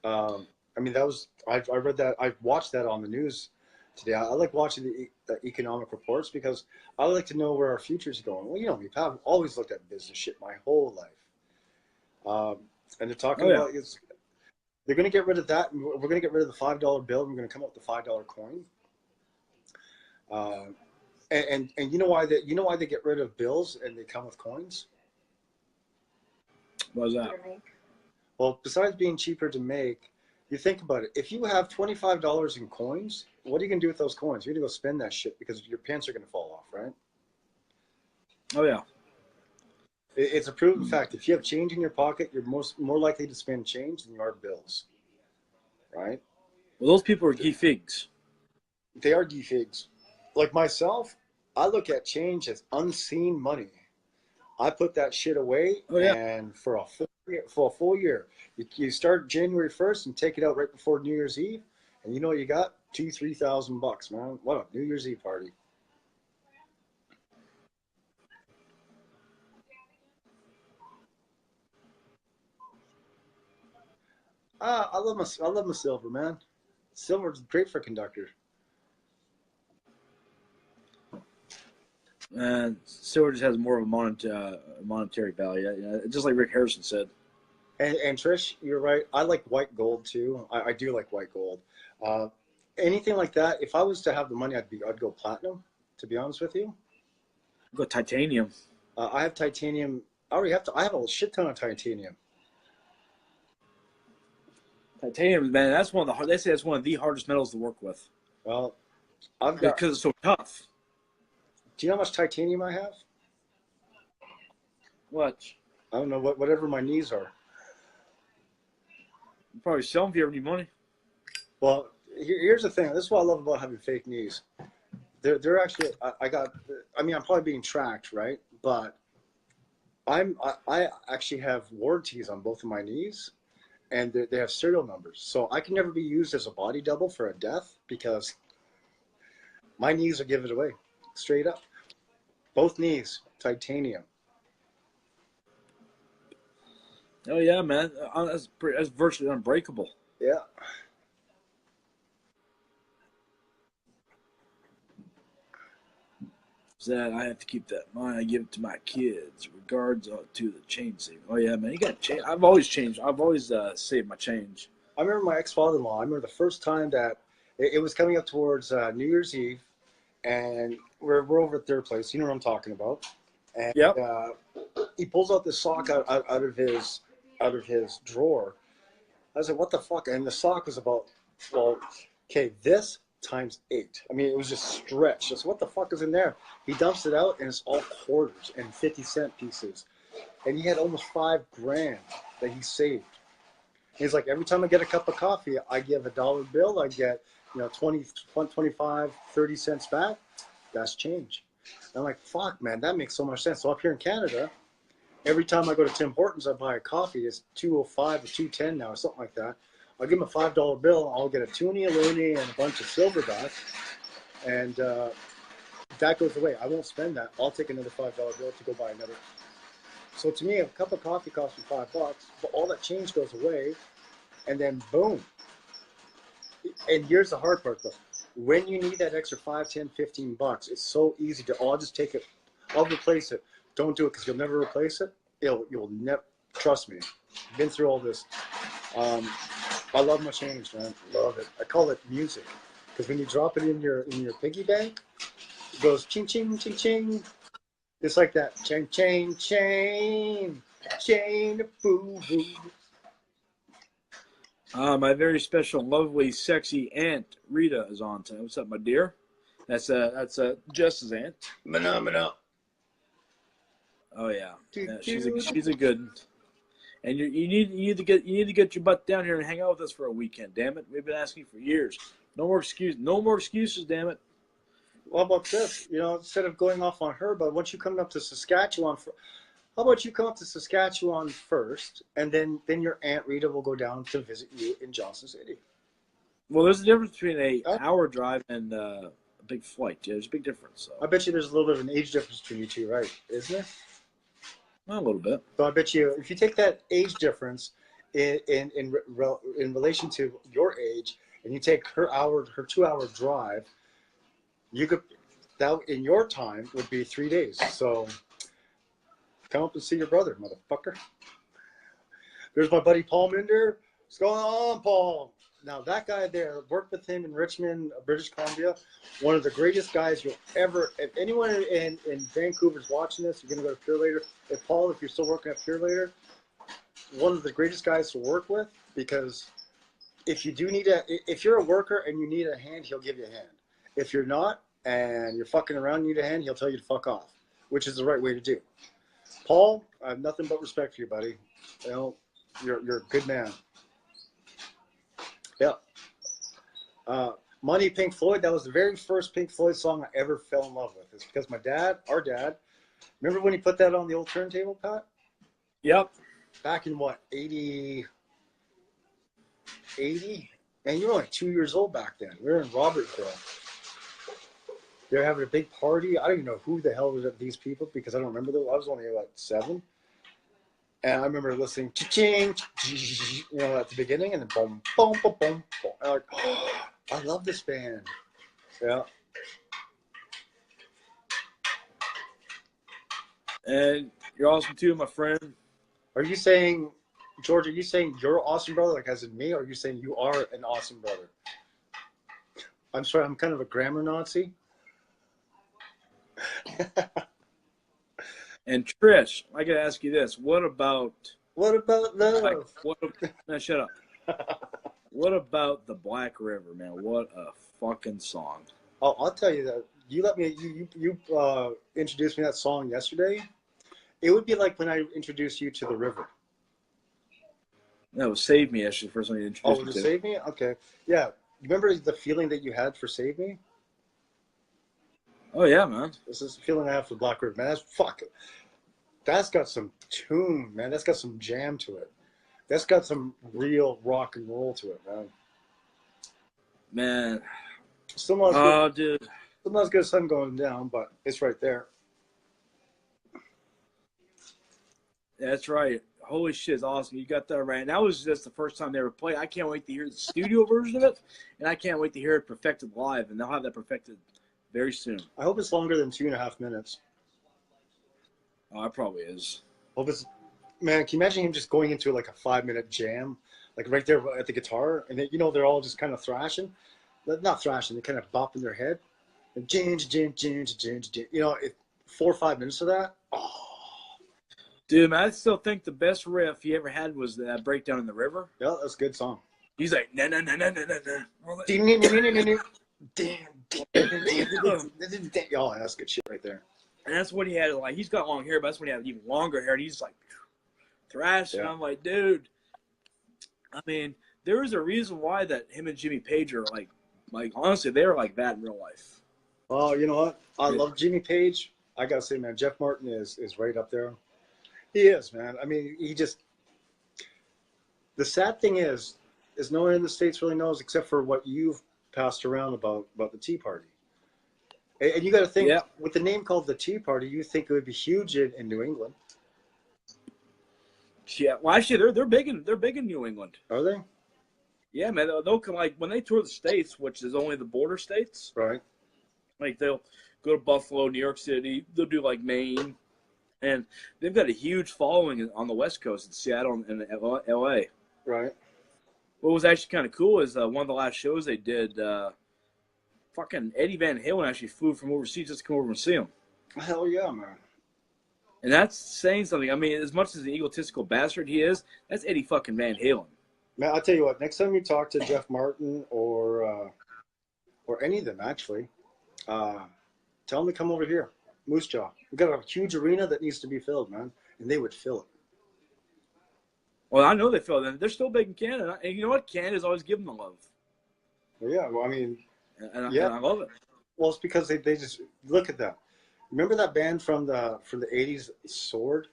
I mean, I read that, I watched that on the news today. I like watching the economic reports because I like to know where our future's going. Well, I've always looked at business shit my whole life. And they're talking about they're going to get rid of that. And we're going to get rid of the $5 bill. And we're going to come up with the $5 coin. And you know why they get rid of bills and they come with coins? What was that? Well, besides being cheaper to make, you think about it. If you have $25 in coins, what are you going to do with those coins? You're going to go spend that shit because your pants are going to fall off, right? Oh yeah. It's a proven fact. If you have change in your pocket, you're more likely to spend change than you are bills, right? Well, those people are geek figs. They are geek figs. Like myself, I look at change as unseen money. I put that shit away, and for a full year, you start January 1st and take it out right before New Year's Eve, and you know you got $2,000-3,000, man. What a New Year's Eve party! I love my silver, man. Silver's great for conductor. And silver just has more of a monetary value, just like Rick Harrison said. And Trish, you're right. I like white gold too. I do like white gold. Anything like that. If I was to have the money, I'd go platinum. To be honest with you, Go titanium. I have titanium. I have a shit ton of titanium. Titanium, man, they say that's one of the hardest metals to work with. Well, I've got. Because it's so tough. Do you know how much titanium I have? What? I don't know whatever my knees are. You probably sell them if you ever need money. Well, here's the thing. This is what I love about having fake knees. They're actually. I'm probably being tracked, right? But I actually have warranties on both of my knees, and they have serial numbers, so I can never be used as a body double for a death because my knees will give it away, straight up. Both knees, titanium. Oh yeah, man. That's virtually unbreakable. Yeah. That I have to keep that in mind. I give it to my kids. Regards to the change saving. Oh yeah, man. You got to change. I've always changed. I've always saved my change. I remember my ex-father-in-law. I remember the first time that it was coming up towards New Year's Eve, and we're over at their place. You know what I'm talking about. And Yep. He pulls out this sock out of his drawer. I was like, what the fuck? And the sock was about, well, okay, this times 8. I mean, it was just stretched. Just what the fuck is in there? He dumps it out, and it's all quarters and 50-cent pieces. And he had almost $5,000 that he saved. He's like, every time I get a cup of coffee, I give $1 bill. I get, 20, 25, 30 cents back. That's change. And I'm like, fuck, man, that makes so much sense. So up here in Canada, every time I go to Tim Hortons, I buy a coffee. It's $2.05 or $2.10 now, or something like that. I'll give him a $5 bill. I'll get a toonie, a loony, and a bunch of silverback. And that goes away. I won't spend that. I'll take another $5 bill to go buy another. So to me, a cup of coffee costs me $5, but all that change goes away, and then boom. And here's the hard part, though. When you need that extra $5, $10, $15, it's so easy to, I'll just take it. I'll replace it. Don't do it because you'll never replace it. You'll never, trust me. I've been through all this. I love my change, man. Love it. I call it music because when you drop it in your piggy bank, it goes ching ching ching ching. It's like that chain chain chain chain boo boo. My very special, lovely, sexy aunt Rita is on tonight. What's up, my dear? That's Jess's aunt. Phenomena. Oh yeah, she's a good. And you need to get your butt down here and hang out with us for a weekend. Damn it, we've been asking for years. No more excuses. Damn it. Well, how about this? Instead of going off on her, but once you come up to Saskatchewan, how about you come up to Saskatchewan first, and then your Aunt Rita will go down to visit you in Johnson City. Well, there's a difference between an hour drive and a big flight. Yeah, there's a big difference. So. I bet you there's a little bit of an age difference between you two, right? Isn't there? A little bit. So I bet you if you take that age difference in relation to your age, and you take her 2-hour drive, you could that in your time would be 3 days. So come up and see your brother, motherfucker. There's my buddy Paul Minder. What's going on, Paul? Now that guy there, worked with him in Richmond, British Columbia. One of the greatest guys you'll ever. If anyone in Vancouver's watching this, you're gonna go to Pure Later. If you're still working at Pure Later, one of the greatest guys to work with, because if you're a worker and you need a hand, he'll give you a hand. If you're not and you're fucking around, you need a hand, he'll tell you to fuck off, which is the right way to do. Paul, I have nothing but respect for you, buddy. You're a good man. Yeah. Money, Pink Floyd. That was the very first Pink Floyd song I ever fell in love with. It's because our dad, remember when he put that on the old turntable, Pat? Yep. Back in what, 80? And you were only 2 years old back then. We were in Robertville. They were having a big party. I don't even know who the hell was these people because I don't remember them. I was only like 7. And I remember listening cha-ching, at the beginning, and then boom, boom, boom, boom, boom. And I'm like, oh, I love this band. Yeah. And you're awesome too, my friend. Are you saying, George, are you saying you're an awesome brother, like as in me, or are you saying you are an awesome brother? I'm sorry, I'm kind of a grammar Nazi. And Trish, I gotta ask you this: What about love? Now shut up. What about the Black River, man? What a fucking song! Oh, I'll tell you that. You let me. You introduced me to that song yesterday. It would be like when I introduced you to the river. No, Save Me. Actually, the first one you introduced me was to. it Save Me? Okay, yeah. Remember the feeling that you had for Save Me? Oh yeah, man. This is the feeling I have for Black River, man. That's got some tune, man. That's got some jam to it. That's got some real rock and roll to it, man. Man. Still not dude. Still not as good as Sun Going Down, but it's right there. That's right. Holy shit, it's awesome. You got that right. And that was just the first time they ever played. I can't wait to hear the studio version of it, and I can't wait to hear it perfected live. And they'll have that perfected very soon. I hope it's longer than 2.5 minutes. Oh, it probably is. Hope it's, man, can you imagine him just going into like a 5-minute jam, like right there at the guitar, and then, you know, they're all just kind of thrashing, not thrashing, they're kind of bopping their head, and you know, 4 or 5 minutes of that. Oh, Dude, man, I still think the best riff he ever had was that breakdown in the river. yeah, that's a good song. He's like, na na na na na na na. Oh, that's good shit right there. And that's when he had, like, he's got long hair, but that's when he had even longer hair. And he's like, thrash. Yeah. And I'm like, dude, I mean, there is a reason why that him and Jimmy Page are like honestly, they're like that in real life. Oh, you know what? I love Jimmy Page. I gotta say, man, Jeff Martin is right up there. He is, man. I mean, he just. The sad thing is no one in the States really knows, except for what you've passed around about the Tea Party. And you got to think, Yeah. with the name called the Tea Party, you think it would be huge in New England. Yeah, well, actually, they're big in New England. Are they? Yeah, man, they'll come, like, when they tour the states, which is only the border states. Right. Like, they'll go to Buffalo, New York City. They'll do like Maine, and they've got a huge following on the West Coast in Seattle and L.A. Right. What was actually kind of cool is one of the last shows they did. Fucking Eddie Van Halen actually flew from overseas just to come over and see him. Hell yeah, man. And that's saying something. I mean, as much as the egotistical bastard he is, that's Eddie fucking Van Halen. Man, I'll tell you what. Next time you talk to Jeff Martin or any of them, actually, tell them to come over here, Moose Jaw. We've got a huge arena that needs to be filled, man, and they would fill it. Well, I know they feel that. They're still big in Canada. And you know what? Canada's always given them love. Well, yeah, well, I mean, And yeah. I love it. well, it's because they just look at that. Remember that band from the 80s, Sword?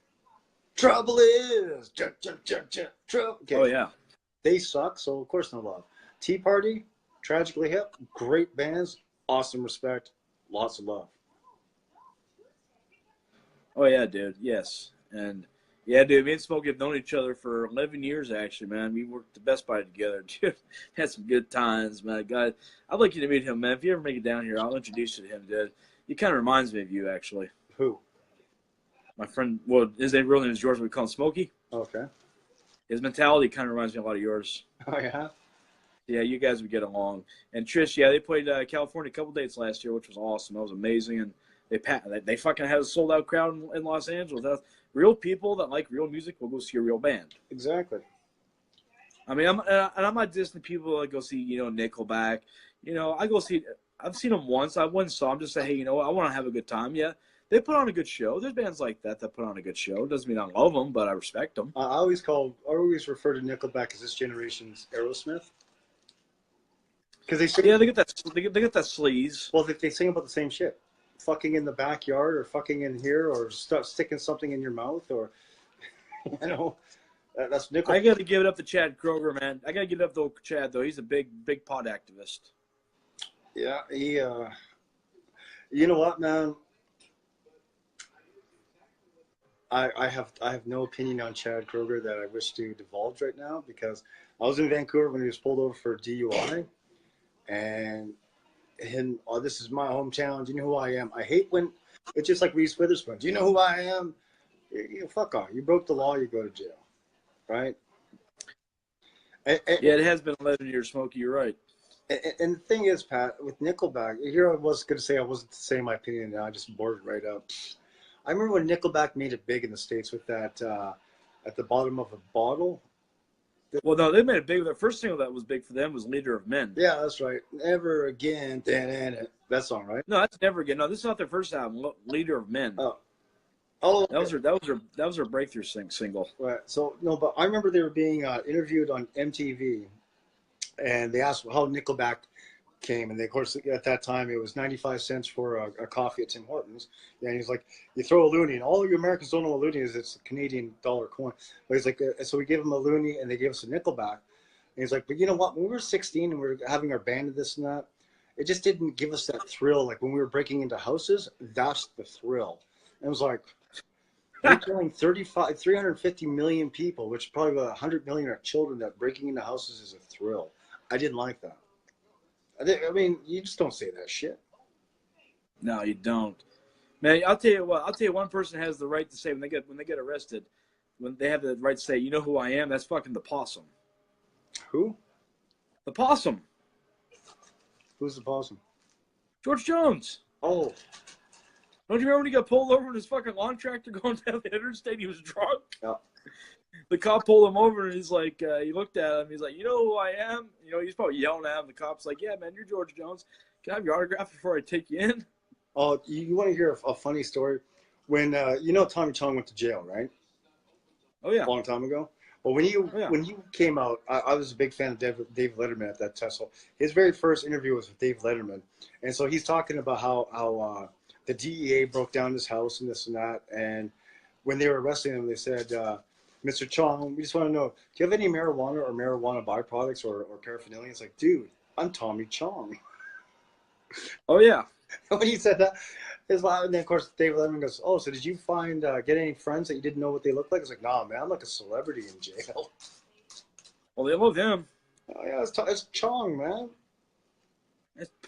Trouble is trouble. Okay. Oh, yeah. They suck, so of course no love. Tea Party, Tragically Hip, great bands, awesome respect, lots of love. Oh, yeah, dude. Yes. And, yeah, dude, me and Smokey have known each other for 11 years, actually, man. We worked at Best Buy together. Dude, had some good times, man. God, I'd like you to meet him, man. If you ever make it down here, I'll introduce you to him, dude. He kind of reminds me of you, actually. Who? My friend, well, his real name is George, but we call him Smokey. Okay. His mentality kind of reminds me a lot of yours. Oh, yeah? Yeah, you guys would get along. And Trish, yeah, they played California a couple dates last year, which was awesome. That was amazing. And they fucking had a sold-out crowd in Los Angeles. That's, real people that like real music will go see a real band. Exactly. I mean, I'm not dissing people that go see, Nickelback. I've seen them once. I went and saw them just say, hey, I want to have a good time. Yeah, they put on a good show. There's bands like that put on a good show. Doesn't mean I love them, but I respect them. I always refer to Nickelback as this generation's Aerosmith. Because they Yeah, they get that sleaze. Well, they sing about the same shit. Fucking in the backyard, or fucking in here, or sticking something in your mouth, or that's Nickelback. I got to give it up to Chad Kroger, man. I got to give it up to Chad, though. He's a big pod activist. Yeah, he. You know what, man? I have no opinion on Chad Kroger that I wish to divulge right now, because I was in Vancouver when he was pulled over for DUI, and this is my hometown. Do you know who I am? I hate when it's just like Reese Witherspoon. Do you know who I am? Fuck off. You broke the law, you go to jail, right? Yeah, it has been 11 years, Smokey. You're right. And the thing is, Pat, with Nickelback, here I was going to say I wasn't saying my opinion, and I just bored it right up. I remember when Nickelback made it big in the States with that At the Bottom of a Bottle. Well, no, they made it big. The first single that was big for them was Leader of Men. Yeah, that's right. Never Again. That song, right? No, that's Never Again. No, this is not their first album, Leader of Men. Oh. Oh, okay. That was her breakthrough single. Right. So, no, but I remember they were being interviewed on MTV, and they asked how Nickelback came, and they, of course, at that time it was 95 cents for a coffee at Tim Hortons. And he's like, you throw a loonie, and all you Americans don't know what a loonie is. It's a Canadian dollar coin. But he's like, so we gave him a loonie, and they gave us a Nickelback. And he's like, but you know what? When we were 16 and we were having our band and this and that, it just didn't give us that thrill. Like when we were breaking into houses, that's the thrill. And it was like, They're killing 350 million people, which probably about 100 million are children. That breaking into houses is a thrill. I didn't like that. I mean, you just don't say that shit. No, you don't. Man, I'll tell you what. I'll tell you one person has the right to say when they get arrested, when they have the right to say, you know who I am? That's fucking the possum. Who? The possum. Who's the possum? George Jones. Oh, Don't you remember when he got pulled over in his fucking lawn tractor going down the interstate? He was drunk. yeah. The cop pulled him over and he's like, he looked at him. He's like, you know who I am? You know, he's probably yelling at him. The cop's like, yeah, man, you're George Jones. Can I have your autograph before I take you in? Oh, you want to hear a funny story? When you know Tommy Chong went to jail, right? Oh yeah. A long time ago. Well, when he came out, I was a big fan of Dave Letterman at that time. So his very first interview was with Dave Letterman, and so he's talking about how the DEA broke down his house and this and that. And when they were arresting him, they said, "Mr. Chong, we just want to know, do you have any marijuana or marijuana byproducts or paraphernalia?" It's like, dude, I'm Tommy Chong. Oh yeah. When he said that, his laugh, and then of course Dave Letterman goes, "Oh, so did you get any friends that you didn't know what they looked like?" It's like, "Nah, man, I'm like a celebrity in jail." Well, they love him. Oh yeah, it's Chong, man.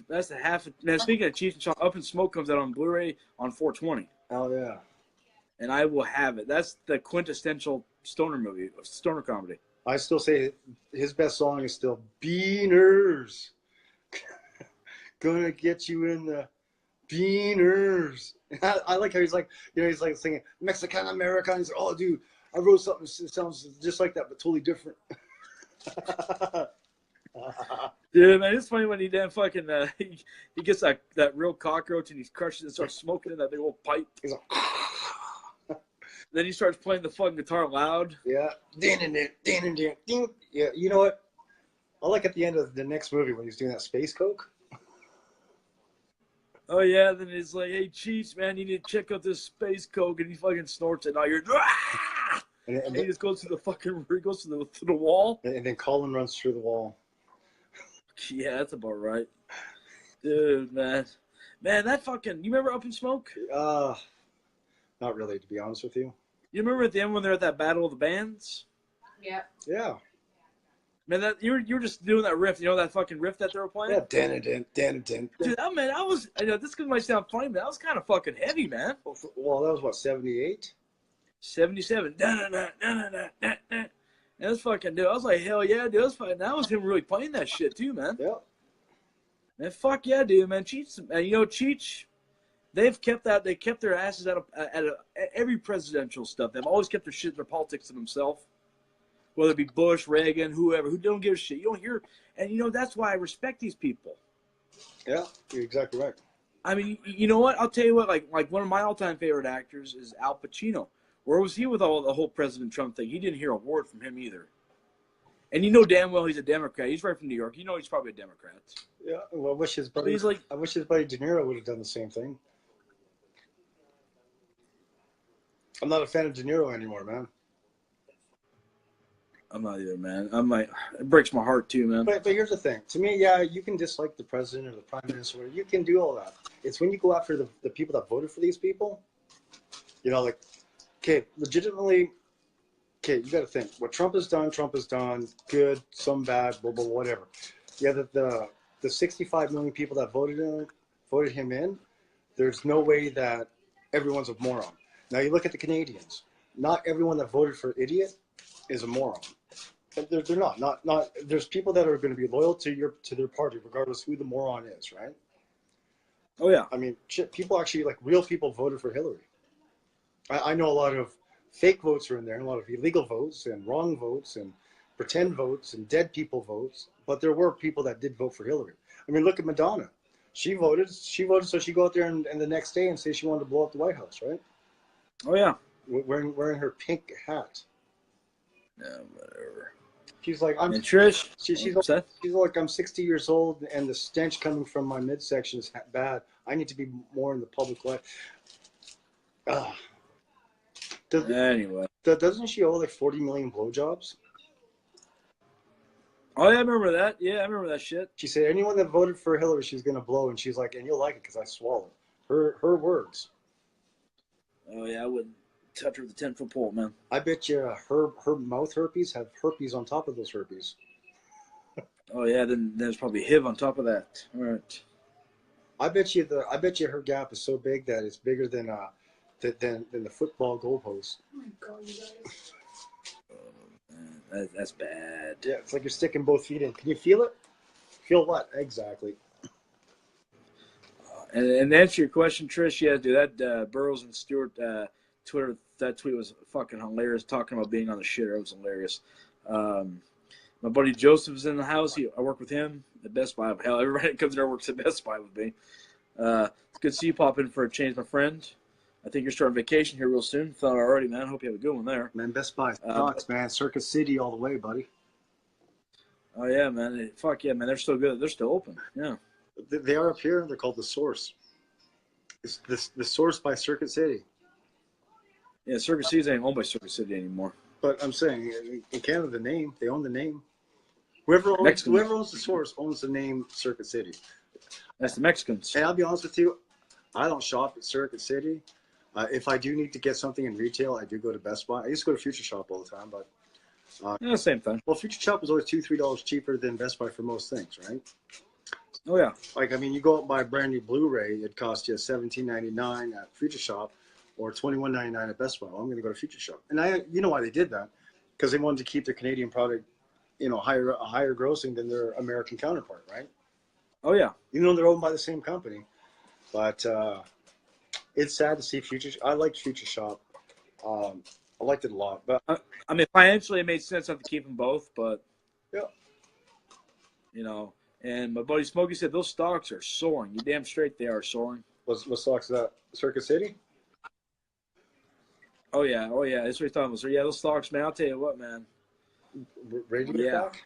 That's the half. Man, speaking of Cheech and Chong, Up in Smoke comes out on Blu-ray on 420, Oh yeah. and I will have it. That's the quintessential stoner movie, stoner comedy. I still say his best song is still Beaners. Gonna get you in the Beaners. I like how he's like, he's like singing Mexican American. He's like, oh, dude, I wrote something that sounds just like that, but totally different. Dude, man, it's funny when he damn fucking he gets that real cockroach and he crushes it and starts smoking in that big old pipe. He's like, Then he starts playing the fucking guitar loud. yeah. Yeah, you know what? I like at the end of the next movie when he's doing that space coke. Oh yeah, then he's like, "Hey, Cheech, man, you need to check out this space coke," and he fucking snorts it. And all you're, ah! And he just goes to the fucking, he goes to the wall. And then Colin runs through the wall. Yeah, that's about right, dude, man, that fucking. You remember Up in Smoke? Not really, to be honest with you. You remember at the end when they're at that battle of the bands? Yeah. Yeah. Man, that you were just doing that riff. You know that fucking riff that they were playing? Yeah. Dan. Dude, man, I know this might sound funny, but that was kind of fucking heavy, man. Well, that was what, 78? 77. And that's fucking, dude. I was like, hell yeah, dude. That was him really playing that shit too, man. Yeah. Man, fuck yeah, dude, man. Cheech, you know, Cheech, they kept their asses out of at every presidential stuff. They've always kept their politics to themselves. Whether it be Bush, Reagan, whoever, who don't give a shit. You don't hear, and you know, that's why I respect these people. Yeah, you're exactly right. I mean, you know what? I'll tell you what, like one of my all-time favorite actors is Al Pacino. Where was he with the whole President Trump thing? He didn't hear a word from him either. And you know damn well he's a Democrat. He's right from New York. You know he's probably a Democrat. Yeah, well, I wish his buddy De Niro would have done the same thing. I'm not a fan of De Niro anymore, man. I'm not either, man. It breaks my heart too, man. But here's the thing. To me, yeah, you can dislike the president or the prime minister. You can do all that. It's when you go after the people that voted for these people. You know, like, okay, legitimately, okay, you got to think. What Trump has done, good, some bad, blah, blah, whatever. Yeah, the 65 million people that voted him in, there's no way that everyone's a moron. Now, you look at the Canadians. Not everyone that voted for idiot is a moron. They're not. There's people that are going to be loyal to their party, regardless who the moron is, right? Oh yeah. I mean, shit, people actually, like, real people voted for Hillary. I know a lot of fake votes are in there, and a lot of illegal votes and wrong votes and pretend votes and dead people votes, but there were people that did vote for Hillary. I mean, look at Madonna. She voted so she'd go out there and the next day and say she wanted to blow up the White House, right? Oh yeah. Wearing her pink hat. Yeah, whatever. She's like, And Trish, she's Seth? like, I'm 60 years old and the stench coming from my midsection is bad. I need to be more in the public light. Anyway. Doesn't she owe like 40 million blowjobs? Oh yeah, I remember that. Yeah, I remember that shit. She said anyone that voted for Hillary, she's gonna blow, and she's like, and you'll like it because I swallowed. Her words. Oh yeah, I wouldn't. touch her with a 10-foot pole, man. I bet you her mouth herpes have herpes on top of those herpes. Oh yeah, then there's probably HIV on top of that. All right. I bet you her gap is so big that it's bigger than the football goalpost. Oh my god, you guys. That's bad. Yeah, it's like you're sticking both feet in. Can you feel it? Feel what exactly? And to answer your question, Trish, yeah, dude, that Burrows and Stewart Twitter, that tweet was fucking hilarious. Talking about being on the shitter, it was hilarious. My buddy Joseph's in the house. I work with him at Best Buy. Hell, everybody that comes there works at Best Buy with me. It's good to see you pop in for a change, my friend. I think you're starting vacation here real soon. Thought already, man. Hope you have a good one there. Man, Best Buy sucks, man. Circuit City all the way, buddy. Oh yeah, man. Fuck yeah, man. They're still good. They're still open. Yeah. They are up here. They're called The Source. It's the Source by Circuit City. Yeah, Circuit City's ain't owned by Circuit City anymore. But I'm saying, in Canada, the name, they own the name. Whoever owns The Source owns the name Circuit City. That's the Mexicans. And I'll be honest with you, I don't shop at Circuit City. If I do need to get something in retail, I do go to Best Buy. I used to go to Future Shop all the time, but Yeah, same thing. well, Future Shop was always $2-3 cheaper than Best Buy for most things, right? Oh yeah. Like, I mean, you go out and buy a brand new Blu-ray, it costs you $17.99 at Future Shop or $21.99 at Best Buy. Well, I'm going to go to Future Shop, and you know why they did that? Because they wanted to keep their Canadian product, higher grossing than their American counterpart, right? Oh yeah. Even though they're owned by the same company, but it's sad to see Future. I liked Future Shop. I liked it a lot, but I mean, financially, it made sense not to keep them both, but yeah. And my buddy Smokey said those stocks are soaring. You damn straight they are soaring. What stocks is that? Circuit City? Oh yeah. That's what he's talking about. So yeah, those stocks, man. I'll tell you what, man. Radio Yeah. Shack?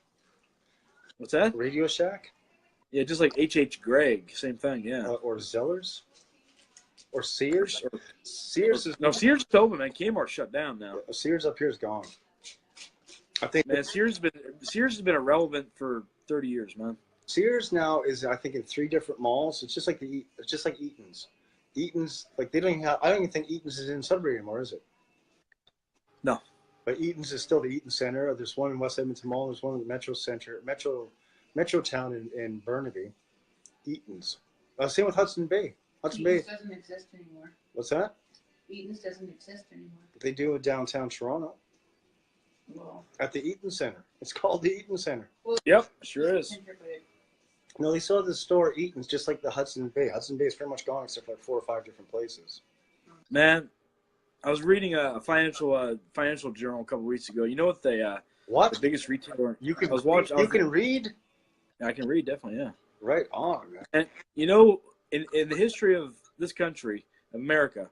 What's that? Radio Shack? Yeah, just like H.H. Gregg, same thing. Yeah. Or Zellers? Or Sears? Sears is Sears is open, man. Kmart shut down now. Sears up here is gone. I think Man, Sears has been irrelevant for 30 years, man. Sears now is, I think, in 3 different malls. It's just like Eaton's. Eaton's, like, they don't even have. I don't even think Eaton's is in Sudbury anymore, is it? No. But Eaton's is still the Eaton Center. There's one in West Edmonton Mall. There's one in the Metro Town in Burnaby. Eaton's. Same with Hudson Bay. Hudson Bay. Eaton's doesn't exist anymore. What's that? Eaton's doesn't exist anymore. They do in downtown Toronto Well, at the Eaton Center. It's called the Eaton Center. Yep, sure is. No, they still have the store Eaton's, just like the Hudson Bay. Hudson Bay is pretty much gone except for like 4 or 5 different places. Man, I was reading a financial journal a couple weeks ago. You know what the biggest retailer? You can can read? I can read, definitely, yeah. Right on, man. And in the history of this country, America,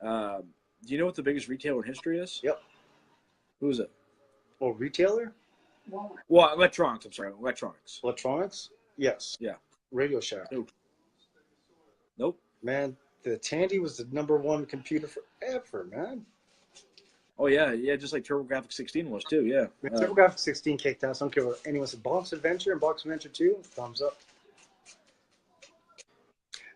do you know what the biggest retailer in history is? Yep. Who is it? Oh, retailer? Walmart. Well, electronics. I'm sorry, electronics. Electronics? Yes. Yeah. Radio Shack. Nope. Man, the Tandy was the #1 computer forever, man. Oh yeah, just like TurboGrafx 16 was too. Yeah. TurboGrafx 16 kicked ass. I don't care what anyone said. Box Adventure and Box Adventure 2, thumbs up.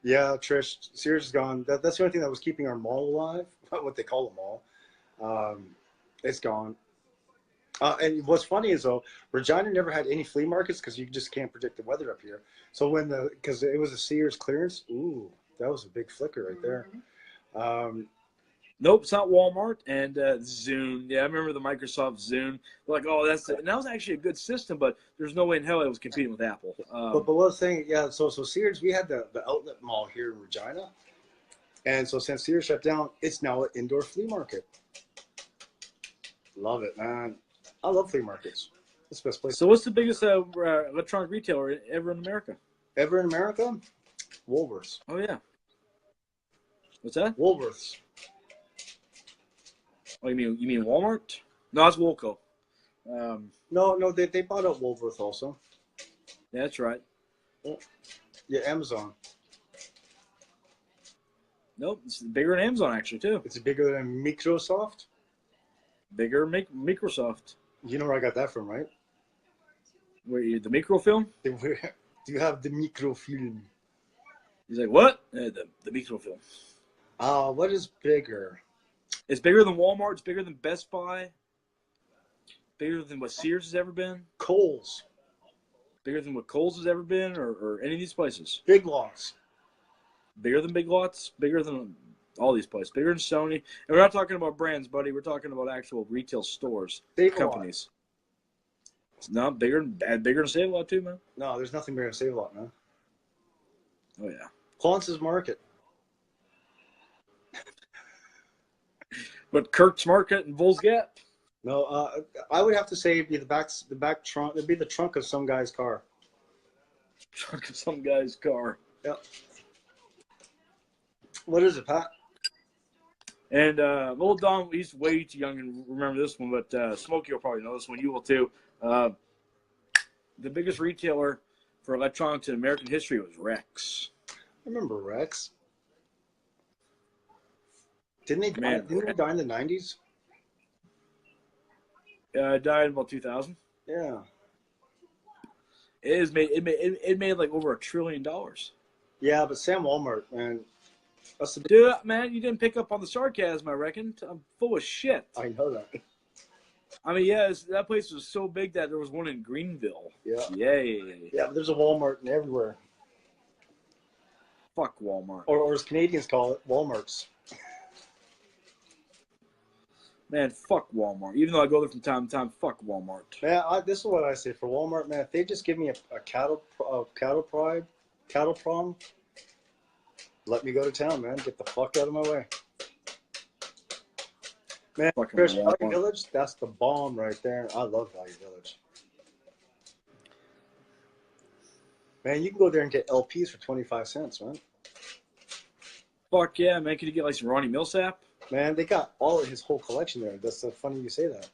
Yeah, Trish, Sears is gone. That's the only thing that was keeping our mall alive. What they call a mall. It's gone. And what's funny is, though, Regina never had any flea markets because you just can't predict the weather up here. So because it was a Sears clearance, ooh, that was a big flicker right there. Nope, it's not Walmart and Zune. Yeah, I remember the Microsoft Zune. Like, oh, and that was actually a good system, but there's no way in hell it was competing with Apple. But what I was saying, yeah, so Sears, we had the outlet mall here in Regina. And so since Sears shut down, it's now an indoor flea market. Love it, man. I love flea markets. It's the best place. So what's the biggest electronic retailer ever in America? Ever in America? Woolworths. Oh, yeah. What's that? Woolworths. Oh, you mean Walmart? No, it's Woolco. No, they bought out Woolworths also. Yeah, that's right. Yeah, Amazon. Nope, it's bigger than Amazon actually too. It's bigger than Microsoft. Bigger Microsoft. You know where I got that from, right? Where the microfilm? Do you have the microfilm? He's like, what? The microfilm. What is bigger? It's bigger than Walmart. It's bigger than Best Buy. Bigger than what Sears has ever been. Kohl's. Bigger than what Kohl's has ever been, or any of these places. Big Lots. Bigger than Big Lots. Bigger than all these places. Bigger than Sony. And we're not talking about brands, buddy. We're talking about actual retail stores, companies. It's not bigger than Save-A-Lot too, man. No, there's nothing bigger than Save-A-Lot, man. Oh yeah. Claunce's Market. But Kirk's Market and Bull's Gap. No, I would have to say it'd be the back trunk. It'd be the trunk of some guy's car. Trunk of some guy's car. Yep. What is it, Pat? And little Don, he's way too young to remember this one, but Smokey will probably know this one. You will too. The biggest retailer for electronics in American history was Rex. I remember Rex. Didn't he die in the 90s? Died in about 2000. Yeah. It made like over $1 trillion. Yeah, but Sam Walmart, man. Dude, man, you didn't pick up on the sarcasm, I reckon. I'm full of shit. I know that. I mean, yeah, that place was so big that there was one in Greenville. Yeah. Yeah, but there's a Walmart in everywhere. Fuck Walmart. Or as Canadians call it, Walmarts. Man, fuck Walmart. Even though I go there from time to time, fuck Walmart. Man, this is what I say for Walmart, man. If they just give me a cattle prom, let me go to town, man. Get the fuck out of my way. Man, Fucking Chris, Walmart. Value Village, that's the bomb right there. I love Value Village. Man, you can go there and get LPs for 25 cents, man. Fuck yeah, man. Could you get like some Ronnie Millsap? Man, they got all of his whole collection there. That's so funny you say that.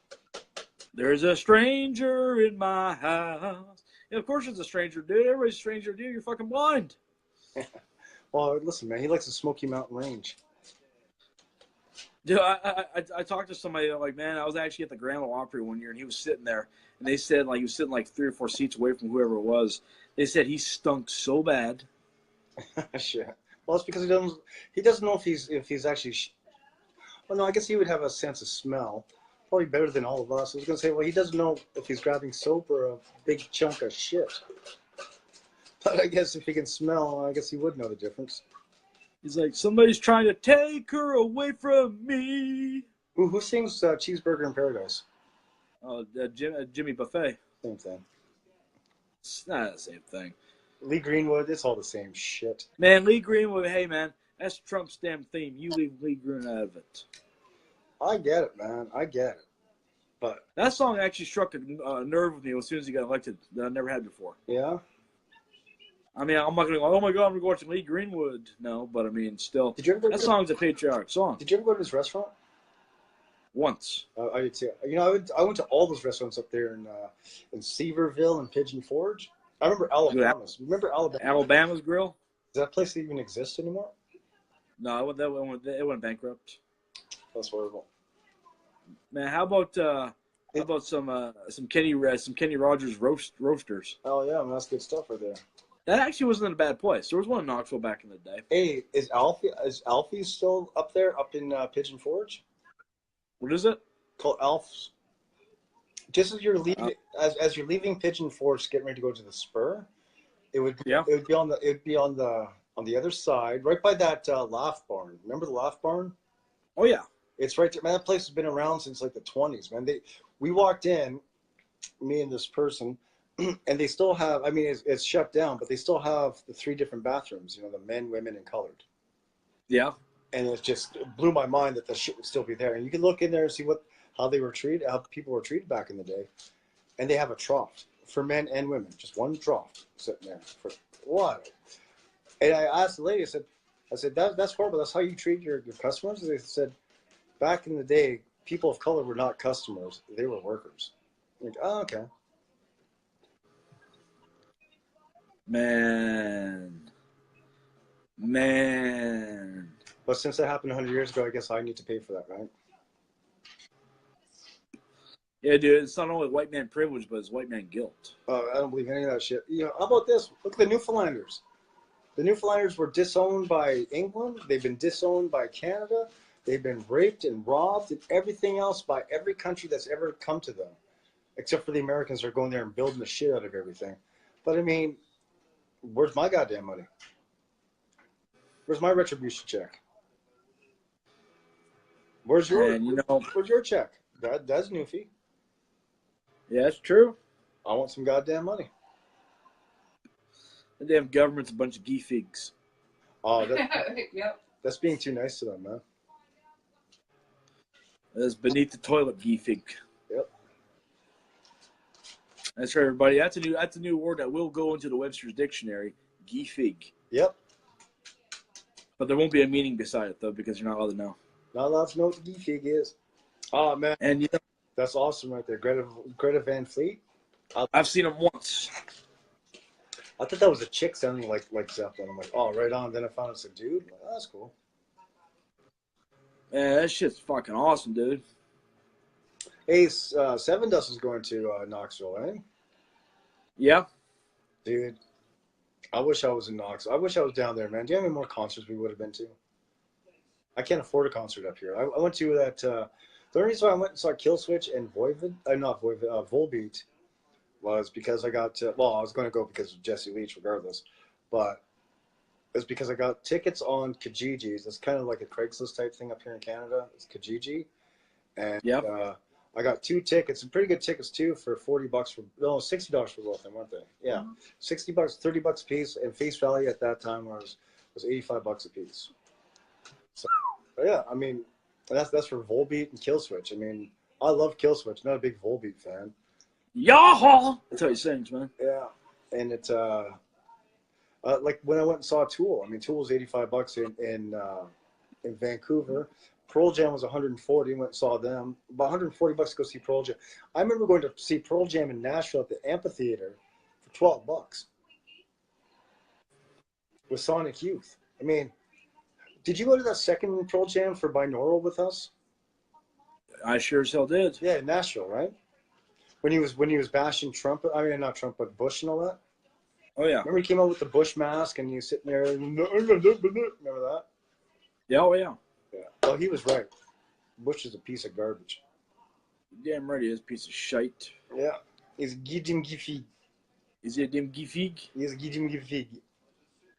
There's a stranger in my house. Yeah, of course it's a stranger, dude. Everybody's a stranger, dude. You're fucking blind. Well, listen, man, he likes the Smoky Mountain Range. Dude, I talked to somebody like, man, I was actually at the Grand Ole Opry one year, and he was sitting there, and they said like he was sitting like 3 or 4 seats away from whoever it was. They said he stunk so bad. Shit. Well, it's because he doesn't know if he's actually. Well, no, I guess he would have a sense of smell, probably better than all of us. I was gonna say, well, he doesn't know if he's grabbing soap or a big chunk of shit. But I guess if he can smell, I guess he would know the difference. He's like, somebody's trying to take her away from me. Who sings Cheeseburger in Paradise? Jimmy Buffett. Same thing. It's not the same thing. Lee Greenwood, it's all the same shit. Man, Lee Greenwood, hey, man, that's Trump's damn theme. You leave Lee Greenwood out of it. I get it, man. I get it. But that song actually struck a nerve with me as soon as he got elected that I never had before. Yeah? I mean, I'm not going to go, oh, my God, I'm going to go watch Lee Greenwood. No, but, I mean, still. That song's a patriotic song. Did you ever go to his restaurant? Once. I did too. You know, I went to all those restaurants up there in Seaverville and Pigeon Forge. I remember Alabama's. Remember Alabama? Alabama's Grill? Does that place even exist anymore? No, it went bankrupt. That's horrible. Man, how about some Kenny Rogers roasters? Oh yeah, man, that's good stuff right there. That actually wasn't a bad place. There was one in Knoxville back in the day. Hey, is Alfie still up there, up in Pigeon Forge? What is it? Called Alf's. Just as you're leaving, as you're leaving Pigeon Forge, getting ready to go to the Spur, it would be on the other side, right by that Laugh Barn. Remember the Laugh Barn? Oh yeah, it's right there. Man, that place has been around since like the 20s. Man, we walked in, me and this person, and they still have. I mean, it's shut down, but they still have the 3 different bathrooms. You know, the men, women, and colored. Yeah. And it just blew my mind that the shit would still be there. And you can look in there and see how they were treated, how people were treated back in the day. And they have a trough for men and women, just one trough sitting there for what? And I asked the lady, I said that's horrible. That's how you treat your customers? And they said, back in the day, people of color were not customers; they were workers. I'm like, oh, okay. Man. But since that happened 100 years ago, I guess I need to pay for that, right? Yeah, dude, it's not only white man privilege, but it's white man guilt. I don't believe any of that shit. You know, how about this? Look at the Newfoundlanders. The Newfoundlanders were disowned by England. They've been disowned by Canada. They've been raped and robbed and everything else by every country that's ever come to them, except for the Americans are going there and building the shit out of everything. But I mean, where's my goddamn money? Where's my retribution check? Where's your And you know, where's your check? That's Newfie. yeah, that's true. I want some goddamn money. The damn government's a bunch of geefigs. Oh, Yep. that's being too nice to them, man. That's beneath the toilet geefig. Yep. That's right, everybody. That's a new word that will go into the Webster's dictionary. Geefig. Yep. But there won't be a meaning beside it though, because you're not allowed to know. Not allowed to know what the geek is. Oh man, And you know, that's awesome right there. Greta Van Fleet. I've seen them once. I thought that was a chick sounding like Zeppelin. I'm like, oh, right on. Then I found it's a dude. I'm like, oh, that's cool. Man, that shit's fucking awesome, dude. Hey, Seven Dust is going to Knoxville, eh? Yeah. Dude, I wish I was in Knoxville. I wish I was down there, man. Do you have any more concerts we would have been to? I can't afford a concert up here. I went to that. The only reason why I went and saw Killswitch and Volbeat was because I got I was going to go because of Jesse Leach regardless, but it's because I got tickets on Kijiji. It's kind of like a Craigslist type thing up here in Canada. It's Kijiji, and Yep. I got 2 tickets, and pretty good tickets too, for $40 $60 for both of them, weren't they? Yeah, $60, $30 a piece, and face value at that time was $85 a piece. So yeah, I mean, that's for Volbeat and Killswitch. I mean, I love Killswitch, not a big Volbeat fan. Yaha! That's how he sings, man. Yeah, and it's like when I went and saw Tool. I mean, Tool was $85 in Vancouver. Pearl Jam was 140. Went and saw them. About $140 to go see Pearl Jam. I remember going to see Pearl Jam in Nashville at the amphitheater for $12 with Sonic Youth. I mean, did you go to that second Pearl Jam for Binaural with us? I sure as hell did. Yeah, in Nashville, right? When he was bashing Trump. I mean, not Trump, but Bush and all that. Oh yeah. Remember he came out with the Bush mask and he was sitting there. Remember that? Yeah, oh yeah. Yeah. Well, he was right. Bush is a piece of garbage. Damn right he is a piece of shite. Yeah. He's Gidim Gifig. Is he a damn geefig? He's Gidim Gifig.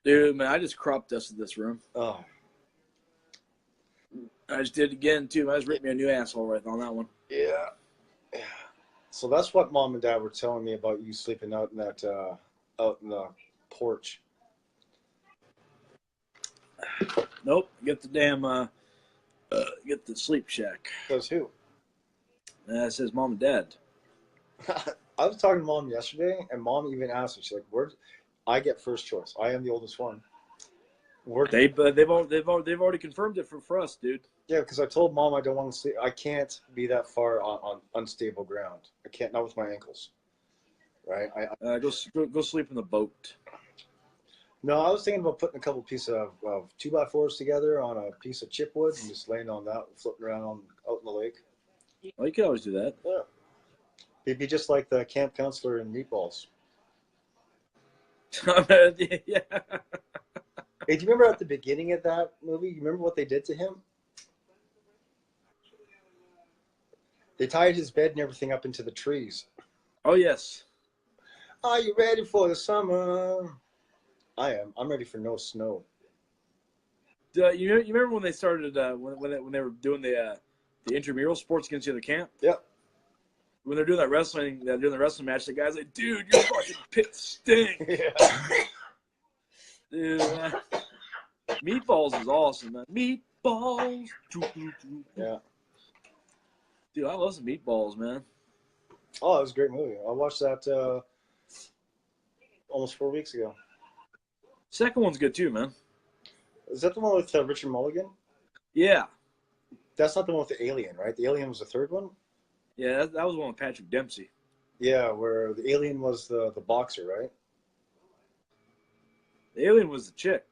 Dude, man, I just crop dusted this room. Oh. I just did it again too. I just ripped me a new asshole right on that one. Yeah. Yeah. So that's what Mom and Dad were telling me about you sleeping out in that out in the porch. Nope. Get the damn get the sleep shack. Says who? That says mom and dad. I was talking to Mom yesterday, and Mom even asked me, she's like, "Where? I get first choice. I am the oldest one. Where?" They've already confirmed it for us, dude. Yeah, because I told Mom I don't want to sleep. I can't be that far on unstable ground. I can't, not with my ankles. Right? Go sleep in the boat. No, I was thinking about putting a couple pieces of 2x4s together on a piece of chipwood and just laying on that, floating around out in the lake. Well, you can always do that. Yeah. It'd be just like the camp counselor in Meatballs. Yeah. Hey, do you remember at the beginning of that movie, you remember what they did to him? They tied his bed and everything up into the trees. Oh yes. Are you ready for the summer? I am. I'm ready for no snow. You remember when they started when they were doing the intramural sports against the other camp? Yep. When they're doing that wrestling, during the wrestling match, the guy's like, "Dude, your fucking pit stink." Yeah. Dude, man. Meatballs is awesome, man. Meatballs. Yeah. Dude, I love some meatballs, man. Oh, it was a great movie. I watched that almost 4 weeks ago. Second one's good too, man. Is that the one with Richard Mulligan? Yeah. That's not the one with the alien, right? The alien was the third one? Yeah, that was one with Patrick Dempsey. Yeah, where the alien was the boxer, right? The alien was the chick.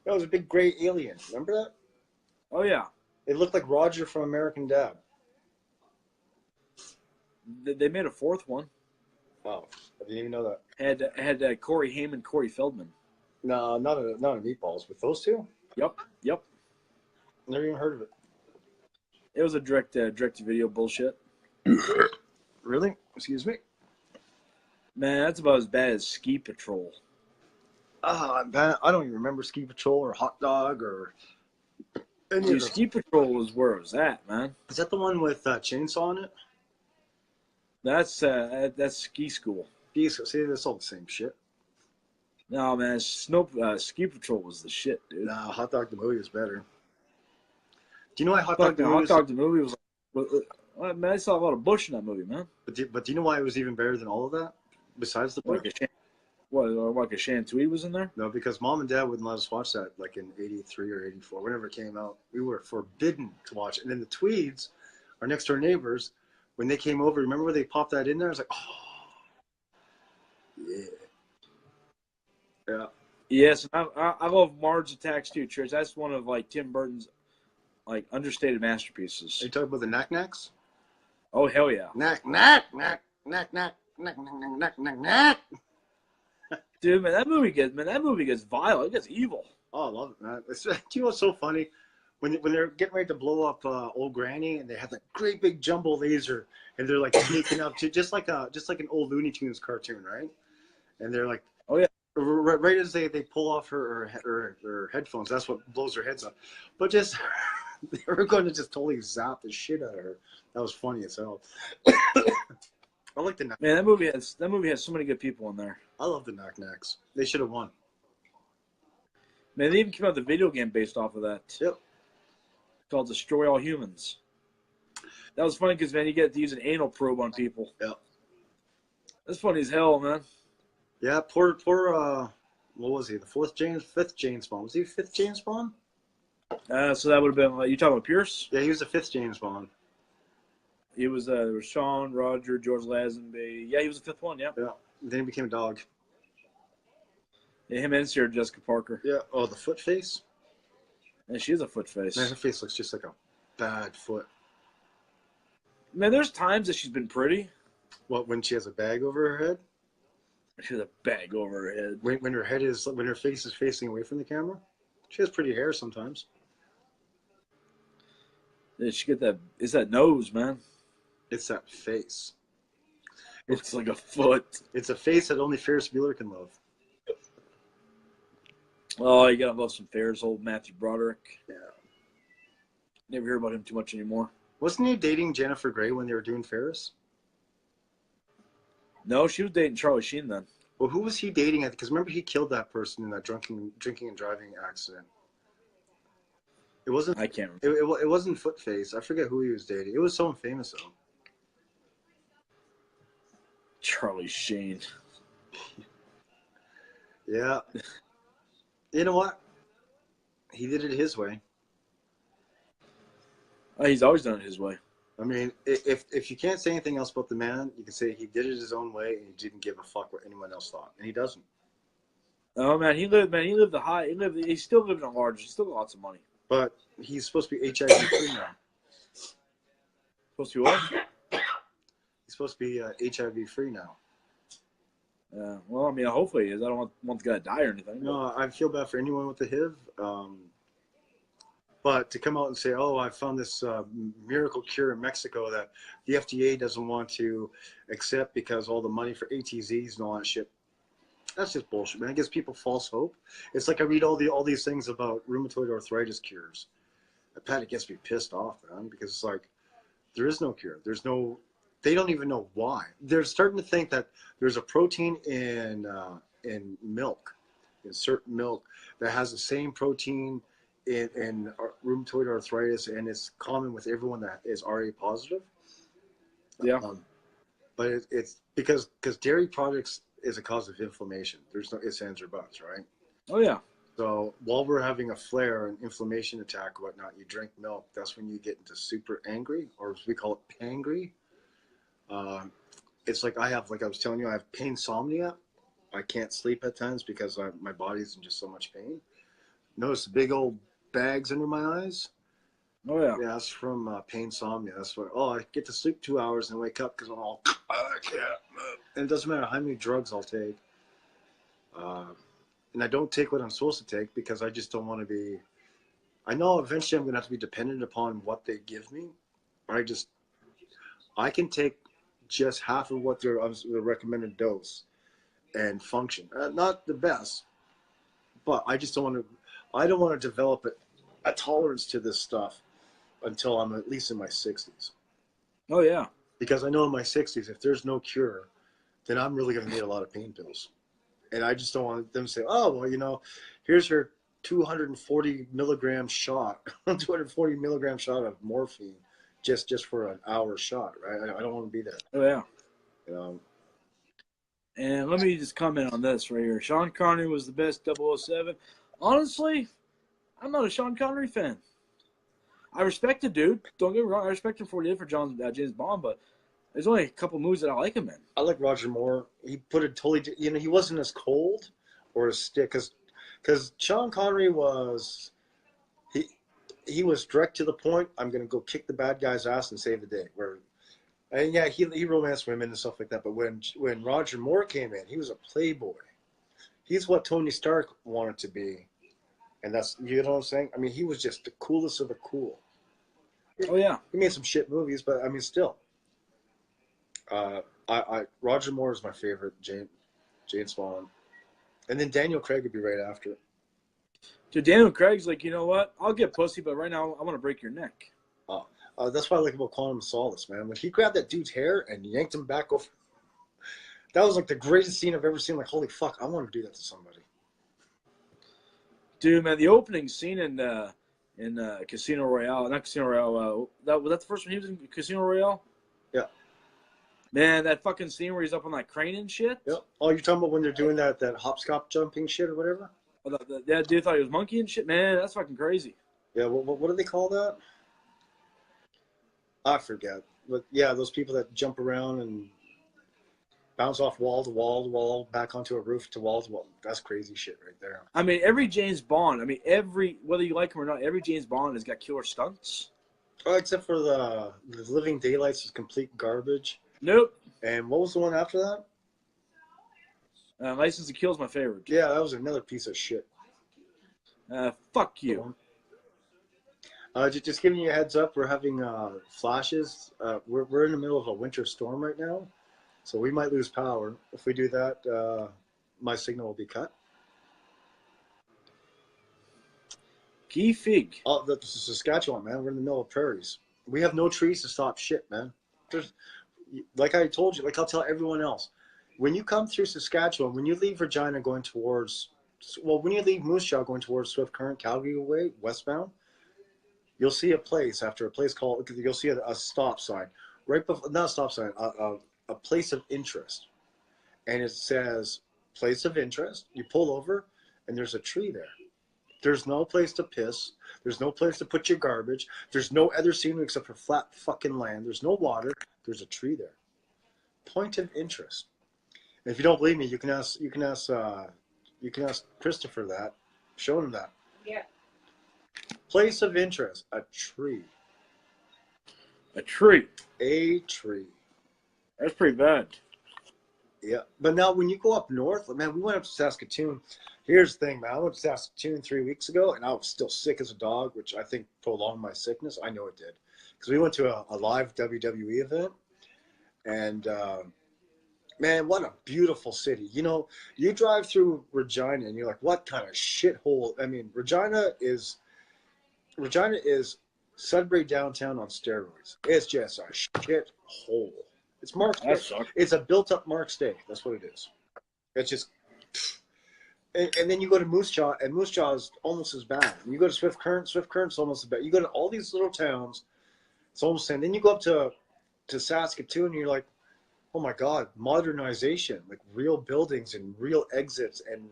That was a big gray alien. Remember that? Oh yeah. It looked like Roger from American Dad. They made a fourth one. Oh, I didn't even know that. Had Corey Haim, Corey Feldman. No, not a Meatballs. With those two? Yep. Never even heard of it. It was a direct to video bullshit. Really? Excuse me. Man, that's about as bad as Ski Patrol. Man, I don't even remember Ski Patrol or Hot Dog or any Dude, of Ski Patrol was where it was at, man. Is that the one with Chainsaw on it? That's Ski School. Jesus, see, that's all the same shit. No, man, Ski Patrol was the shit, dude. Nah, Hot Dog the movie is better. Do you know why Hot Dog Fucking the Hot movie? Dog the movie was like, man, I saw a lot of bush in that movie, man. But do you know why it was even better than all of that? Besides the Like bush? like a Shantui was in there? No, because Mom and Dad wouldn't let us watch that like in '83 or '84, whenever it came out. We were forbidden to watch it. And then the Tweeds, our next door neighbors, when they came over, remember when they popped that in there? I was like, oh, yeah. Yeah. Yes, and I love Mars Attacks too, Trish. That's one of like Tim Burton's like understated masterpieces. Are you talking about the knack-knacks? Oh hell yeah, Knack, knack, knack, knack, knack, knack, knack, knack, knack, knack. dude, man, that movie gets violent. It gets evil. Oh, I love it, man. It's, do you know what's so funny? When they're getting ready to blow up old Granny, and they have that great big jumbo laser, and they're like sneaking up to just like an old Looney Tunes cartoon, right? And they're like, Oh yeah, right as they pull off her headphones, that's what blows her heads up. But just they were going to just totally zap the shit out of her. That was funny as hell. I like the knack. man, that movie has so many good people in there. I love the knack-knacks. They should have won. Man, they even came out with a video game based off of that. Yep. Called Destroy All Humans. That was funny because, man, you get to use an anal probe on people. Yep. That's funny as hell, man. Yeah, poor what was he? Fifth James Bond. Was he fifth James Bond? So that would have been you talking about Pierce? Yeah, he was the fifth James Bond. He was there was Sean, Roger, George Lazenby. Yeah, he was the fifth one. Yeah. Yeah. Then he became a dog. Yeah, him and Sarah Jessica Parker. Yeah. Oh, the foot face. And she's a foot face. Man, her face looks just like a bad foot. Man, there's times that she's been pretty. What, when she has a bag over her head? She has a bag over her head. When her face is facing away from the camera? She has pretty hair sometimes. Did she get that? It's that nose, man. It's that face. It looks like a foot. It's a face that only Ferris Bueller can love. Oh, you gotta love some Ferris, old Matthew Broderick. Yeah. Never hear about him too much anymore. Wasn't he dating Jennifer Grey when they were doing Ferris? No, she was dating Charlie Sheen then. Well, who was he dating? Because remember he killed that person in that drinking and driving accident. It wasn't. I can't remember. It wasn't Footface. I forget who he was dating. It was someone famous though. Charlie Sheen. Yeah. You know what? He did it his way. Oh, he's always done it his way. I mean, if you can't say anything else about the man, you can say he did it his own way and he didn't give a fuck what anyone else thought, and he doesn't. Oh man, he lived the high. He's still living at large. He's still got lots of money. But he's supposed to be HIV free now. Supposed to be what? He's supposed to be HIV free now. Yeah. Well, I mean, hopefully he is. I don't want the guy to die or anything. No, I feel bad for anyone with the HIV. But to come out and say, "Oh, I found this miracle cure in Mexico that the FDA doesn't want to accept because all the money for ATZs and all that shit," that's just bullshit, man. It gives people false hope. It's like I read all these things about rheumatoid arthritis cures. Pat, it gets me pissed off, man, because it's like there is no cure. They don't even know why. They're starting to think that there's a protein in milk, in certain milk, that has the same protein in rheumatoid arthritis, and it's common with everyone that is RA positive. Yeah. But it's because dairy products is a cause of inflammation. There's no ifs, ands, or buts, right? Oh yeah. So while we're having a flare, an inflammation attack, or whatnot, you drink milk. That's when you get into super angry, or as we call it, pangry. It's like I was telling you, I have painsomnia. I can't sleep at times because my body's in just so much pain. Notice the big old bags under my eyes? Oh yeah. Yeah, that's from painsomnia. That's why. Oh, I get to sleep 2 hours and wake up because I'm all, I can't move. And it doesn't matter how many drugs I'll take. And I don't take what I'm supposed to take because I just don't want to be. I know eventually I'm gonna have to be dependent upon what they give me. I can take just half of what their recommended dose and function. Not the best, but I just don't want to. I don't want to develop a tolerance to this stuff until I'm at least in my 60s. Oh yeah. Because I know in my 60s, if there's no cure, then I'm really going to need a lot of pain pills. And I just don't want them to say, oh, well, you know, here's your 240 milligram shot, 240 milligram shot of morphine just for an hour shot, right? I don't want to be there. Oh yeah. You know? And let me just comment on this right here. Sean Connery was the best 007. Honestly, I'm not a Sean Connery fan. I respect the dude. Don't get me wrong. I respect him for what he did for James Bond, but there's only a couple movies that I like him in. I like Roger Moore. He put it totally, you know, he wasn't as cold or as stick because Sean Connery was, he was direct to the point. I'm going to go kick the bad guy's ass and save the day. And yeah, he romanced women and stuff like that. But when Roger Moore came in, he was a playboy. He's what Tony Stark wanted to be. And that's, you know what I'm saying? I mean, he was just the coolest of the cool. Oh yeah. He made some shit movies, but I mean, still. Roger Moore is my favorite, James Bond. And then Daniel Craig would be right after. Dude, Daniel Craig's like, you know what? I'll get pussy, but right now I want to break your neck. That's what I like about Quantum of Solace, man. When he grabbed that dude's hair and yanked him back over, that was like the greatest scene I've ever seen. Like, holy fuck, I want to do that to somebody. Dude, man, the opening scene in Casino Royale, not Casino Royale. Was that the first one he was in, Casino Royale? Yeah. Man, that fucking scene where he's up on that crane and shit. Yep. Oh, you're talking about when they're doing that hopscotch jumping shit or whatever? Oh, that dude thought he was monkey and shit. Man, that's fucking crazy. Yeah. What do they call that? I forget. But yeah, those people that jump around and bounce off wall to wall to wall, back onto a roof to wall to wall. That's crazy shit right there. I mean, every James Bond. I mean, whether you like him or not, every James Bond has got killer stunts. Oh, except for the Living Daylights is complete garbage. Nope. And what was the one after that? License to Kill is my favorite. Yeah, that was another piece of shit. Fuck you. Just giving you a heads up, we're having flashes. We're in the middle of a winter storm right now, so we might lose power. If we do that, my signal will be cut. Key Fig. Oh, that's Saskatchewan, man. We're in the middle of prairies. We have no trees to stop shit, man. Like I told you, like I'll tell everyone else, when you come through Saskatchewan, when you leave Regina going towards, when you leave Moose Jaw going towards Swift Current, Calgary way, westbound, you'll see a place called, you'll see a stop sign, right before, not a stop sign, a place of interest. And it says, place of interest. You pull over, and there's a tree there. There's no place to piss. There's no place to put your garbage. There's no other scenery except for flat fucking land. There's no water. There's a tree there. Point of interest. And if you don't believe me, you can ask Christopher that. Show him that. Yeah. Place of interest. A tree. A tree. A tree. That's pretty bad. Yeah. But now when you go up north, man, we went up to Saskatoon. Here's the thing, man. I went to Saskatoon 3 weeks ago, and I was still sick as a dog, which I think prolonged my sickness. I know it did. Because we went to a live WWE event. And, man, what a beautiful city. You know, you drive through Regina, and you're like, what kind of shithole? I mean, Regina is Sudbury downtown on steroids. It's just a shithole. It's Mark's Day. It's a built-up Mark's Day. That's what it is. It's just... And then you go to Moose Jaw, and Moose Jaw is almost as bad. You go to Swift Current's almost as bad. You go to all these little towns, it's almost the same. Then you go up to Saskatoon, and you're like, oh my God, modernization, like real buildings and real exits and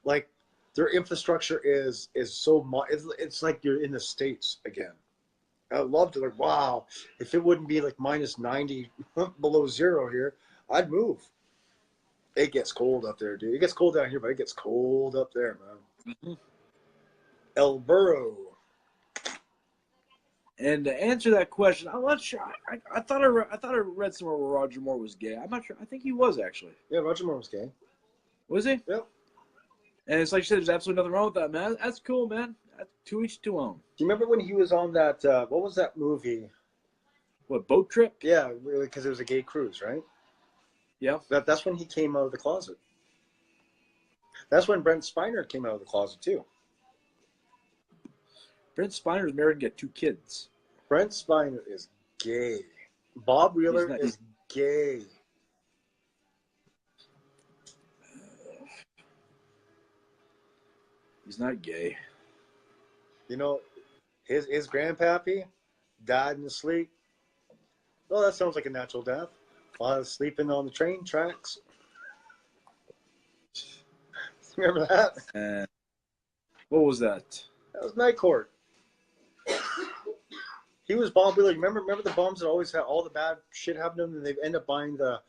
like their infrastructure is so it's like you're in the States again. I loved it. Like, wow, if it wouldn't be like minus 90 below zero here, I'd move. It gets cold up there, dude. It gets cold down here, but it gets cold up there, man. Mm-hmm. El Burro. And to answer that question, I'm not sure. I thought I read somewhere where Roger Moore was gay. I'm not sure. I think he was actually. Yeah, Roger Moore was gay. Was he? Yep. And it's like you said, there's absolutely nothing wrong with that, man. That's cool, man. To each to own. Do you remember when he was on that? What was that movie? What, boat trip? Yeah, because it was a gay cruise, right? Yeah. That's when he came out of the closet. That's when Brent Spiner came out of the closet too. Brent Spiner is married and got 2 kids. Brent Spiner is gay. Bob Wheeler not- is gay. He's not gay. You know, his grandpappy died in his sleep. Well, that sounds like a natural death. While I was sleeping on the train tracks. Remember that? And what was that? That was Night Court. He was Bob Wheeler. Remember the bums that always had all the bad shit happen to them, and they end up buying the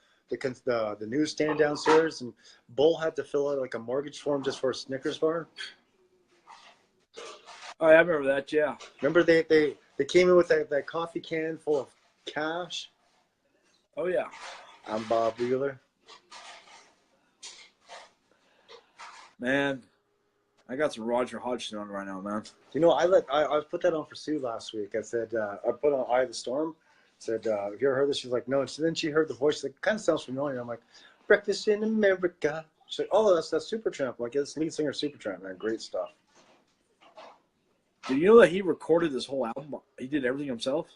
newsstand downstairs, and Bull had to fill out like a mortgage form just for a Snickers bar. Oh, yeah, I remember that. Yeah. Remember they came in with that coffee can full of cash. Oh yeah. I'm Bob Wheeler. Man, I got some Roger Hodgson on right now, man. You know, I put that on for Sue last week. I said I put on Eye of the Storm. Said, have you ever heard this? She's like, no. And then she heard the voice. She's like, kind of sounds familiar. I'm like, Breakfast in America. She's like, oh, that's Supertramp. I'm like, it's lead singer Supertramp, man. Great stuff. Did you know that he recorded this whole album? He did everything himself.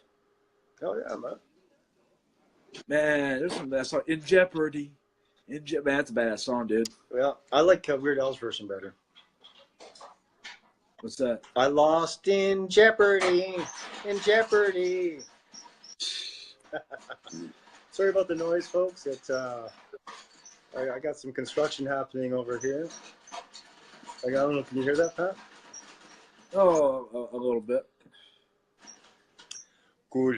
Oh yeah, man. Man, there's some that song, In Jeopardy. Man, that's a badass song, dude. Well, I like Weird Al's version better. What's that? I lost in Jeopardy. In Jeopardy. Sorry about the noise, folks. I got some construction happening over here. I don't know. Can you hear that, Pat? Oh, a little bit. Cool.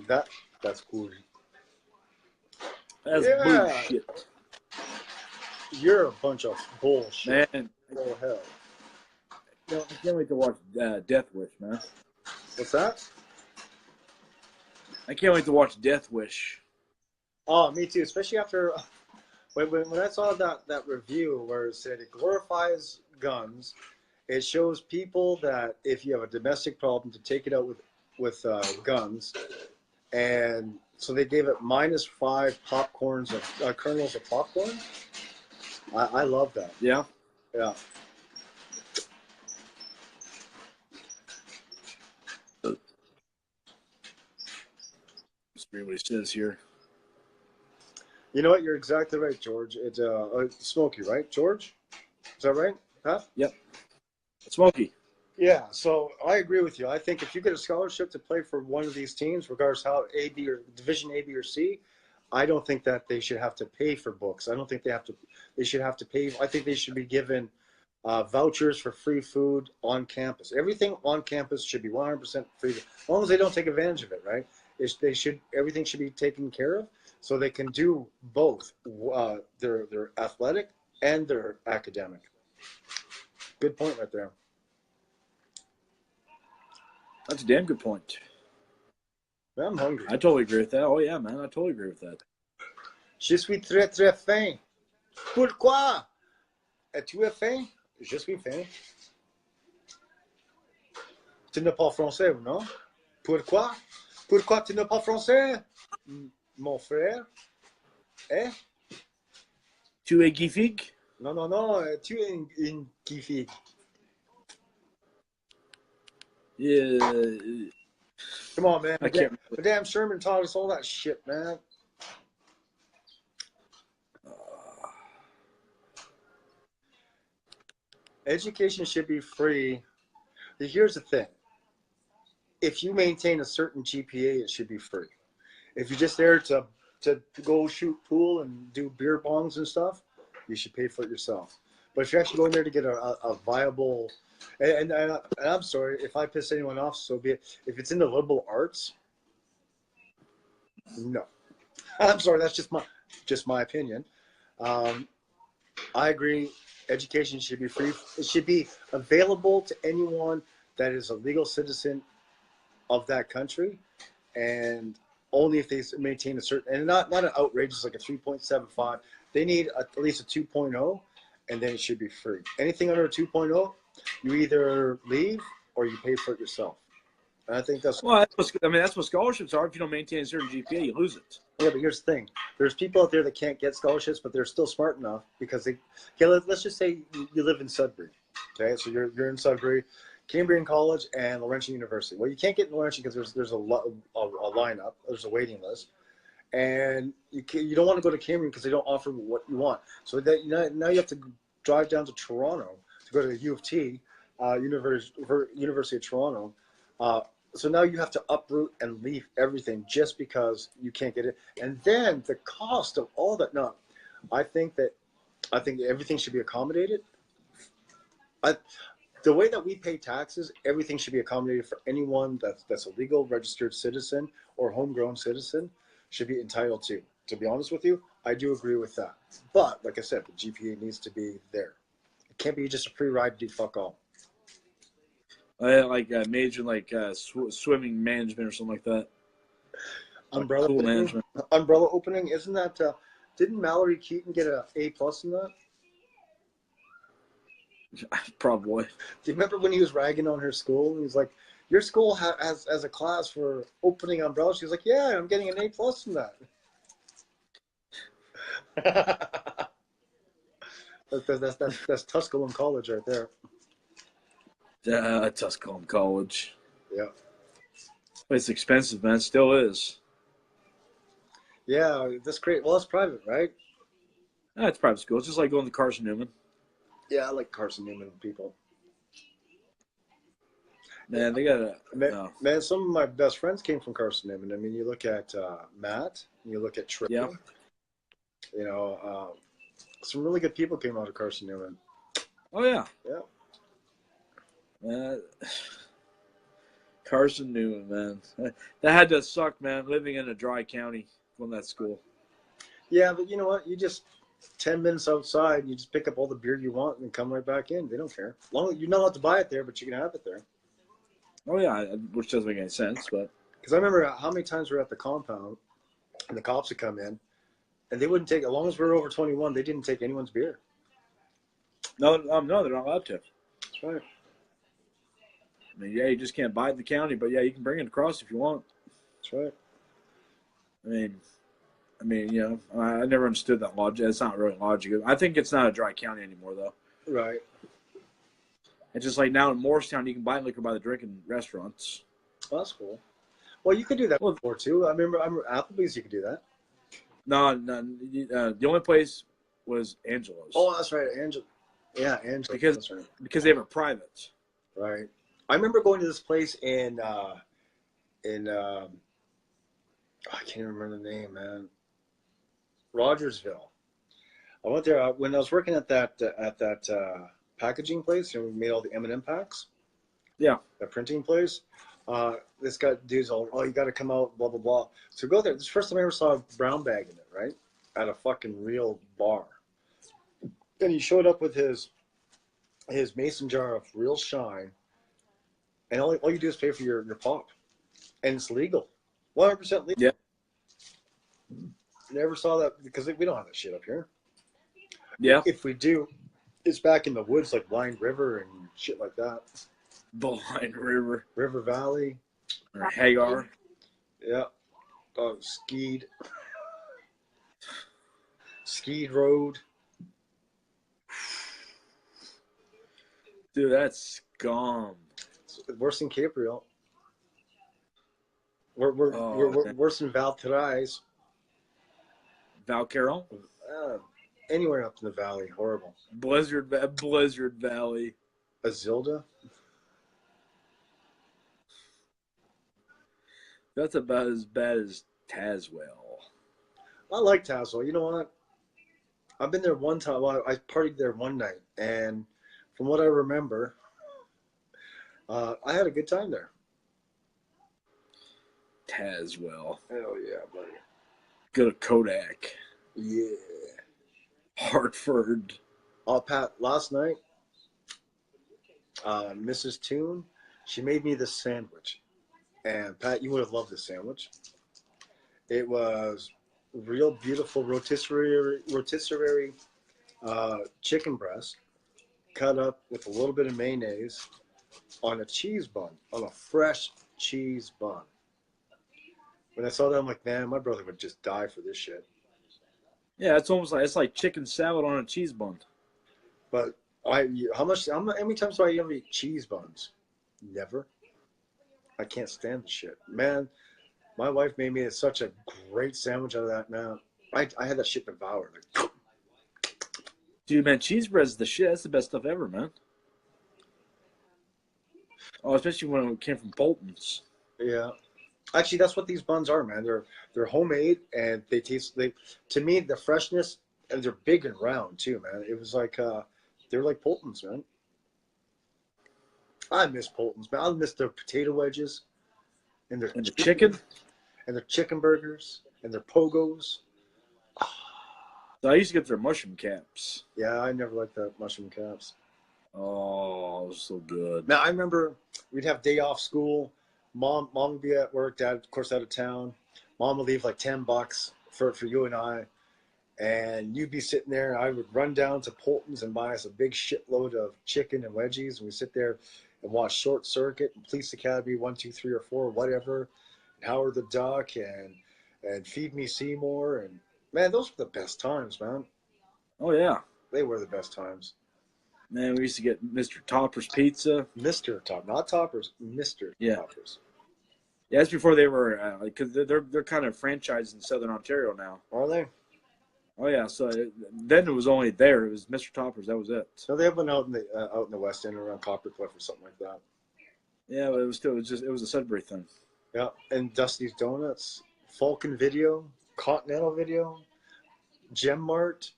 That's cool. That's Yeah. bullshit. You're a bunch of bullshit. Man, Oh hell. I can't wait to watch Death Wish, man. What's that? I can't wait to watch Death Wish. Oh, me too. Especially after when I saw that review where it said it glorifies guns. It shows people that if you have a domestic problem, to take it out with guns, and so they gave it -5 popcorns of kernels of popcorn. I love that. Yeah. Yeah. Let's read what he says here. You know what? You're exactly right, George. It's Smokey, right, George? Is that right? Huh? Yep. Smokey. Yeah, so I agree with you. I think if you get a scholarship to play for one of these teams, regardless how A, B, or Division A, B, or C, I don't think that they should have to pay for books. I don't think they should have to pay. I think they should be given vouchers for free food on campus. Everything on campus should be 100% free, as long as they don't take advantage of it, right? Everything should be taken care of so they can do both their athletic and their academic. Good point right there. That's a damn good point. I'm hungry. I totally agree with that. Oh, yeah, man. I totally agree with that. Je suis très, très faim. Pourquoi? Es-tu faim? Je suis faim. Tu n'es pas français, non? Pourquoi? Pourquoi tu n'es pas français? Mon frère? Eh? Tu es Gifig? Non, non, non. Tu es une fille. Yeah. Come on, man. I can't But damn Sherman taught us all that shit, man. Education should be free. Here's the thing. If you maintain a certain GPA, it should be free. If you're just there to go shoot pool and do beer bongs and stuff, you should pay for it yourself. But if you're actually going there to get a viable, and I'm sorry if I piss anyone off, so be it. If it's in the liberal arts, no. I'm sorry, that's just my opinion. I agree. Education should be free. It should be available to anyone that is a legal citizen of that country, and only if they maintain a certain, and not an outrageous like a 3.75. They need at least a 2.0, and then it should be free. Anything under a 2.0, You either leave or you pay for it yourself. And I think that's Well, that's what scholarships are. If you don't maintain a certain GPA, you lose it. yeah. But here's the thing: there's people out there that can't get scholarships, but they're still smart enough because they. Okay, let's just say you live in Sudbury. Okay, so you're in Sudbury, Cambrian College, and Laurentian University. Well, you can't get in Laurentian because there's a lineup. There's a waiting list, and you don't want to go to Cambrian because they don't offer what you want. So that now you have to drive down to Toronto to go to the U of T, University of Toronto. So now you have to uproot and leave everything just because you can't get it. And then the cost of all that. No, I think everything should be accommodated. The way that we pay taxes, everything should be accommodated for anyone that's a legal registered citizen or homegrown citizen should be entitled to. To be honest with you, I do agree with that. But like I said, the GPA needs to be there. It can't be just a free ride to do fuck all. I like major like swimming management or something like that. Umbrella Pool opening, management. umbrella opening, isn't that? Didn't Mallory Keaton get an A+ in that? Probably. Do you remember when he was ragging on her school? He was like, "Your school has a class for opening umbrellas." She was like, "Yeah, I'm getting an A+ in that." that's Tusculum College right there. Tusculum College. Yeah. It's expensive, man. It still is. Yeah, that's great. Well, it's private, right? It's private school. It's just like going to Carson Newman. Yeah, I like Carson Newman people. Man, they got a Man, some of my best friends came from Carson Newman. I mean, you look at Matt, you look at Trey. Yeah. You know, some really good people came out of Carson Newman. Oh yeah. Yeah. Carson Newman, man. That had to suck, man, living in a dry county from that school. Yeah, but you know what? You just 10 minutes outside, you just pick up all the beer you want and come right back in. They don't care. You're not allowed to buy it there, but you can have it there. Oh yeah, which doesn't make any sense, but Because I remember how many times we were at the compound and the cops would come in and they wouldn't take, as long as we were over 21, they didn't take anyone's beer. no, they're not allowed to. That's right. I mean, yeah, you just can't buy it in the county, but yeah, you can bring it across if you want. That's right. I mean, you know, I never understood that logic. It's not really logical. I think it's not a dry county anymore, though. Right. It's just like now in Morristown, you can buy liquor by the drink in restaurants. Well, that's cool. Well, you could do that before, too. I remember Applebee's, you could do that. No, the only place was Angelo's. Oh, that's right. Angela. Yeah, Angela. That's right. Because they have a private. Right. I remember going to this place in I can't even remember the name, man. Rogersville. I went there when I was working at that packaging place, and we made all the M&M packs. Yeah. That printing place. This guy, dude's all, "Oh, you got to come out, blah blah blah." So go there. This is the first time I ever saw a brown bag in it, right? At a fucking real bar. And he showed up with his mason jar of real shine, and all you do is pay for your pop, and it's legal, 100% legal. Yeah. Never saw that because we don't have that shit up here. Yeah. If we do, it's back in the woods like Blind River and shit like that. Blind River. River Valley. Or Hagar. Yeah. Skeed Road. Dude, that's scum. It's worse than Capriel. We're worse than Valparaiso. Val Carroll? Anywhere up in the valley, horrible. Blizzard Valley. Azilda. That's about as bad as Tazewell. I like Tazewell. You know what? I've been there one time. Well, I partied there one night, and from what I remember, I had a good time there. Tazewell. Hell yeah, buddy. Go to Kodak. Yeah. Hartford. Oh, Pat, last night, Mrs. Toon, she made me this sandwich. And Pat, you would have loved this sandwich. It was real beautiful rotisserie chicken breast cut up with a little bit of mayonnaise on a cheese bun, on a fresh cheese bun. When I saw that, I'm like, man, my brother would just die for this shit. Yeah, it's like chicken salad on a cheese bun. But how many times do I ever eat cheese buns? Never. I can't stand the shit. Man, my wife made me such a great sandwich out of that, man. I had that shit devoured. Like, Dude, man, cheese bread's the shit. That's the best stuff ever, man. Oh, especially when it came from Bolton's. yeah. Actually, that's what these buns are, man. They're homemade and to me the freshness, and they're big and round too, man. It was like they're like Poltons, man. I miss Poltons, man. I miss their potato wedges and their And the chicken? and their chicken burgers and their pogos. So I used to get their mushroom caps. Yeah, I never liked the mushroom caps. Oh, it was so good. Now I remember we'd have day off school. Mom would be at work. Dad, of course, out of town. Mom would leave like $10 for you and I, and you'd be sitting there. And I would run down to Polton's and buy us a big shitload of chicken and wedgies, and we sit there and watch Short Circuit and Police Academy 1, 2, 3, or 4, whatever, and Howard the Duck and Feed Me Seymour, and man, those were the best times, man. Oh, yeah. They were the best times. Man, we used to get Mr. Topper's Pizza. Mr. Top, not Toppers, Mr. Yeah. Toppers. Yeah, that's before they were, because they're kind of franchised in Southern Ontario now. Are they? Oh, yeah. So then it was only there. It was Mr. Topper's. That was it. So they have one out in the West End around Coppercliff or something like that. Yeah, but it was a Sudbury thing. Yeah, and Dusty's Donuts, Falcon Video, Continental Video, Gem Mart,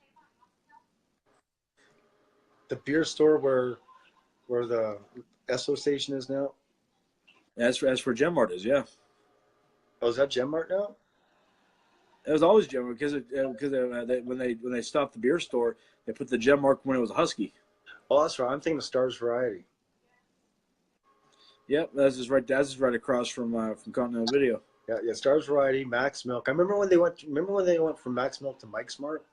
the beer store where the Esso station is now. As for Gem Mart is, yeah. Oh, is that Gem Mart now? It was always Gem Mart because when they stopped the beer store, they put the Gem Mart when it was a Husky. Oh, that's right. I'm thinking of Stars Variety. Yep, that's just right across from Continental Video. Yeah, Stars Variety, Max Milk. I remember when they went from Max Milk to Mike's Mart,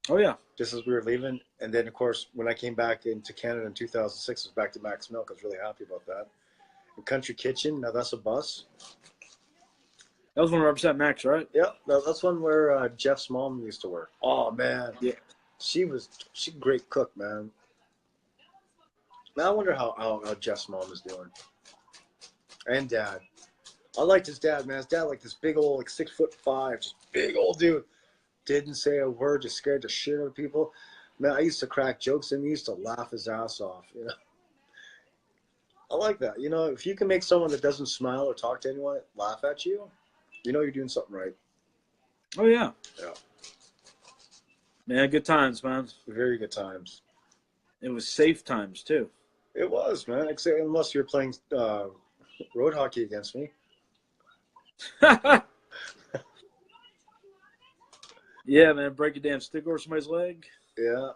Oh yeah. just as we were leaving. And then, of course, when I came back into Canada in 2006, it was back to Max Milk. I was really happy about that. And Country Kitchen, now that's a bus. That was 100% Max, right? Yeah, that's one where Jeff's mom used to work. Oh, man. Yeah. She a great cook, man. Now I wonder how Jeff's mom is doing. And dad. I liked his dad, man. His dad, like this big old, like 6'5", just big old dude. Didn't say a word, just scared the shit out of people. Man, I used to crack jokes and he used to laugh his ass off, you know. I like that. You know, if you can make someone that doesn't smile or talk to anyone laugh at you, you know you're doing something right. Oh yeah. Yeah. Man, good times, man. Very good times. It was safe times too. It was, man. Except unless you're playing road hockey against me. Yeah, man, break a damn stick over somebody's leg. Yeah.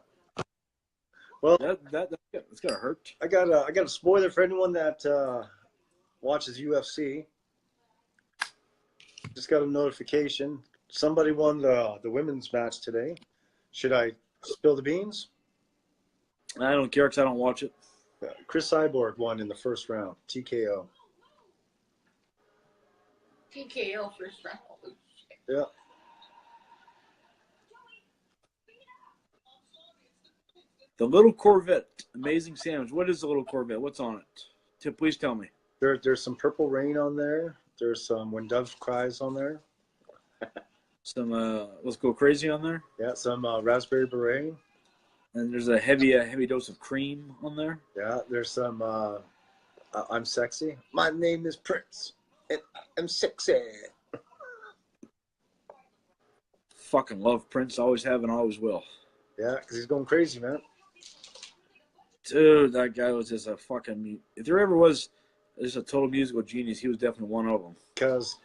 Well, That's gotta hurt. I got a spoiler for anyone that watches UFC. Just got a notification. Somebody won the women's match today. Should I spill the beans? I don't care because I don't watch it. Chris Cyborg won in the first round. TKO. TKO first round. Holy shit. Yeah. The Little Corvette, amazing sandwich. What is the Little Corvette? What's on it? Please tell me. There's some Purple Rain on there. There's some When Dove Cries on there. Some Let's Go Crazy on there. Yeah, some Raspberry Beret. And there's a heavy dose of cream on there. Yeah, there's some I'm Sexy. My name is Prince, and I'm sexy. Fucking love Prince. Always have and always will. Yeah, because he's going crazy, man. Dude, that guy was just a fucking... If there ever was just a total musical genius, he was definitely one of them. Because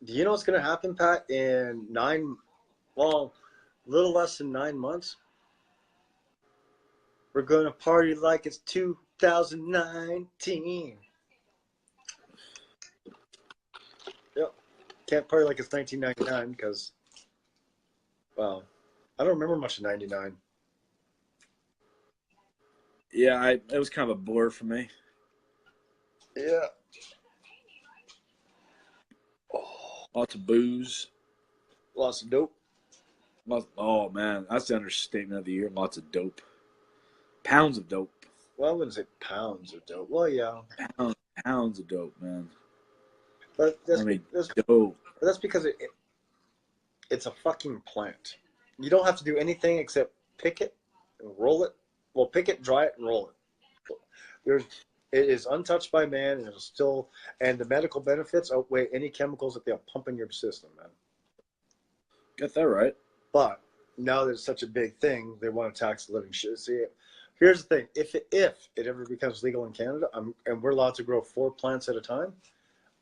do you know what's going to happen, Pat, in a little less than 9 months? We're going to party like it's 2019. Yep. Can't party like it's 1999 because, well, I don't remember much of 99. Yeah, it was kind of a blur for me. Yeah. Lots of booze. Lots of dope. Oh man, that's the understatement of the year. Lots of dope. Pounds of dope. Well, I wouldn't say pounds of dope. Well, yeah. Pounds of dope, man. But I mean, dope. that's because it's a fucking plant. You don't have to do anything except pick it and roll it. Well, pick it, dry it, and roll it. It is untouched by man, and and the medical benefits outweigh any chemicals that they'll pump in your system, man. Got that right. But now that it's such a big thing, they want to tax the living shit. See, here's the thing: if it ever becomes legal in Canada, and we're allowed to grow 4 plants at a time,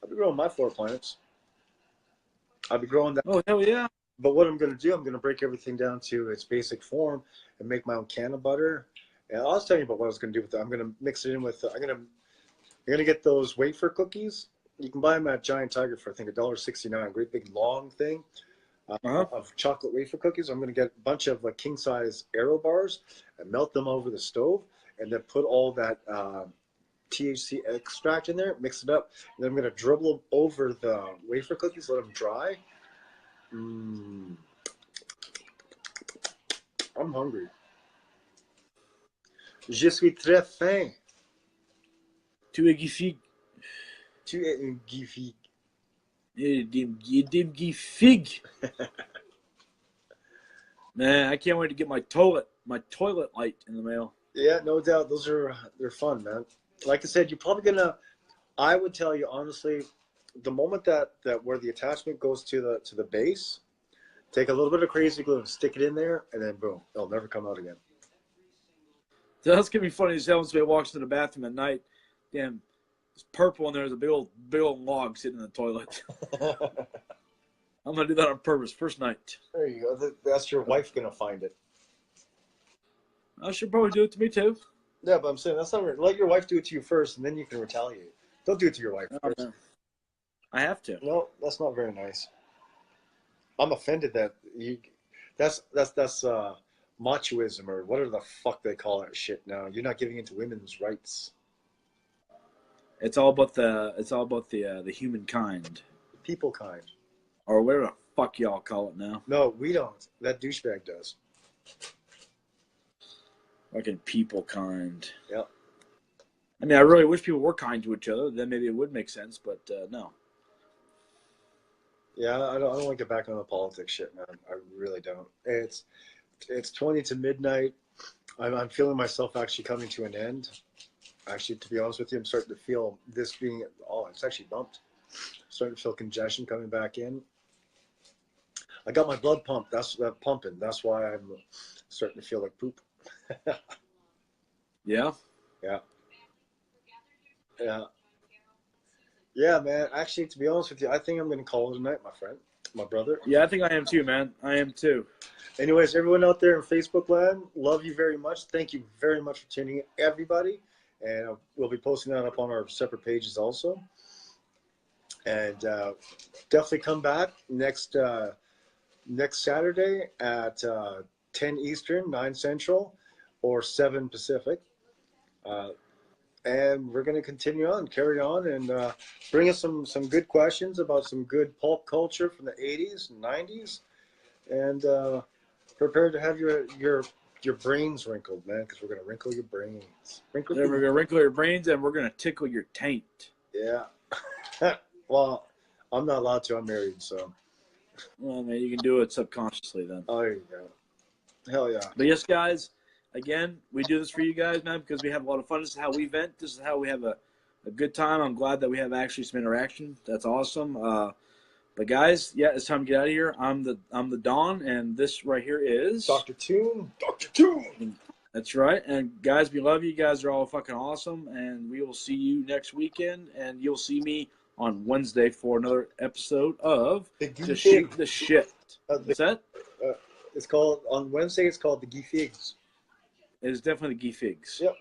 I'll be growing my 4 plants. I'll be growing that. Oh hell yeah! But what I'm going to do, I'm going to break everything down to its basic form and make my own can of butter. And I was telling you about what I was going to do with it. I'm going to mix it in with. I'm going to get those wafer cookies. You can buy them at Giant Tiger for I think $1.69. Great big long thing of chocolate wafer cookies. I'm going to get a bunch of king size Aero bars and melt them over the stove, and then put all that THC extract in there, mix it up, and then I'm going to dribble them over the wafer cookies, let them dry. I'm hungry. Je suis très faim. Tu es gifig. Tu es un gifig. You dim gifig. Man, I can't wait to get my toilet light in the mail. Yeah, no doubt. They're fun, man. Like I said, you're probably gonna. I would tell you honestly, the moment that where the attachment goes to the base, take a little bit of crazy glue and stick it in there, and then boom, it'll never come out again. So that's gonna be funny as hell when somebody walks into the bathroom at night. Damn, it's purple and there's a big old log sitting in the toilet. I'm gonna do that on purpose. First night. There you go. That's your wife gonna find it. I should probably do it to me too. Yeah, but I'm saying that's not. Let your wife do it to you first, and then you can retaliate. Don't do it to your wife first. Man. I have to. No, that's not very nice. I'm offended that you. That's machoism or whatever the fuck they call that shit now. You're not giving into women's rights. It's all about the humankind, People kind. or whatever the fuck y'all call it now. No, we don't. That douchebag does. Fucking people kind. Yep. I mean, I really wish people were kind to each other. Then maybe it would make sense, but no. Yeah, I don't want to get back on the politics shit, man. I really don't. It's 20 to midnight. I'm feeling myself actually coming to an end. Actually, to be honest with you, I'm starting to feel this being, it's actually bumped. Starting to feel congestion coming back in. I got my blood pumped. That's pumping. That's why I'm starting to feel like poop. Yeah? Yeah. Yeah. Yeah, man. Actually, to be honest with you, I think I'm going to call it a night, my friend, my brother. Yeah, I think I am too, man. I am too. Anyways, everyone out there in Facebook land, love you very much. Thank you very much for tuning in, everybody. And we'll be posting that up on our separate pages also. And definitely come back next Saturday at 10 Eastern, 9 Central, or 7 Pacific. And we're going to carry on, and bring us some good questions about some good pulp culture from the 80s and 90s. And prepare to have your brains wrinkled, man, because we're going to wrinkle your brains. We're going to wrinkle your brains, and we're going to tickle your taint. Yeah. Well, I'm not allowed to. I'm married, so. Well, man, you can do it subconsciously then. Oh, there you go. Hell yeah. But yes, guys, again, we do this for you guys, man, because we have a lot of fun. This is how we vent. This is how we have a good time. I'm glad that we have actually some interaction. That's awesome. But guys, yeah, it's time to get out of here. I'm the Don, and this right here is Dr. Toon. Dr. Toon. That's right. And guys, we love you. You guys are all fucking awesome, and we will see you next weekend. And you'll see me on Wednesday for another episode of the Shoot the Shit. What's that? It's called on Wednesday. It's called the Guy Figs. It is definitely the Guy Figs. Yep.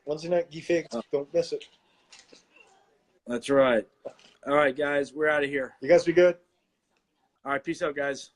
Wednesday night Guy Figs. Don't miss it. That's right. All right, guys, we're out of here. You guys be good. All right, peace out, guys.